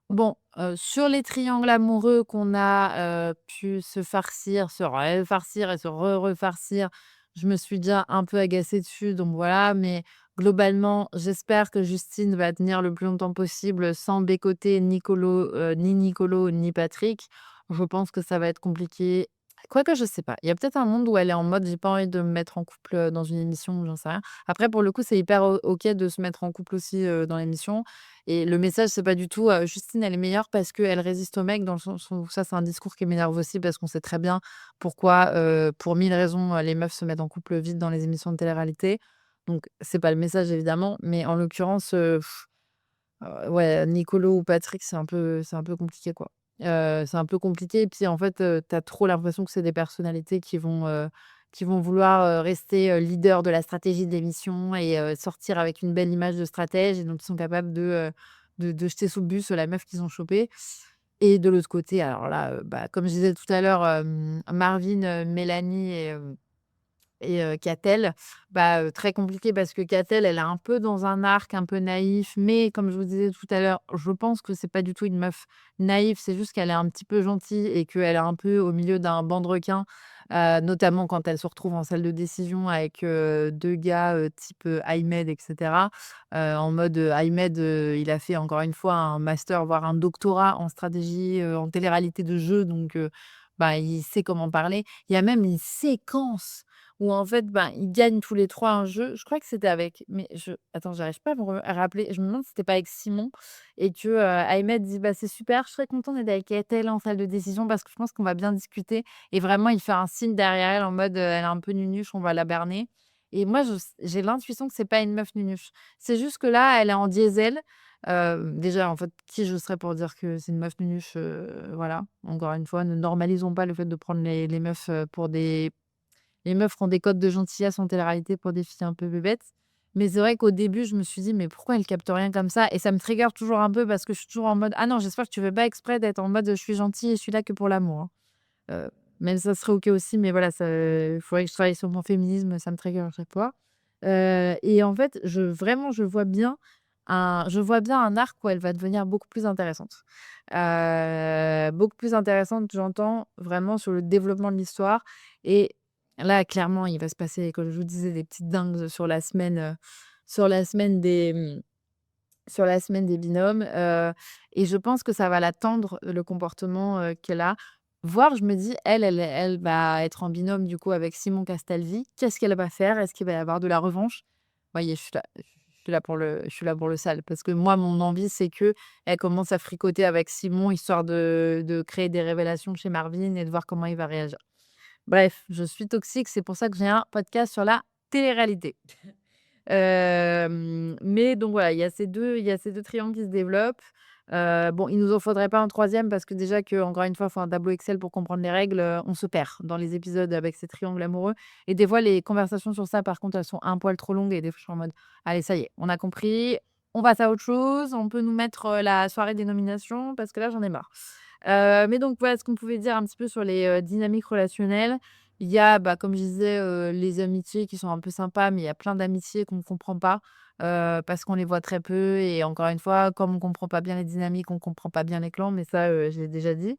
Bon, sur les triangles amoureux qu'on a, pu se farcir, se refarcir et se refarcir, je me suis déjà un peu agacée dessus, donc voilà. Mais globalement, j'espère que Justine va tenir le plus longtemps possible sans bécoter ni Nicolo, ni Patrick. Je pense que ça va être compliqué. Quoique, je sais pas. Il y a peut-être un monde où elle est en mode: «J'ai pas envie de me mettre en couple, dans une émission», j'en sais rien. Après, pour le coup, c'est hyper OK de se mettre en couple aussi, dans l'émission. Et le message, c'est pas du tout, Justine, elle est meilleure parce qu'elle résiste aux mecs, dans le sens où ça, c'est un discours qui m'énerve aussi parce qu'on sait très bien pourquoi, pour 1000 raisons, les meufs se mettent en couple vite dans les émissions de télé-réalité. Donc c'est pas le message évidemment, mais en l'occurrence, ouais, Nicolo ou Patrick, c'est un peu compliqué, quoi. C'est un peu compliqué et puis, en fait, tu as trop l'impression que c'est des personnalités qui vont vouloir, rester, leader de la stratégie de l'émission et sortir avec une belle image de stratège et donc ils sont capables de jeter sous le bus, la meuf qu'ils ont chopée. Et de l'autre côté, alors là, bah, comme je disais tout à l'heure, Marvin, Mélanie et Catel, bah, très compliqué parce que Catel, elle est un peu dans un arc un peu naïf, mais comme je vous disais tout à l'heure, je pense que c'est pas du tout une meuf naïve, c'est juste qu'elle est un petit peu gentille et qu'elle est un peu au milieu d'un banc de requins, notamment quand elle se retrouve en salle de décision avec, 2 gars, type, Ahmed et cetera. En mode, Ahmed, il a fait encore une fois un master, voire un doctorat en stratégie, en télé-réalité de jeu, donc bah, il sait comment parler. Il y a même une séquence où en fait, ben, ils gagnent tous les 3 un jeu. Je crois que c'était avec mais attends, j'arrive pas à rappeler. Je me demande si c'était pas avec Simon et que, Ahmed dit: «Bah, c'est super, je serais content d'être avec elle en salle de décision parce que je pense qu'on va bien discuter» et vraiment il fait un signe derrière elle en mode, elle est un peu nunuche, on va la berner et moi j'ai l'intuition que c'est pas une meuf nunuche. C'est juste que là, elle est en diesel. Déjà, en fait, qui je serais pour dire que c'est une meuf nunuche, voilà. Encore une fois, ne normalisons pas le fait de prendre les meufs, pour des les meufs ont des codes de gentillesse en télé-réalité pour des filles un peu bébêtes. Mais c'est vrai qu'au début, je me suis dit: «Mais pourquoi elle capte rien comme ça?» et ça me trigger toujours un peu parce que je suis toujours en mode: «Ah non, j'espère que tu fais pas exprès d'être en mode, je suis gentille et je suis là que pour l'amour, hein». Même ça serait OK aussi, mais voilà, ça il faudrait que je travaille sur mon féminisme, ça me trigger à chaque fois. Et en fait, vraiment, je vois bien un arc où elle va devenir beaucoup plus intéressante. Beaucoup plus intéressante, j'entends vraiment sur le développement de l'histoire et là, clairement, il va se passer, comme je vous disais, des petites dingues sur la semaine des, sur la semaine des binômes, et je pense que ça va la tendre, le comportement, qu'elle a. Voire, je me dis, elle va être en binôme, du coup, avec Simon Castaldi. Qu'est-ce qu'elle va faire? Est-ce qu'il va y avoir de la revanche? Vous voyez, je suis là pour le sale parce que moi, mon envie, c'est que elle commence à fricoter avec Simon, histoire de créer des révélations chez Marvin et de voir comment il va réagir. Bref, je suis toxique, c'est pour ça que j'ai un podcast sur la télé-réalité. Mais donc voilà, il y a ces deux triangles qui se développent. Bon, il nous en faudrait pas un troisième parce que déjà que encore une fois, il faut un tableau Excel pour comprendre les règles, on se perd dans les épisodes avec ces triangles amoureux et des fois, les conversations sur ça, par contre, elles sont un poil trop longues et des fois, je suis en mode: «Allez, ça y est, on a compris, on passe à autre chose, on peut nous mettre, la soirée des nominations parce que là, j'en ai marre». Mais donc voilà ce qu'on pouvait dire un petit peu sur les, dynamiques relationnelles. Il y a, bah, comme je disais, les amitiés qui sont un peu sympas, mais il y a plein d'amitiés qu'on ne comprend pas, parce qu'on les voit très peu et encore une fois, comme on comprend pas bien les dynamiques, on comprend pas bien les clans, mais ça, je l'ai déjà dit.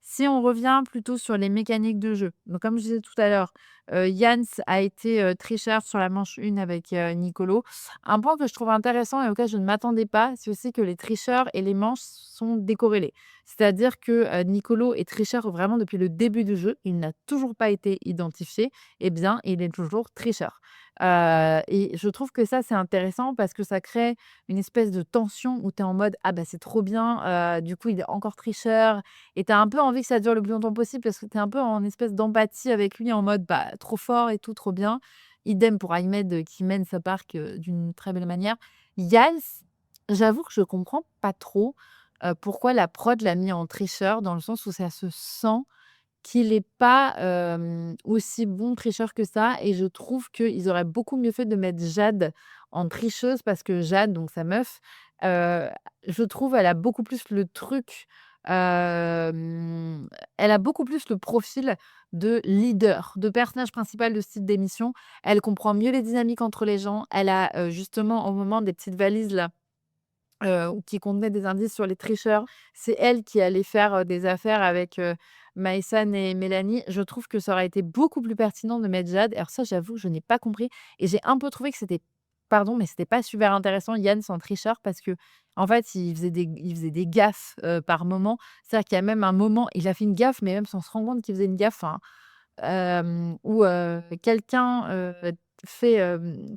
Si on revient plutôt sur les mécaniques de jeu, donc comme je disais tout à l'heure, Jans a été, tricheur sur la manche 1 avec, Nicolo. Un point que je trouve intéressant et auquel je ne m'attendais pas, c'est aussi que les tricheurs et les manches sont décorrélés. C'est-à-dire que, Nicolo est tricheur vraiment depuis le début du jeu, il n'a toujours pas été identifié, eh bien, il est toujours tricheur. Et je trouve que ça, c'est intéressant parce que ça crée une espèce de tension où tu es en mode: «Ah bah, c'est trop bien, du coup, il est encore tricheur», et tu as un peu envie que ça dure le plus longtemps possible parce que tu es un peu en espèce d'empathie avec lui en mode, bah, trop fort et tout, trop bien. Idem pour Ahmed, qui mène sa barque, d'une très belle manière. Yals, j'avoue que je comprends pas trop, pourquoi la prod l'a mis en tricheur dans le sens où ça se sent qu'il est pas, aussi bon tricheur que ça et je trouve qu'ils auraient beaucoup mieux fait de mettre Jade en tricheuse parce que Jade, donc sa meuf, heu, je trouve elle a beaucoup plus le truc, hem, elle a beaucoup plus le profil de leader, de personnage principal de ce type d'émission. Elle comprend mieux les dynamiques entre les gens. Elle a, justement au moment des petites valises là, qui contenait des indices sur les tricheurs. C'est elle qui allait faire, des affaires avec, Maïsan et Mélanie. Je trouve que ça aurait été beaucoup plus pertinent de mettre Jade. Alors ça, j'avoue, je n'ai pas compris et j'ai un peu trouvé que c'était pardon, mais c'était pas super intéressant, Yann, son tricheur, parce que en fait, il faisait des gaffes, par moment. C'est-à-dire qu'il y a même un moment, il a fait une gaffe, mais même sans se rendre compte qu'il faisait une gaffe, enfin, où, quelqu'un,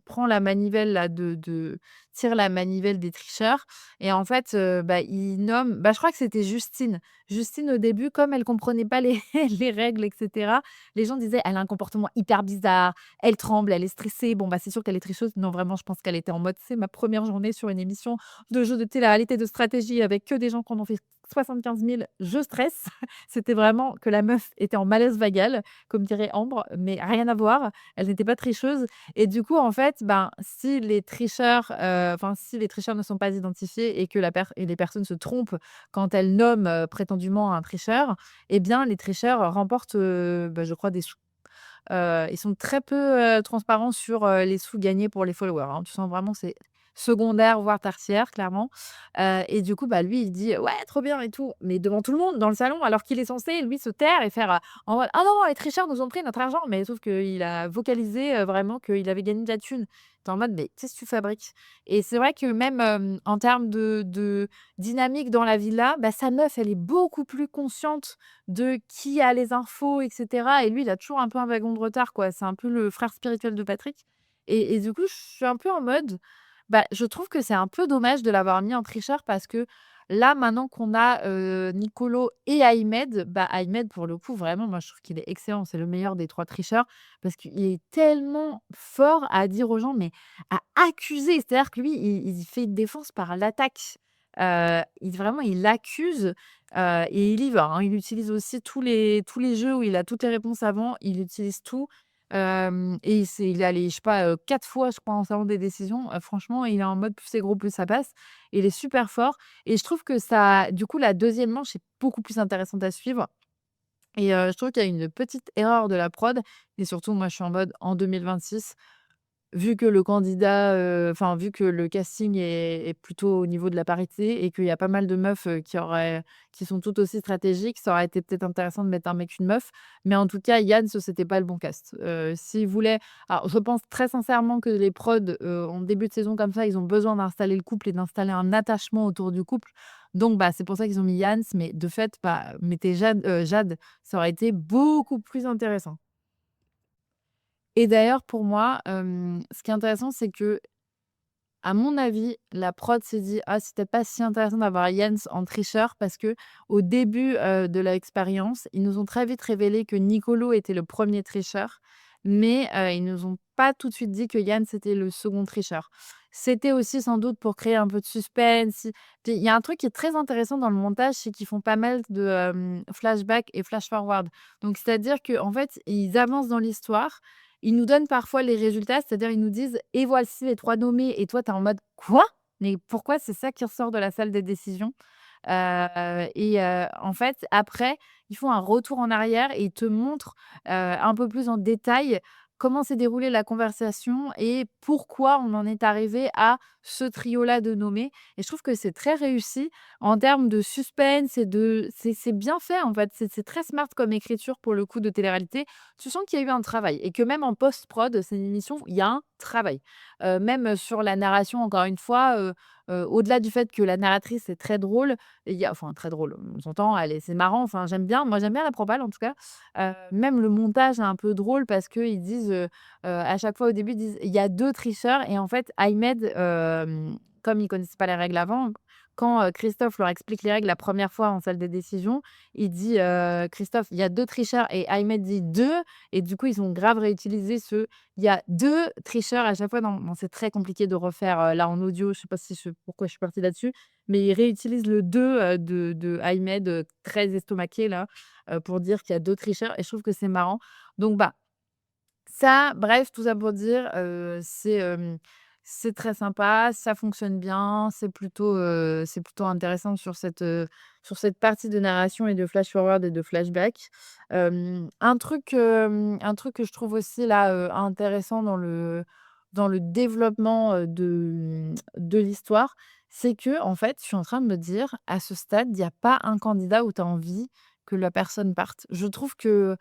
prend la manivelle là de tire la manivelle des tricheurs et en fait, bah, il nomme bah, je crois que c'était Justine. Justine au début, comme elle comprenait pas les les règles et cetera, les gens disaient: «Elle a un comportement hyper bizarre, elle tremble, elle est stressée». Bon, bah, c'est sûr qu'elle est tricheuse. Non, vraiment, je pense qu'elle était en mode: «C'est ma première journée sur une émission de jeu de télé-réalité de stratégie avec que des gens qui en ont fait 75 000, je stresse». C'était vraiment que la meuf était en malaise vagal comme dirait Ambre, mais rien à voir. Elle n'était pas tricheuse et du coup, en fait, ben, si les tricheurs, enfin, si les tricheurs ne sont pas identifiés et que les personnes se trompent quand elles nomment, prétendument un tricheur, eh bien, les tricheurs remportent, bah, je crois des sous. Ils sont très peu, transparents sur, les sous gagnés pour les followers, hein. Tu sens vraiment c'est secondaire, voire tertiaire, clairement. Et du coup, bah, lui, il dit: «Ouais, trop bien et tout», mais devant tout le monde dans le salon, alors qu'il est censé, lui, se taire et faire, en mode: «Ah non, non, les tricheurs nous ont pris notre argent», mais sauf qu'il a vocalisé, vraiment qu'il avait gagné de la thune. Tu en mode: «Mais qu'est-ce que tu fabriques?» Et c'est vrai que même, en termes de dynamique dans la villa, bah, sa meuf, elle est beaucoup plus consciente de qui a les infos et cetera et lui, il a toujours un peu un wagon de retard, quoi. C'est un peu le frère spirituel de Patrick et du coup, je suis un peu en mode, bah, je trouve que c'est un peu dommage de l'avoir mis en tricheur parce que là, maintenant qu'on a, Nicolo et Ahmed, bah, Ahmed, pour le coup, vraiment, moi, je trouve qu'il est excellent. C'est le meilleur des 3 tricheurs parce qu'il est tellement fort à dire aux gens, mais à accuser. C'est-à-dire que lui, il fait une défense par l'attaque. Il accuse, et il y va, hein. Il utilise aussi tous les jeux où il a toutes les réponses avant, il utilise tout. Et il est allé, je sais pas, 4 fois, je crois, en salon des décisions. Franchement, il est en mode plus c'est gros, plus ça passe. Il est super fort et je trouve que ça du coup, la deuxième manche est beaucoup plus intéressante à suivre et je trouve qu'il y a une petite erreur de la prod et surtout, moi, je suis en mode en 2026. Vu que le candidat, enfin, vu que le casting est plutôt au niveau de la parité et qu'il y a pas mal de meufs, qui sont tout aussi stratégiques, ça aurait été peut-être intéressant de mettre un mec, une meuf. Mais en tout cas, Yann, c'était pas le bon cast. S'ils voulaient alors je pense très sincèrement que les prods, en début de saison comme ça, ils ont besoin d'installer le couple et d'installer un attachement autour du couple. Donc bah, c'est pour ça qu'ils ont mis Yann, mais de fait, bah, mettez Jade, ça aurait été beaucoup plus intéressant. Et d'ailleurs, pour moi, ce qui est intéressant, c'est que, à mon avis, la prod s'est dit: «Ah, c'était pas si intéressant d'avoir Jens en tricheur» parce que au début, de l'expérience, ils nous ont très vite révélé que Nicolo était le premier tricheur, mais ils nous ont pas tout de suite dit que Jens était le second tricheur. C'était aussi sans doute pour créer un peu de suspense. Puis il y a un truc qui est très intéressant dans le montage, c'est qu'ils font pas mal de, flashback et flash forward. Donc c'est-à-dire qu'en fait, ils avancent dans l'histoire, ils nous donnent parfois les résultats, c'est-à-dire ils nous disent: «Et voici les 3 nommés» et toi tu es en mode: «Quoi? Mais pourquoi c'est ça qui ressort de la salle des décisions?» En fait, après, ils font un retour en arrière et ils te montrent, un peu plus en détail comment s'est déroulée la conversation et pourquoi on en est arrivé à ce trio-là de nommés et je trouve que c'est très réussi en termes de suspense et c'est bien fait, en fait. C'est très smart comme écriture pour le coup de télé-réalité. Tu sens qu'il y a eu un travail et que même en post-prod, c'est une émission, il y a un travail. Même sur la narration, encore une fois, au-delà du fait que la narratrice est très drôle, il y a enfin très drôle, on s'entend, c'est marrant, enfin j'aime bien, moi j'aime bien la propale en tout cas. Même le montage est un peu drôle parce qu'ils disent, à chaque fois au début, ils disent: «Il y a 2 tricheurs» et en fait Ahmed, comme ils connaissaient pas les règles avant, quand, Christophe leur explique les règles la première fois en salle des décisions, il dit, Christophe: «Il y a 2 tricheurs» et Ahmed dit: «2» et du coup ils ont grave réutilisé il y a 2 tricheurs à chaque fois. Non, non, c'est très compliqué de refaire, là en audio, je sais pas si je pourquoi je suis partie là-dessus, mais il réutilise le 2 de Ahmed, très estomaqué là, pour dire qu'il y a 2 tricheurs et je trouve que c'est marrant. Donc bah, ça, bref, tout ça pour dire, c'est très sympa, ça fonctionne bien, c'est plutôt intéressant sur cette partie de narration et de flash forward et de flashback. Un truc que je trouve aussi là, intéressant dans le développement, de l'histoire, c'est que en fait, je suis en train de me dire, à ce stade, il y a pas un candidat où tu as envie que la personne parte. Je trouve que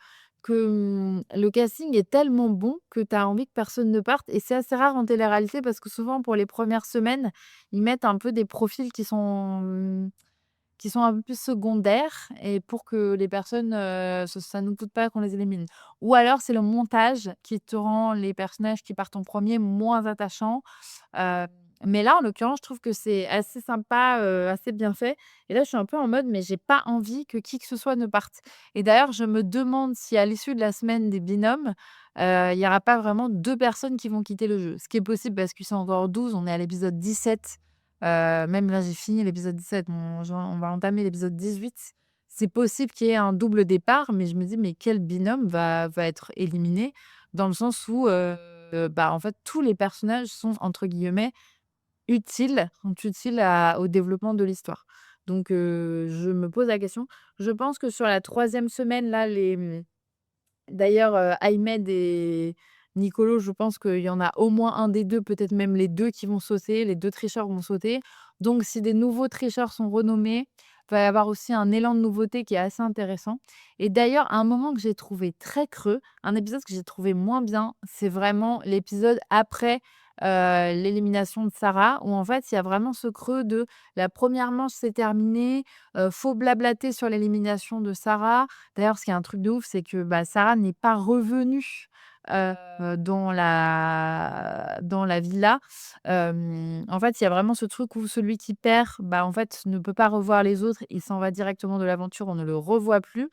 le casting est tellement bon que tu as envie que personne ne parte et c'est assez rare en télé-réalité parce que souvent pour les premières semaines, ils mettent un peu des profils qui sont un peu plus secondaires et pour que les personnes, ça ne coûte pas qu'on les élimine. Ou alors c'est le montage qui te rend les personnages qui partent en premier moins attachants. Heu, mais là, en l'occurrence, je trouve que c'est assez sympa, assez bien fait et là, je suis un peu en mode: «Mais j'ai pas envie que qui que ce soit ne parte» et d'ailleurs, je me demande si à l'issue de la semaine des binômes, il y aura pas vraiment 2 personnes qui vont quitter le jeu. Ce qui est possible parce qu'ils sont encore 12, on est à l'épisode 17. Même là, j'ai fini l'épisode 17, on va entamer l'épisode 18. C'est possible qu'il y ait un double départ, mais je me dis: «Mais quel binôme va être éliminé?» dans le sens où, bah, en fait, tous les personnages sont entre guillemets sont utiles à au développement de l'histoire. Donc je me pose la question. Je pense que sur la troisième semaine là, d'ailleurs, Ahmed et Nicolo, je pense qu'il y en a au moins un des 2, peut-être même les 2 qui vont sauter, les 2 tricheurs vont sauter. Donc si des nouveaux tricheurs sont renommés, il va y avoir aussi un élan de nouveauté qui est assez intéressant. Et d'ailleurs, un moment que j'ai trouvé très creux, un épisode que j'ai trouvé moins bien, c'est vraiment l'épisode après, l'élimination de Sarah, où en fait, il y a vraiment ce creux de la première manche s'est terminée, faut blablater sur l'élimination de Sarah. D'ailleurs, ce qui est un truc de ouf, c'est que, bah, Sarah n'est pas revenue, dans la villa. En fait, il y a vraiment ce truc où celui qui perd, bah, en fait, ne peut pas revoir les autres. Il s'en va directement de l'aventure, on ne le revoit plus.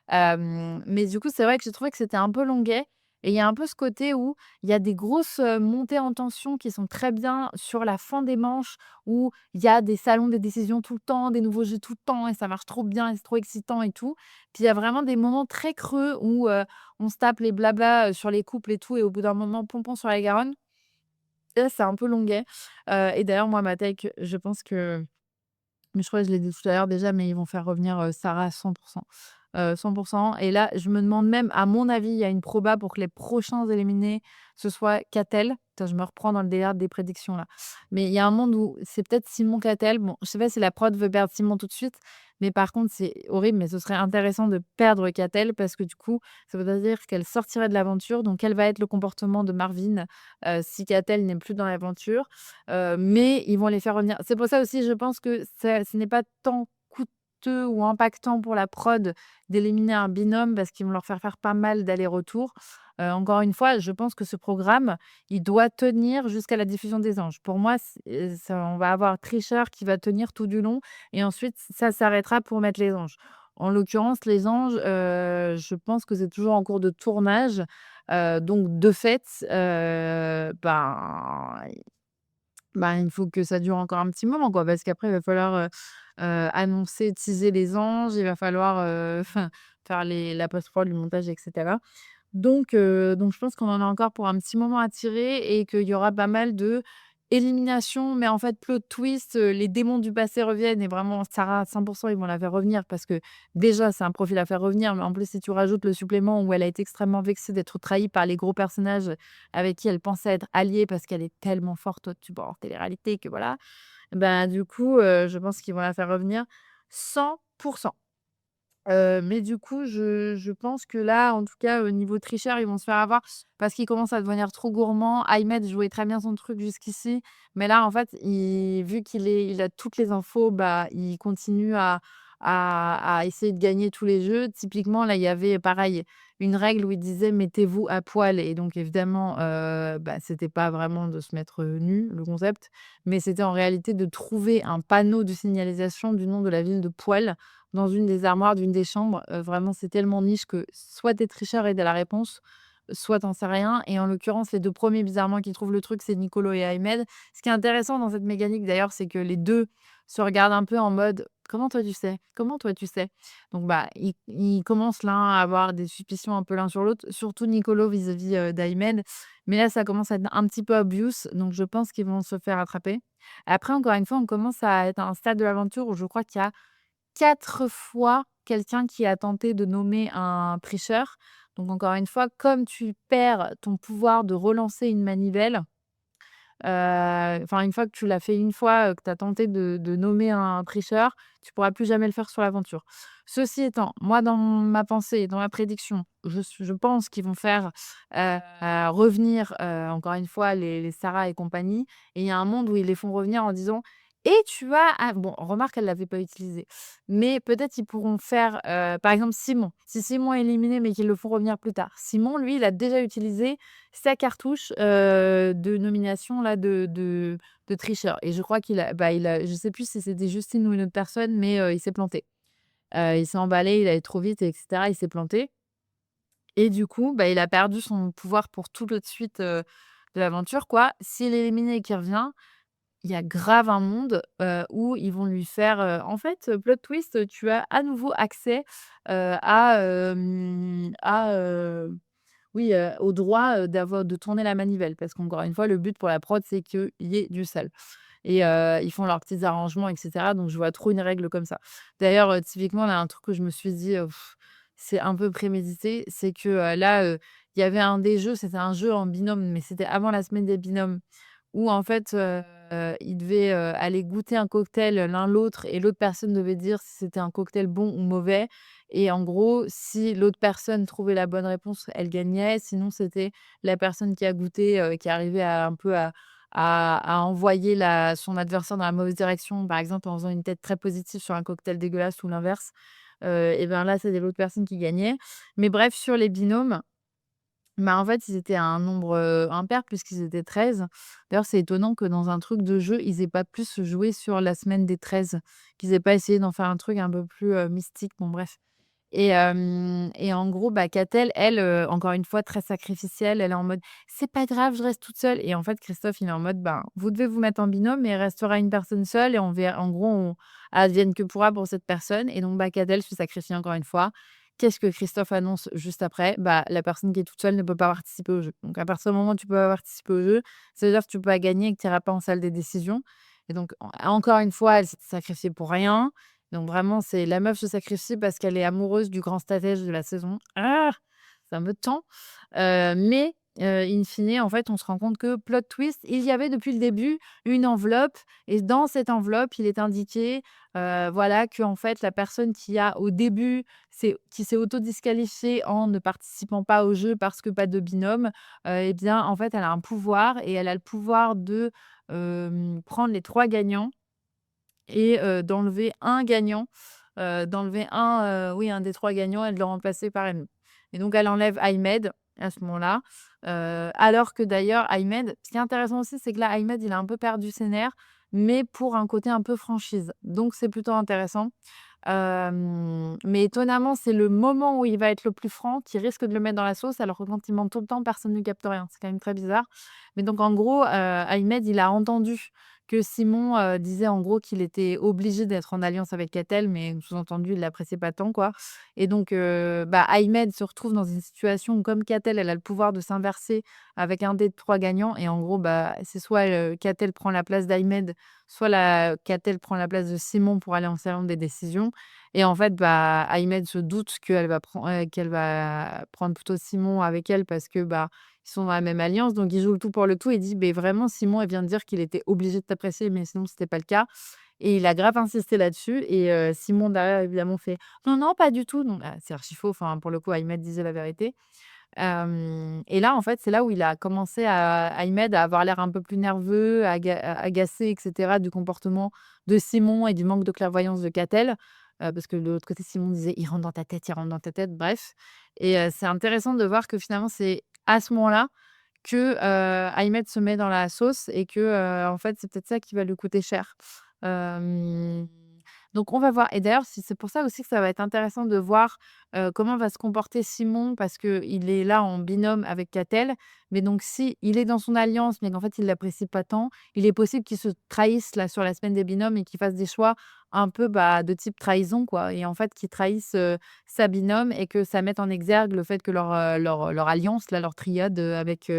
Mais du coup, c'est vrai que j'ai trouvé que c'était un peu longuet et il y a un peu ce côté où il y a des grosses, montées en tension qui sont très bien sur la fin des manches, où il y a des salons des décisions tout le temps, des nouveaux jeux tout le temps et ça marche trop bien et c'est trop excitant et tout. Puis il y a vraiment des moments très creux où, on se tape les blablas, sur les couples et tout et au bout d'un moment, pompon sur la Garonne. Et là, c'est un peu longuet. Et d'ailleurs, moi, ma take, je pense que mais je crois que je l'ai dit tout à l'heure déjà, mais ils vont faire revenir, Sarah à 100 100 et là, je me demande même, à mon avis, il y a une proba pour que les prochains éliminés, ce soit Catel. Putain, je me reprends dans le délire des prédictions là. Mais il y a un monde où c'est peut-être Simon Catel. Bon, je sais pas si la prod veut perdre Simon tout de suite, mais par contre, c'est horrible, mais ce serait intéressant de perdre Catel parce que du coup, ça voudrait dire qu'elle sortirait de l'aventure. Donc quel va être le comportement de Marvin, si Catel n'est plus dans l'aventure? Mais ils vont les faire revenir. C'est pour ça aussi, je pense que ça ce n'est pas tant coûteux ou impactant pour la prod d'éliminer un binôme parce qu'ils vont leur faire pas mal d'allers-retours. Encore une fois, je pense que ce programme, il doit tenir jusqu'à la diffusion des Anges. Pour moi, ça on va avoir Tricheur qui va tenir tout du long et ensuite ça s'arrêtera pour mettre les Anges. En l'occurrence, les Anges, je pense que c'est toujours en cours de tournage, donc de fait, ben, il faut que ça dure encore un petit moment, quoi, parce qu'après il va falloir, annoncer, teaser les anges, il va falloir, enfin, faire la post-prod, le montage et cetera. Donc je pense qu'on en a encore pour un petit moment à tirer et qu'il y aura pas mal d'éliminations, mais en fait, plot twist, les démons du passé reviennent et vraiment Sarah à 100 ils vont la faire revenir parce que déjà, c'est un profil à faire revenir, mais en plus, si tu rajoutes le supplément où elle a été extrêmement vexée d'être trahie par les gros personnages avec qui elle pensait être alliée parce qu'elle est tellement forte, tu vois, en télé-réalité que voilà. Ben, du coup, je pense qu'ils vont la faire revenir 100. Mais du coup, je pense que là, en tout cas, au niveau tricheur, ils vont se faire avoir parce qu'ils commencent à devenir trop gourmands. Ahmed jouait très bien son truc jusqu'ici, mais là, en fait, vu il a toutes les infos, bah, il continue à essayer de gagner tous les jeux. Typiquement, là, il y avait pareil, une règle où il disait: «Mettez-vous à poil» et donc évidemment, bah, c'était pas vraiment de se mettre, nu, le concept, mais c'était en réalité de trouver un panneau de signalisation du nom de la ville de Poil dans une des armoires d'une des chambres, vraiment, c'est tellement niche que soit tu es tricheur et tu as la réponse, soit tu sais rien et en l'occurrence, les 2 premiers bizarrement qui trouvent le truc, c'est Nicolo et Ahmed. Ce qui est intéressant dans cette mécanique d'ailleurs, c'est que les 2 se regardent un peu en mode: «Comment toi tu sais? Comment toi tu sais?» Donc bah, ils commencent l'un à avoir des suspicions un peu l'un sur l'autre, surtout Nicolo vis-à-vis, d'Ahmed. Mais là, ça commence à être un petit peu obvious, donc je pense qu'ils vont se faire attraper. Après, encore une fois, on commence à être à un stade de l'aventure où je crois qu'il y a 4 fois quelqu'un qui a tenté de nommer un tricheur. Donc encore une fois, comme tu perds ton pouvoir de relancer une manivelle, enfin une fois que tu l'as fait une fois, que tu as tenté de nommer un tricheur, tu pourras plus jamais le faire sur l'aventure. Ceci étant, moi dans ma pensée, dans ma prédiction, je pense qu'ils vont faire, revenir, encore une fois les Sarah et compagnie et il y a un monde où ils les font revenir en disant: «Et tu as» ah bon, remarque elle l'avait pas utilisé, mais peut-être ils pourront faire, par exemple Simon. Si Simon est éliminé mais qu'ils le font revenir plus tard. Simon lui, il a déjà utilisé sa cartouche, de nomination là de tricheur et je crois qu'il a bah, il a je sais plus si c'était Justine ou une autre personne, mais il s'est planté. Il s'est emballé, il allait trop vite et cetera, il s'est planté et du coup, bah, il a perdu son pouvoir pour toute la suite, de l'aventure quoi. S'il est éliminé et qu'il revient, il y a grave un monde, où ils vont lui faire, en fait, plot twist, tu as à nouveau accès, oui, au droit, de tourner la manivelle parce qu'encore une fois, le but pour la prod, c'est qu'il y ait du sel et ils font leurs petits arrangements et cetera donc je vois trop une règle comme ça. D'ailleurs, typiquement, là, un truc que je me suis dit, c'est un peu prémédité, c'est que, là, il y avait un des jeux, c'était un jeu en binôme, mais c'était avant la semaine des binômes où en fait, ils devaient, aller goûter un cocktail l'un l'autre et l'autre personne devait dire si c'était un cocktail bon ou mauvais et en gros, si l'autre personne trouvait la bonne réponse, elle gagnait. Sinon, c'était la personne qui a goûté, qui arrivait à un peu à envoyer son adversaire dans la mauvaise direction, par exemple, en faisant une tête très positive sur un cocktail dégueulasse ou l'inverse. Et ben, là, c'était l'autre personne qui gagnait. Mais bref, sur les binômes, bah, en fait, ils étaient à un nombre, impair puisqu'ils étaient 13. D'ailleurs, c'est étonnant que dans un truc de jeu, ils aient pas plus joué sur la semaine des 13, qu'ils aient pas essayé d'en faire un truc un peu plus, mystique. Bon bref. Et en gros, bah, Catel, elle, encore une fois très sacrificielle, elle est en mode: «C'est pas grave, je reste toute seule» et en fait, Christophe, il est en mode: «Ben, vous devez vous mettre en binôme mais il restera une personne seule et on verra en gros, on advienne que pourra pour cette personne» et donc bah, Catel se sacrifie encore une fois. Qu'est-ce que Christophe annonce juste après? Bah, la personne qui est toute seule ne peut pas participer au jeu. Donc à partir du moment où tu peux pas participer au jeu, ça veut dire que tu peux pas gagner et que tu iras pas en salle des décisions et donc encore une fois, elle s'est sacrifiée pour rien. Donc vraiment, c'est la meuf se sacrifie parce qu'elle est amoureuse du grand stratège de la saison. Ah! Ça me tend. Mais in fine, en fait, on se rend compte que plot twist, il y avait depuis le début une enveloppe et dans cette enveloppe, il est indiqué, voilà, qu'en fait, la personne qui a au début qui s'est auto-disqualifiée en ne participant pas au jeu parce que pas de binôme, et bien, en fait, elle a un pouvoir et elle a le pouvoir de, prendre les 3 gagnants et d'enlever un gagnant, d'enlever un, oui, un des 3 gagnants et de le remplacer par un et donc elle enlève Ahmed à ce moment-là, alors que d'ailleurs Ahmed ce qui est intéressant aussi, c'est que là, Ahmed, il a un peu perdu ses nerfs, mais pour un côté un peu franchise, donc c'est plutôt intéressant. Mais étonnamment, c'est le moment où il va être le plus franc qui risque de le mettre dans la sauce, alors que quand il ment tout le temps, personne ne capte rien. C'est quand même très bizarre. Mais donc en gros, Ahmed, il a entendu que Simon, disait en gros qu'il était obligé d'être en alliance avec Katell, mais sous-entendu, il l'appréciait pas tant, quoi. Et donc, bah, Ahmed se retrouve dans une situation où comme Katell, elle a le pouvoir de s'inverser avec un des 3 gagnants et en gros, bah, c'est soit, Katell prend la place d'Ahmed, soit Katell prend la place de Simon pour aller en salon des décisions. Et en fait, bah, Ahmed se doute qu'elle va prendre plutôt Simon avec elle parce que, bah, ils sont dans la même alliance, donc il joue le tout pour le tout et dit: «Beh, vraiment Simon, elle vient de dire qu'il était obligé de t'apprécier, mais sinon c'était pas le cas» et il a grave insisté là-dessus et Simon derrière évidemment fait: «Non, non, pas du tout», donc c'est archi faux, enfin pour le coup Ahmed disait la vérité. Et là, en fait, c'est là où il a commencé Ahmed à avoir l'air un peu plus nerveux, agacé et cetera du comportement de Simon et du manque de clairvoyance de Katell, parce que de l'autre côté, Simon disait: «Il rentre dans ta tête, il rentre dans ta tête», bref et c'est intéressant de voir que finalement, c'est à ce moment-là que, Ahmed se met dans la sauce et que, en fait, c'est peut-être ça qui va lui coûter cher. Hem, Donc on va voir et d'ailleurs, c'est pour ça aussi que ça va être intéressant de voir, comment va se comporter Simon parce qu'il est là en binôme avec Catel. Mais donc si il est dans son alliance, mais qu'en fait il l'apprécie pas tant, il est possible qu'ils se trahissent là sur la semaine des binômes et qu'ils fassent des choix un peu, bah, de type trahison quoi et en fait qu'ils trahissent, sa binôme et que ça mette en exergue le fait que leur alliance là, leur triade, avec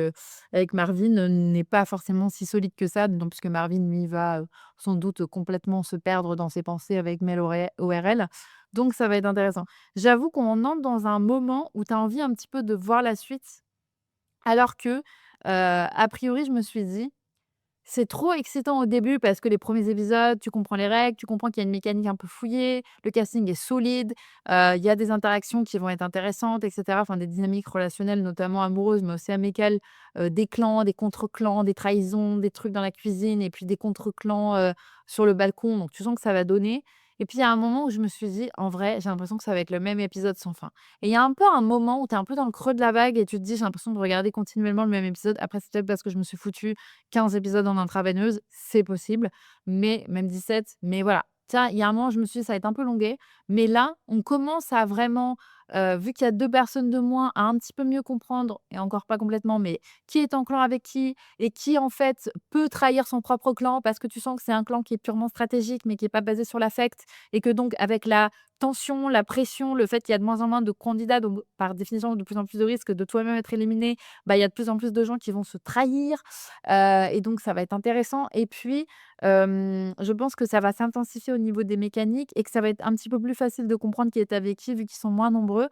Marvin, n'est pas forcément si solide que ça. Donc puisque Marvin lui va, sans doute complètement se perdre dans ses pensées avec Mel ORL. Donc ça va être intéressant. J'avoue qu'on entre dans un moment où tu as envie un petit peu de voir la suite, alors que, a priori, je me suis dit: «C'est trop excitant au début parce que les premiers épisodes, tu comprends les règles, tu comprends qu'il y a une mécanique un peu fouillée, le casting est solide, il y a des interactions qui vont être intéressantes et cetera». Enfin des dynamiques relationnelles, notamment amoureuses, mais aussi amicales, des clans, des contre-clans, des trahisons, des trucs dans la cuisine et puis des contre-clans, sur le balcon. Donc tu sens que ça va donner et puis il y a un moment où je me suis dit: «En vrai, j'ai l'impression que ça va être le même épisode sans fin». Et il y a un peu un moment où tu es un peu dans le creux de la vague et tu te dis: «J'ai l'impression de regarder continuellement le même épisode». Après c'est peut-être parce que je me suis foutue 15 épisodes en intraveineuse, c'est possible, mais même 17, mais voilà. Tiens, il y a un moment, je me suis dit: «Ça va être un peu longué», mais là, on commence à vraiment, vu qu'il y a 2 personnes de moins, à un petit peu mieux comprendre et encore pas complètement, mais qui est en clan avec qui et qui, en fait, peut trahir son propre clan parce que tu sens que c'est un clan qui est purement stratégique, mais qui est pas basé sur l'affect et que donc avec la tension, la pression, le fait qu'il y a de moins en moins de candidats, donc par définition de plus en plus de risques de toi-même être éliminé, bah, il y a de plus en plus de gens qui vont se trahir. Et donc ça va être intéressant et puis, je pense que ça va s'intensifier au niveau des mécaniques et que ça va être un petit peu plus facile de comprendre qui est avec qui, vu qu'ils sont moins nombreux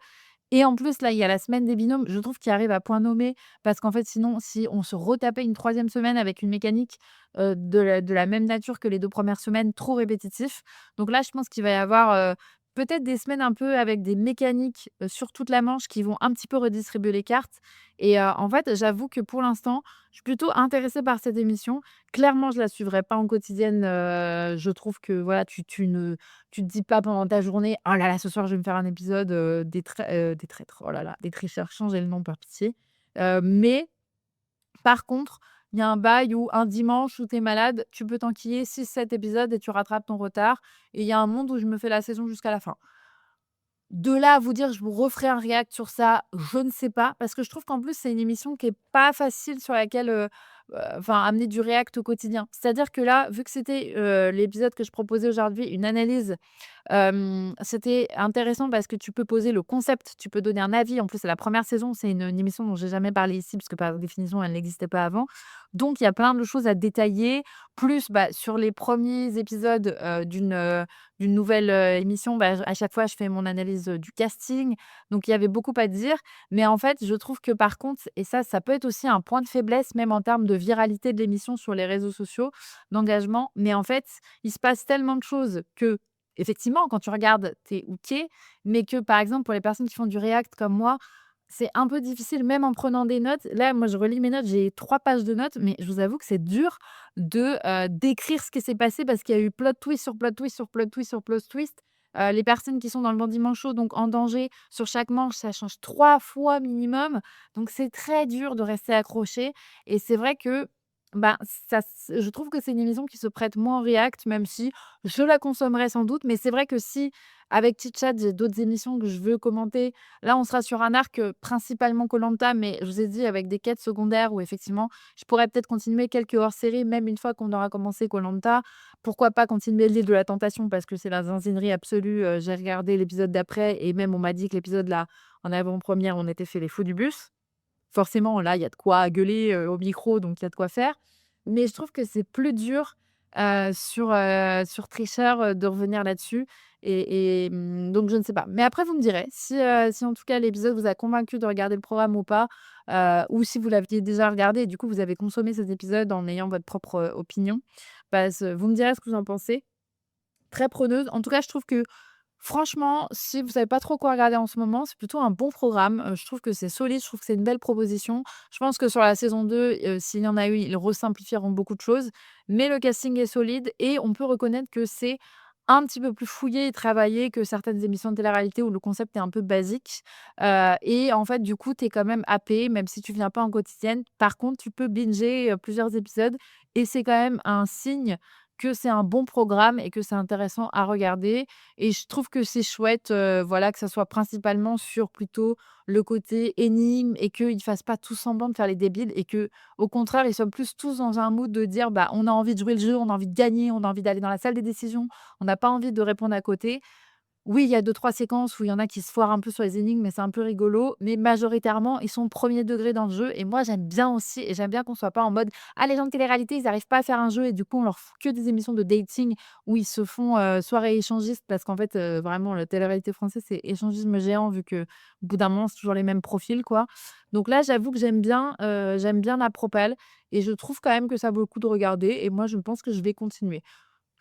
et en plus, là, il y a la semaine des binômes, je trouve qu'il arrive à point nommé parce qu'en fait, sinon, si on se retapait une troisième semaine avec une mécanique, de la même nature que les 2 premières semaines, trop répétitif. Donc là, je pense qu'il va y avoir, peut-être des semaines un peu avec des mécaniques, sur toute la manche qui vont un petit peu redistribuer les cartes et en fait, j'avoue que pour l'instant, je suis plutôt intéressée par cette émission. Clairement, je la suivrai pas en quotidienne, je trouve que voilà, tu te dis pas pendant ta journée: «Oh là là, ce soir, je vais me faire un épisode, des traîtres, oh là là, des tricheurs», changez le nom par pitié. Mais par contre, il y a un bail où un dimanche où tu es malade, tu peux t'enquiller 6, 7 épisodes et tu rattrapes ton retard et il y a un monde où je me fais la saison jusqu'à la fin. De là à vous dire: «Je vous referai un react sur ça», je ne sais pas, parce que je trouve qu'en plus, c'est une émission qui est pas facile sur laquelle, enfin, amener du react au quotidien. C'est-à-dire que là, vu que c'était, l'épisode que je proposais aujourd'hui, une analyse. C'était intéressant parce que tu peux poser le concept, tu peux donner un avis. En plus, c'est la première saison, c'est une émission dont j'ai jamais parlé ici parce que par définition, elle n'existait pas avant. Donc il y a plein de choses à détailler. Plus, bah, sur les premiers épisodes, d'une nouvelle, émission, bah, à chaque fois, je fais mon analyse, du casting. Donc il y avait beaucoup à dire. Mais en fait, je trouve que par contre et ça peut être aussi un point de faiblesse, même en termes de viralité de l'émission sur les réseaux sociaux, d'engagement. Mais en fait, il se passe tellement de choses que effectivement, quand tu regardes, tu es OK, mais que, par exemple, pour les personnes qui font du React comme moi, c'est un peu difficile, même en prenant des notes. Là, moi, je relis mes notes, j'ai 3 pages de notes, mais je vous avoue que c'est dur de, décrire ce qui s'est passé parce qu'il y a eu plot twist sur plot twist sur plot twist sur plot twist. Les personnes qui sont dans le bandit manchot, donc en danger, sur chaque manche, ça change 3 fois minimum. Donc c'est très dur de rester accroché et c'est vrai que, ben, ça s je trouve que c'est une émission qui se prête moins au React, même si je la consommerai sans doute, mais c'est vrai que si, avec Chit Chat, j'ai d'autres émissions que je veux commenter, là, on sera sur un arc, principalement koh mais je vous ai dit avec des quêtes secondaires où effectivement, je pourrais peut-être continuer quelques hors-séries, même une fois qu'on aura commencé koh. Pourquoi pas continuer l'île de la tentation parce que c'est la zinzinerie absolue, j'ai regardé l'épisode d'après et même on m'a dit que l'épisode là, en avant-première, on était fait les fous du bus. Forcément, là, il y a de quoi gueuler, au micro, donc il y a de quoi faire. Mais je trouve que c'est plus dur, sur Tricheur, de revenir là-dessus donc je ne sais pas. Mais après vous me direz si en tout cas l'épisode vous a convaincu de regarder le programme ou pas, ou si vous l'aviez déjà regardé et du coup vous avez consommé cet épisode en ayant votre propre, opinion. Vous me direz ce que vous en pensez. Très preneuse. En tout cas, je trouve que franchement, si vous savez pas trop quoi regarder en ce moment, c'est plutôt un bon programme. Je trouve que c'est solide, je trouve que c'est une belle proposition. Je pense que sur la saison 2, s'il y en a eu, ils resimplifieront beaucoup de choses, mais le casting est solide et on peut reconnaître que c'est un petit peu plus fouillé et travaillé que certaines émissions de télé-réalité où le concept est un peu basique, et en fait, du coup, tu es quand même happé, même si tu viens pas en quotidienne. Par contre, tu peux binger, plusieurs épisodes et c'est quand même un signe que c'est un bon programme et que c'est intéressant à regarder et je trouve que c'est chouette, voilà, que ça soit principalement sur plutôt le côté énigme et qu'ils ne fassent pas tout semblant de faire les débiles et que au contraire, ils soient plus tous dans un mood de dire: «Bah, on a envie de jouer le jeu, on a envie de gagner, on a envie d'aller dans la salle des décisions, on n'a pas envie de répondre à côté». Oui, il y a deux trois séquences où il y en a qui se foirent un peu sur les énigmes, mais c'est un peu rigolo. Mais majoritairement, ils sont premier degré dans le jeu et moi, j'aime bien aussi et j'aime bien qu'on soit pas en mode: «Ah, les gens de télé-réalité, ils arrivent pas à faire un jeu» et du coup, on leur fout que des émissions de dating où ils se font, soirée échangiste parce qu'en fait, vraiment, la télé-réalité française, c'est échangisme géant vu que au bout d'un moment, c'est toujours les mêmes profils, quoi. Donc là, j'avoue que j'aime bien la propale et je trouve quand même que ça vaut le coup de regarder et moi, je pense que je vais continuer.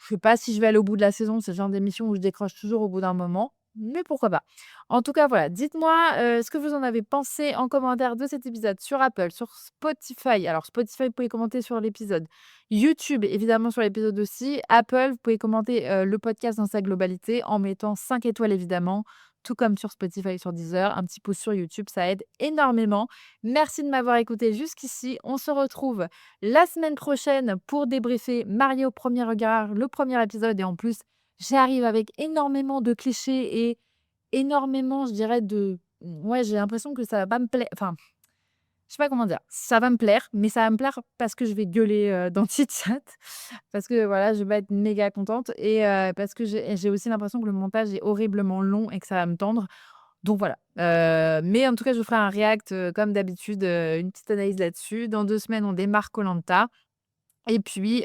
Je sais pas si je vais aller au bout de la saison, c'est le genre d'émission où je décroche toujours au bout d'un moment, mais pourquoi pas. En tout cas, voilà, dites-moi, ce que vous en avez pensé en commentaire de cet épisode sur Apple, sur Spotify. Alors Spotify, vous pouvez commenter sur l'épisode. YouTube, évidemment sur l'épisode aussi. Apple, vous pouvez commenter, le podcast dans sa globalité en mettant 5 étoiles évidemment, tout comme sur Spotify et sur Deezer. Un petit pouce sur YouTube, ça aide énormément. Merci de m'avoir écouté jusqu'ici. On se retrouve la semaine prochaine pour débriefer Marié au premier regard, le premier épisode. Et en plus, j'arrive avec énormément de clichés et énormément, je dirais, ouais, j'ai l'impression que ça va pas me plaire. Enfin, je sais pas comment dire. Ça va me plaire, mais ça va me plaire parce que je vais gueuler dans Chit Chat. Parce que voilà, je vais être méga contente. Et parce que j'ai aussi l'impression que le montage est horriblement long et que ça va me tendre. Donc voilà, mais en tout cas, je vous ferai un react, comme d'habitude, une petite analyse là-dessus. Dans 2 semaines, on démarre koh et puis,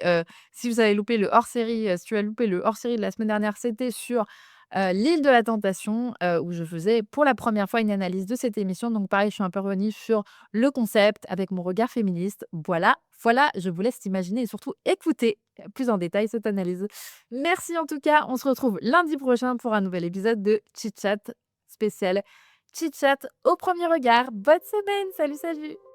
si vous avez loupé le hors-série, si tu as loupé le hors-série de la semaine dernière, c'était sur, l'île de la tentation, où je faisais pour la première fois une analyse de cette émission. Donc pareil, je suis un peu revenue sur le concept avec mon regard féministe. Voilà, voilà, je vous laisse imaginer et surtout écouter, plus en détail cette analyse. Merci en tout cas, on se retrouve lundi prochain pour un nouvel épisode de Chit Chat spécial Chit Chat au premier regard. Bonne semaine, salut, salut!